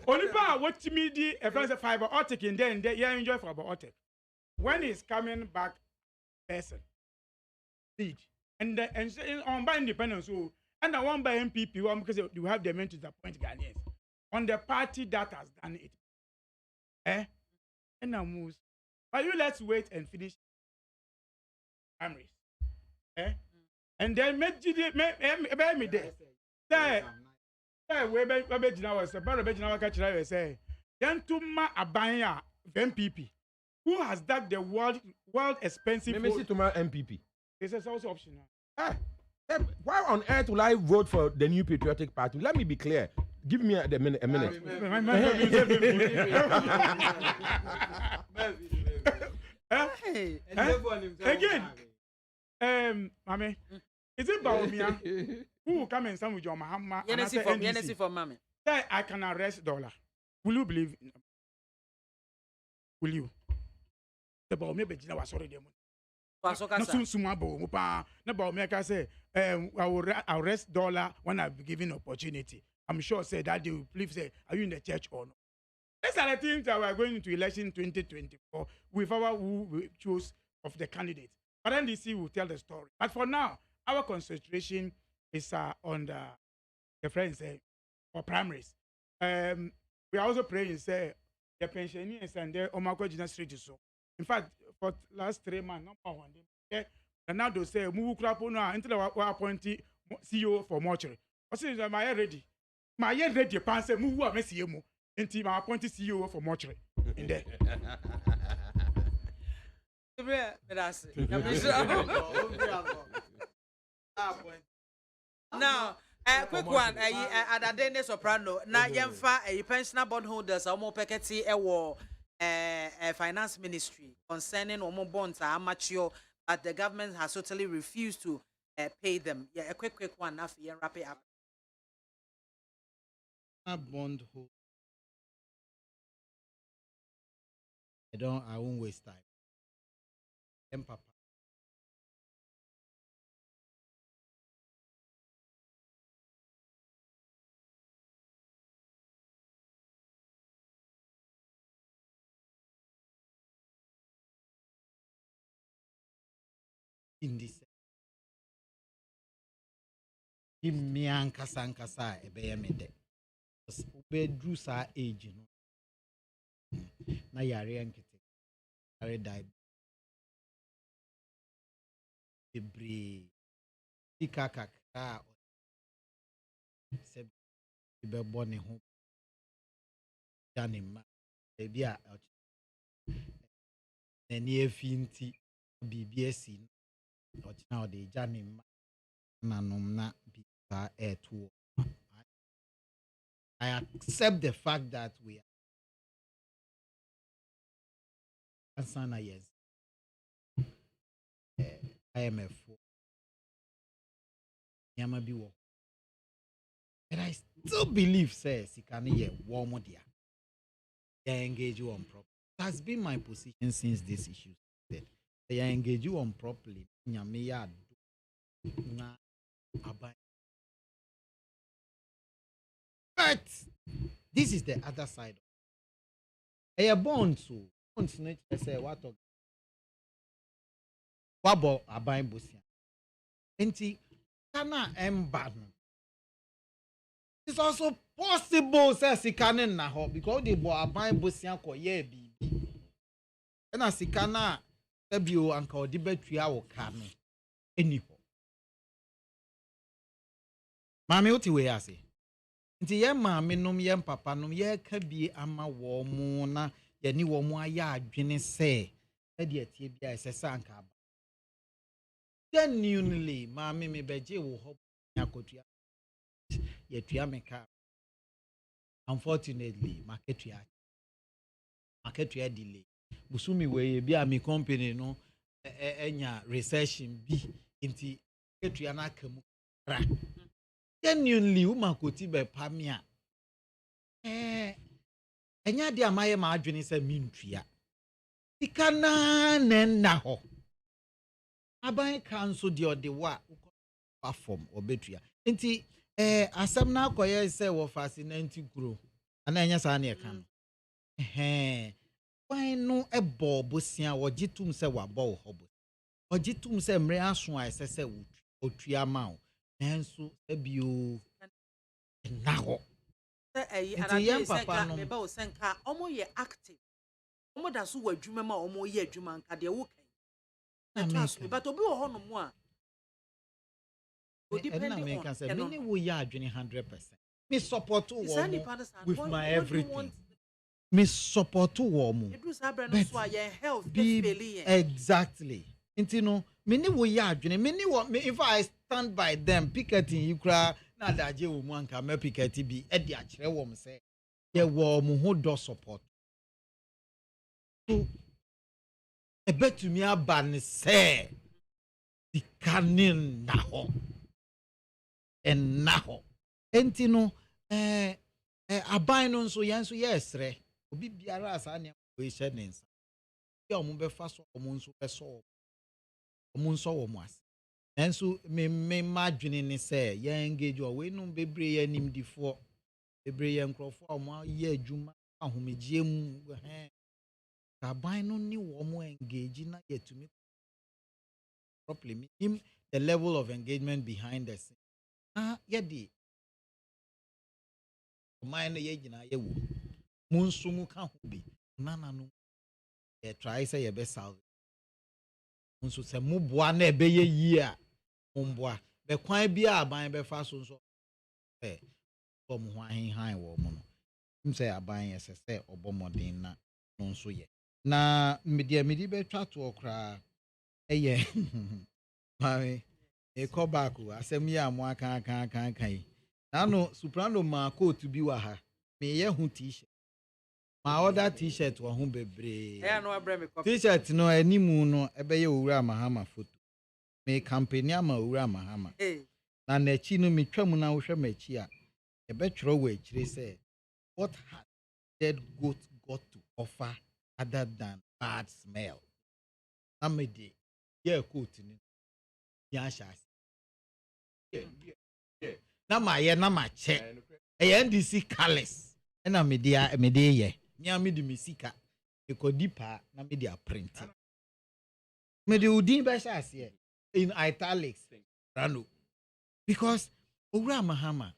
Only part what to me the a fiber optic and then they enjoy fiber optic. When it's coming back, person, siege, and on by independence, so and I want by MPP one because you have the men to appoint Ghanaians on the party that has done it. And now moves. But you let's wait and finish. Cameras. And then me there. Say, we be jina was about be jina waka chira say. Gentleman abanya MPP who has dug the world expensive. Me see to my MPP. This is also optional. Why on earth will I vote for the new patriotic party? Let me be clear. Give me a minute. Again. Mame, Is it Baumia who will come and stand with your Mahama and say NDC for MAAME? Say I can arrest dollar. Will you believe? Will you? The Baumia Bejina was already. I will arrest dollar when I be given opportunity. I'm sure say that they will believe say, are you in the church or not? These are the things that we are going into election 2024 with our who we choose of the candidates. But NDC will tell the story. But for now, our concentration is on the friends for primaries. We are also praying say the pensioners and the Omako Jina Street so. In fact, for last 3 months, number one, and now they say move crapo now until we appointee CEO for mortuary. I say my ready. My head ready pan say move wa mesi emu until my appointee CEO for mortuary in there. Now, quick one, Adadene Soprano. Now, yemfa a pensioner bondholders are more packety a finance ministry concerning omo bonds are mature, but the government has totally refused to pay them. Yeah, a quick one, now for wrap it up. Bondholder. I won't waste time. Papa. In this me ankasa ebe me de bedru sa age no na yare ankete yare die ebre ikaka ka se be bone ho danima e bia na ni efinti BBS now the janim na I accept the fact that we are Sana yes IMF Yamabi but I still believe says he can hear warm dia they engage you on properly. That's been my position since this issue started. They engage you on properly. But this is the other side. A bond so bonds not say what about aban bosia. Enti kana emba no. It's also possible say sikane na ho because they bo aban bosia ko ye bibi. Na sikana ebio anka odi betua wo ka no eni ho. Maame oti we ase. Nti ye maame nom ye papa nom ye ka bi ama wo mu na ye ni wo mu aya adwene se e de atie bia esesa anka aba. Genuinely maame me beje wo ho akotua. Ye tua me ka. Unfortunately marketua delay. Busumi we bia me company no enya recession bi nti marketua na akamu ra. Genuinely umakoti be pamia enya de amaye ma adwene se mintua ikana na ho aban kanso de ode wa perform obetua nti asem na akoye se wo fascinate grow ana enya sa na e kan wan no ebo bosia wo gitum se wa bo hobo wo gitum se mre aso a ese se otua ma o nanso ebio naho and papa no meba o senka omo ye active omo da so wadwuma ma omo ye adwuma nka de wo kan but obi wo ho no mo a o depend on me wo ya adwene 100%. Me support wo with my everything. Me support wo mo. Exactly. Intino me ni wo ya adwene me ni wo if I stand by them picketing you cry na daje wo mu anka me picket bi e de akere wo mo say ye wo mo ho do support. So e betumi aba ne say dikanin na ho ɛnna enti no aban no nso yɛn nso yɛsrɛ obi biara asa ne we hyɛ ne nsa ya ɔmo bɛfa so ɔmo nso bɛsɔ ɔmo nso wɔ mo ase nanso me madwene ne sɛ yɛn engage we no bebree yɛ nimdifoɔ bebree yɛ nkrɔfoɔ ɔmo yɛ adwuma ahomegye mu aban no ni wɔ mo engage na yɛtumi properly the level of engagement behind the scene yɛde ɔman no yɛgyina yɛwɔ mu nso mu ka ho bi nana no try sɛ yɛbɛ salve nso sɛ moboa na ɛbɛyɛ yie a momboa bɛkwan bi a aban bɛfa so nso ɔmo ho ahenhan wɔ mo no sɛ aban yɛ sɛ ɔbɔ mmɔden na no nso yɛ na mede bɛtwa toɔ koraa ɛyɛ maame ɛkɔ baako asɛm yi a mo aka yi nano soprano ma coat bi wɔ ha meyɛ ho t-shirt ma order t-shirt wɔ ho bebree t-shirt no animu no ɛbɛyɛ owura mahama photo me campaign ama owura mahama na n'akyi no metwa mu na wohwɛ m'akyi a ɛbɛtwerɛ wɔ akyire sɛ what has dead goat got to offer other than bad smell na me de yɛ coat ni ya hyɛ na ma yɛ na ma kyɛ ɛyɛ NDC colors ɛna me de yɛ nya me de me sika ekodi pa na me de print me de udin bɛ hyɛ aseɛ in italics rano because owura mahama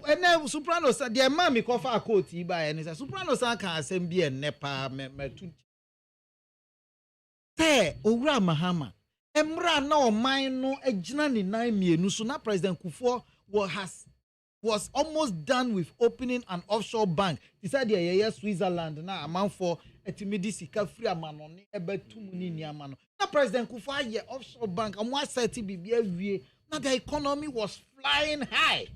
ene soprano sa de ma me kofa coat yi ba ene sa soprano sa kan asɛm bi enne pa metu te owura mahama emra na oman no agina ne nan mienu so na president Kufuor was almost done with opening an offshore bank. He said yeah Switzerland na amanfo etimidi sika free amanone ebetum ni niamano. Na president Kufuor ye offshore bank amo asset bibia wie na the economy was flying high.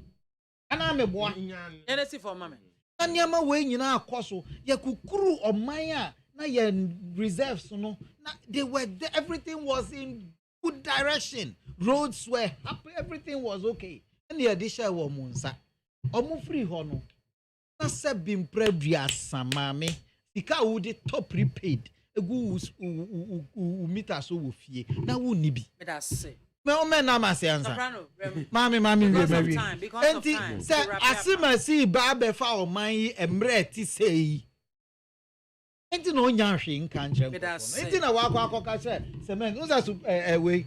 Ana me boa. Yenesi for mama. Na niama we nyina akoso ye kukuru oman a na ye reserves no na everything was in good direction. Roads were happy, everything was okay. And the addition was Munsa. Omu free hono. Na se bimpredua samame. Sika would top prepaid. Egu meter so wo fie. Na wo nibi. That's it. Me o me na ma se ansa. Mami Enti se asima si ba be fa o man yi emre ti sei. Enti no nya hwe nka nkyerem. Enti na wa akwa se men unsa su we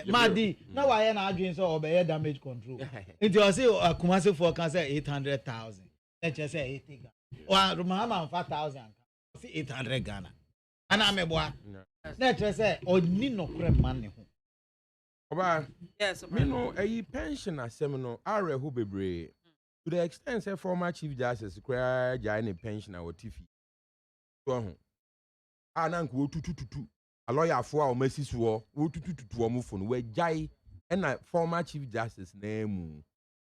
Madi, now I am arguing so obey damage control. Into I say Kumasi for can say 800,000. Let's just say 80 Ghana. Or Mahama 5,000. See 800 Ghana. And I'm a boy. Let's just say or need no creme money. Oba, yes, me know a pension as seminal are who be brave. To the extent say former Chief Justice require giant pension or TV. So, I don't go to. A lawyer for our message war, who to move on where Jai and a former Chief Justice name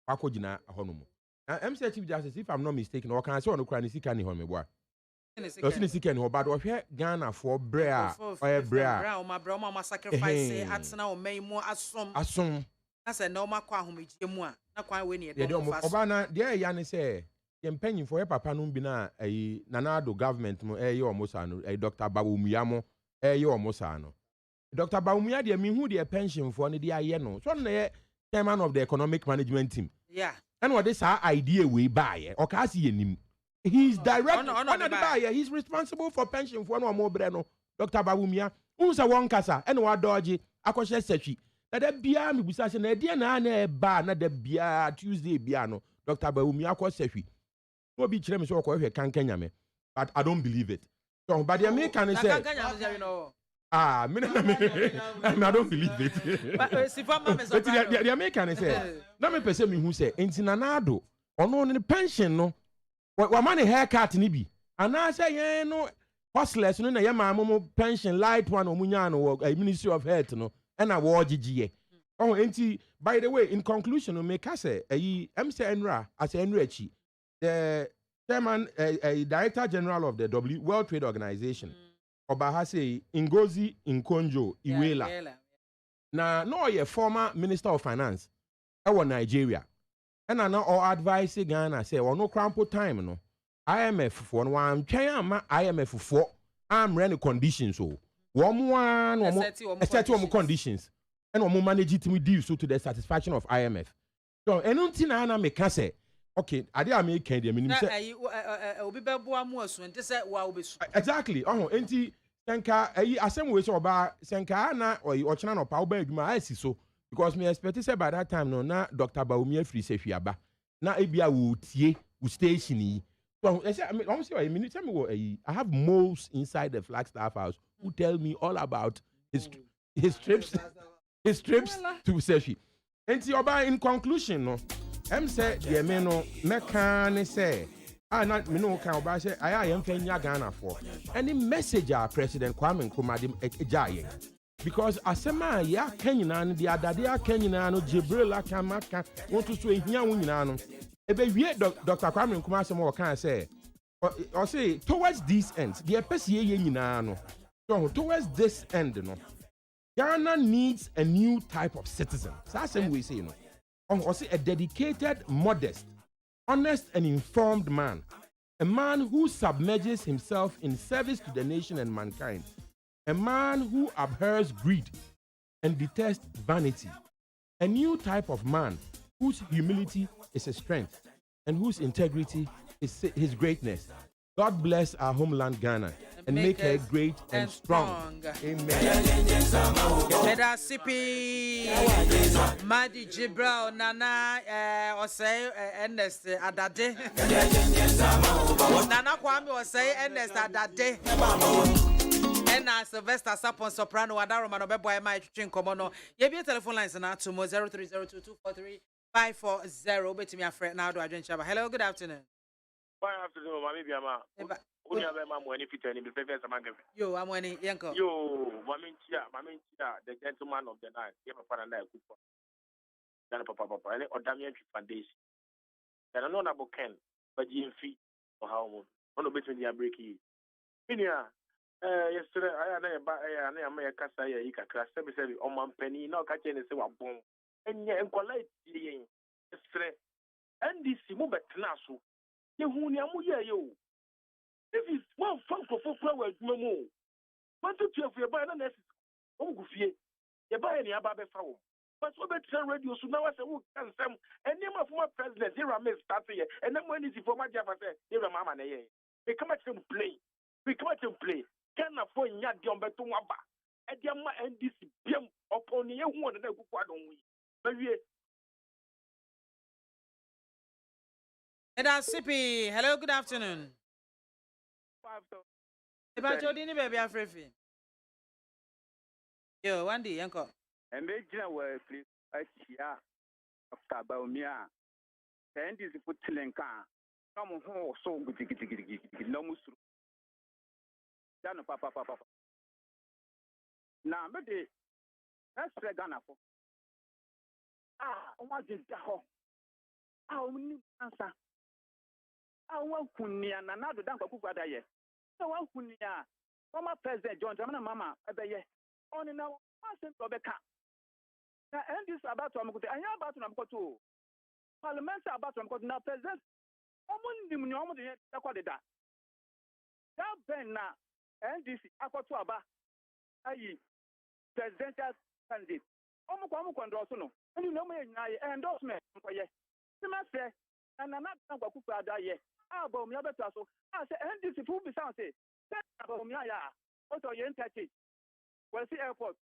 Pakojina Honomo. I'm saying Chief Justice, if I'm not mistaken, or can I say on the crime is he can home boy? But what here Ghana for brea or brea, my brother sacrifice at now may more as some. I said no ma kwa humijemwa, not quite winning. Obana, dear Yanni say, you're paying for a papa numbina a Nanado government, your Mosano, a Dr. Babu Miyamo. Yo Mosano. Dr. Baumia, de who the pension for any idea no. So chairman of the economic management team. Yeah. And what this idea we buy or kasi him. He's direct on the buyer. He's responsible for pension for no more breno. Dr. Baumia, who's a one casa and what dodgy, akoshe sechi. Na de bia mi busa se na de na ba na de bia Tuesday bia no. Dr. Baumia ko sechi. No be kire me so ko hwe kan Kenya me. But I don't believe it. So, but the American say, I don't believe it. But the American say, let me perceive me who say, in Sinanado, or no in the pension, no, what money haircut nibi. And I say, yeah, no, hostless, no, Yamamomo pension, light one, or Munyano, or a Ministry of Health, no, and a war GGA. Oh, and by the way, in conclusion, no, make us say, MC Enra, as Enrichi, the Chairman, Director General of the World Trade Organization, Obahase Ngozi Nkonjo Iweala. Now, no, a former Minister of Finance. ɛwɔ Nigeria ɛna na ɔ advice Ghana say ɔno crampo time no IMF for no antwɛn ama IMF for amrɛ ne conditions o wɔn no wɔn conditions and wɔn manage it with deal so to the satisfaction of IMF so ɛno nti na meka sɛ okay ade a meka deɛ menim sɛ obi bɛboa mu asu nti sɛ wa obesu exactly enti senka asɛm we sɛ ɔba senka na ɔkyena no pa wo ba adwuma asi so because me expect say by that time no na Dr. Baumia free say hwiaba na ebia wo tie wo station yi so I have moles inside the Flagstaff house who tell me all about his trips to Sefi. And see, in conclusion, no, say the men no mekane say not me no can oba say I am fenya Ghana for any message President Kwame Nkrumah ejaye because asema ya Kenya no the adade ya Kenya no Jibril akamaka want to so ehia wo nyina no ebe wie Dr. Kwame Nkrumah asema wo kan say or say towards these ends the pese ye nyina no so towards this end no Ghana needs a new type of citizen. That's the same way say, you know. Or say a dedicated, modest, honest, and informed man. A man who submerges himself in service to the nation and mankind. A man who abhors greed and detests vanity. A new type of man whose humility is his strength and whose integrity is his greatness. God bless our homeland Ghana and make her great and strong. Amen. Meda Sipi Madi Jibril Nana Osei Ernest Adade Nana Kwame Osei Ernest Adade Ena Sylvester Sapon Soprano Wadaro Manobebo Ema Chin Komono Yebi telephone lines na to 0302243540 betimi afre na do adwen chaba. Hello, good afternoon. Good afternoon, Mami Biama. Only have my money fit any be favor some again. Yo, I'm winning yanko. Yo, Mami Chia, the gentleman of the night. Give a father and I cook for. Then Papa, any or Damian Foundation. Then I know about Ken, but you fee or how on the between the breaky. Minia, yesterday I am a cassa, you can crash 7 on my penny, no catching a silver bomb. And yet, and collect yesterday. And this move at Nasu. You who yo. If it's one funk for flower, Momo. One to 12 your buy an Ogufie. You buy any Ababe Fowl. But so better radio, so now I say, who can some and name of my president, here I may start here, and then when is it for my Java say, here am I, we come at him play. We come at him play. Can afford Yadium Betumaba. At Yama and this Biam upon you one and a good one. But we Eda Sipi, hello, good afternoon. About Jodini baby Afrifi. Yo, one day, uncle. And they were please, I see after Baumia. And this is put Tilenka. Come on, so good, no musu. Dano papa. Now, but that's the Ghana for. What is the ho? We answer. One kunia na do danko kukwada ye. So one kunia. Former President John Dramana Mama Ebeye. Only now one Obeka. Now and this about to Amukote. And about to Amukoto. Parliament about to Amukote. Now President Omun Nimunyomu de Takwada. That Ben na NDC Akoto Aba. Ayi presidential candidate. Omuko Ndrosono. And you know me endorsement for ye. Semester and another kukwada ye. About me better so I say NDC fool be sound say about me ya what are you touch was the airport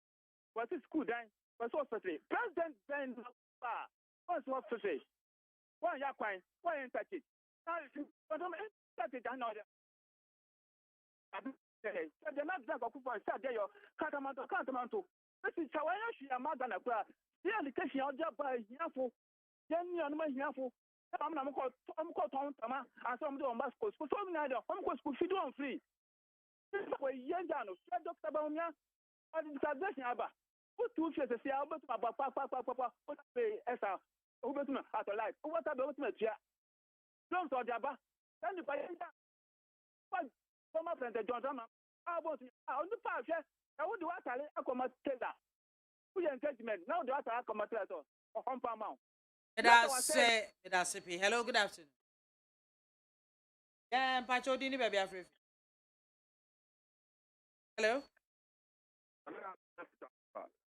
was the school then was hospital president then was hospital one ya kwine one in touch it but I'm touch it now the not that go for start there your cantamanto this is how I she am than a cry the education of job by yafo then you know yafo I'm called Tom Tama, and some do Masco. So, neither home school feed on free. This is where Yangano, Dr. Baumia, and the transaction about. Put 2 years to see Albert about Papa, what pay Esa, over to at a life. What about me? Don't or Jabba. Then the Bayanga. But former friend John Dama, I was on the path. I would do what I come at Taylor. Who engagement now do I come at or home farm. That's it. Hello, good afternoon. Yeah, Pacho Dini baby Afri. Hello.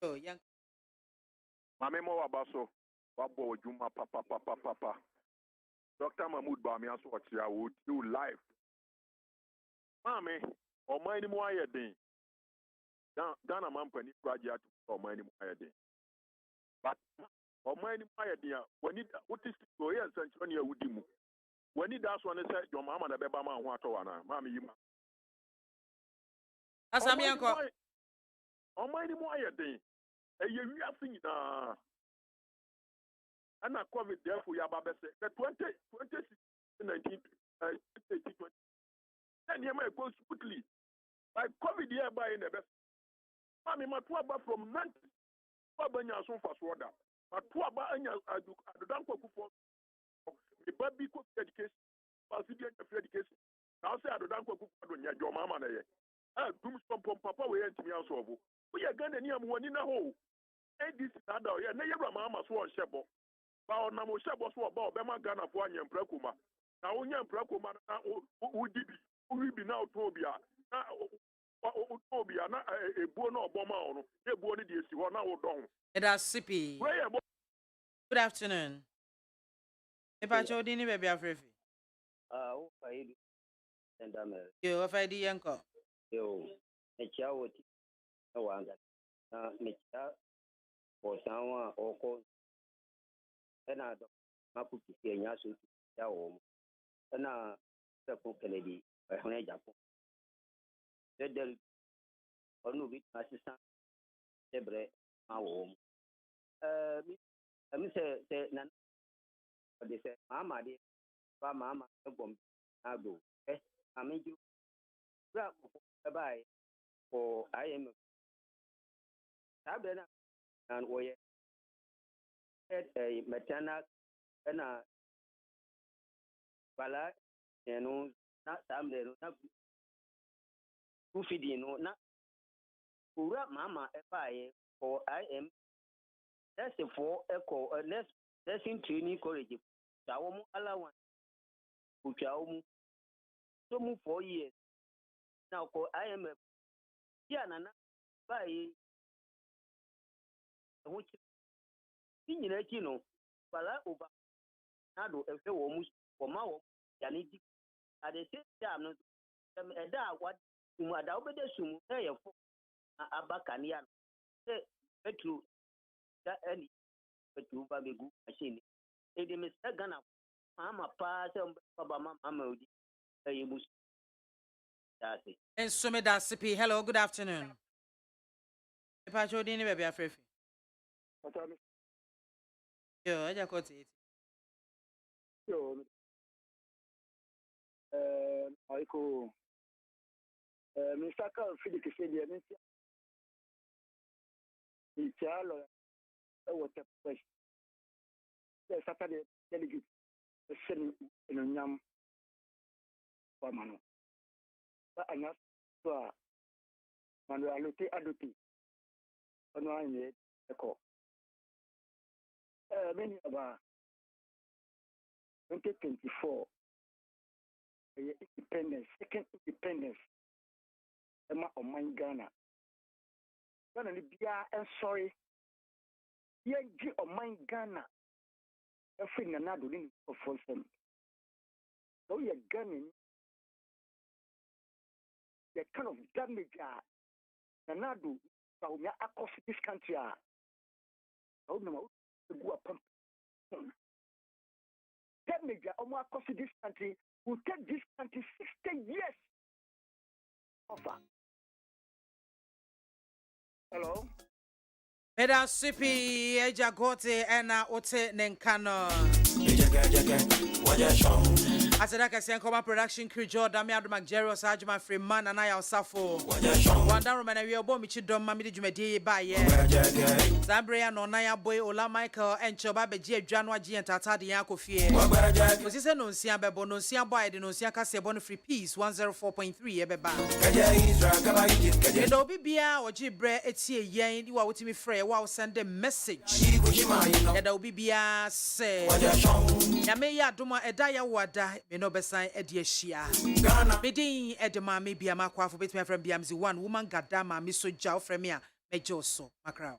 Oh, young. Mame mo wabaso wabo juma papa. Dr. Mahmoud Bami aso ochia wo do live. Mame, o man ni mo ayedin. Ghana man pani graduate o man ni mo ayedin. But o man ni mo ayedin when it otistic go here sancho ne awudi mu. When it that's one say your mama na beba ma ho ato na mame yima. Asami anko. O man ni mo ayedin. Eye wiase nyina. And a COVID therefore ya babese the 2019 then you might go smoothly like COVID here by in the best mami matuaba from 90 abanya so fast order matuaba anya adudan kwaku for the baby co education possibly education now say adudan kwaku for nya jo mama na ye dum pom papa we ntimi asovo we ya Ghana ni am woni na ho ADC na da ye na ye mama so on shebo ba na mo shebo so ba obema Ghana fo anya mprakuma na wonya mprakuma na udibi uribi na otobia na otobia na ebuo na oboma ono ebuo ni de esi ho na wodon That's sippy. Good afternoon. Pacho Dini baby Afri. Oh, I Yo, if I di yanko. Yo, Necha woti na wanga na Necha for someone oko ena do makuti enya so ya wo ena se ko Kennedy ehun Japan dedel onu bi assistant debre ma wo mi se na de se mama de ba mama bom ado ameju bra ko bye for IM tabena and we maternal na bala eno na samde no na ufidi no na ura mama ebaye for IM that's for echo nursing training college tawo mu allowance uchawo mu so mu 4 years now ko IMF ya na baye wuchi nyina chi no bala oba na do efe wo mu wo ma wo ya ni di ade se jam no eda what mu ada obede sum na ye fo abakani ya se petru da any petru ba megu machine e de Mr. Ghana mama pa se baba mama odi e mus that's it. And so me that's sippy. Hello, good afternoon. Pacho Dini baby Afri. Yo, I just got it. Yo, Aiko, Mr. Carl Philip said, it's what a question. The Saturday delegate, the sitting in a yam for Mano. But I not to Manuality Aduti. Online, a call. Many of our 2024 independence, second independence, Emma of mine Ghana. Ghana Libya and sorry, G of mine Ghana. Every Nanado in of them. So you're gunning the kind of damage Nanado, so we are across this country. Oh no, go up. Damage almost across this country will take this country 60 years. Offer. Hello? Meda sipi eja gote ena ote nenkano. Waja show. Asadaka Senkoma production crew Jordan Adama Jerry Sajma Freeman and I Safo. Wanda Roman we are bomb Chidom Mammy Jumedi by Zabria no Naya Boy Ola Michael and Choba Beji Janwa G and Tata the Yako Fear. Was this a no Sia Bebo no Sia Boy the no Sia Casabon free peace 104.3 Ebeba. And Obibia or Gibre Etie Yang you are with me frey wow send a message. And Obibia say Yameya Duma Edaya Wada. Me no besan edieshia medin edema me BIAMAH AKWAFO bit me from BIAMZ one woman gadama me so jaw from me a mejoso makra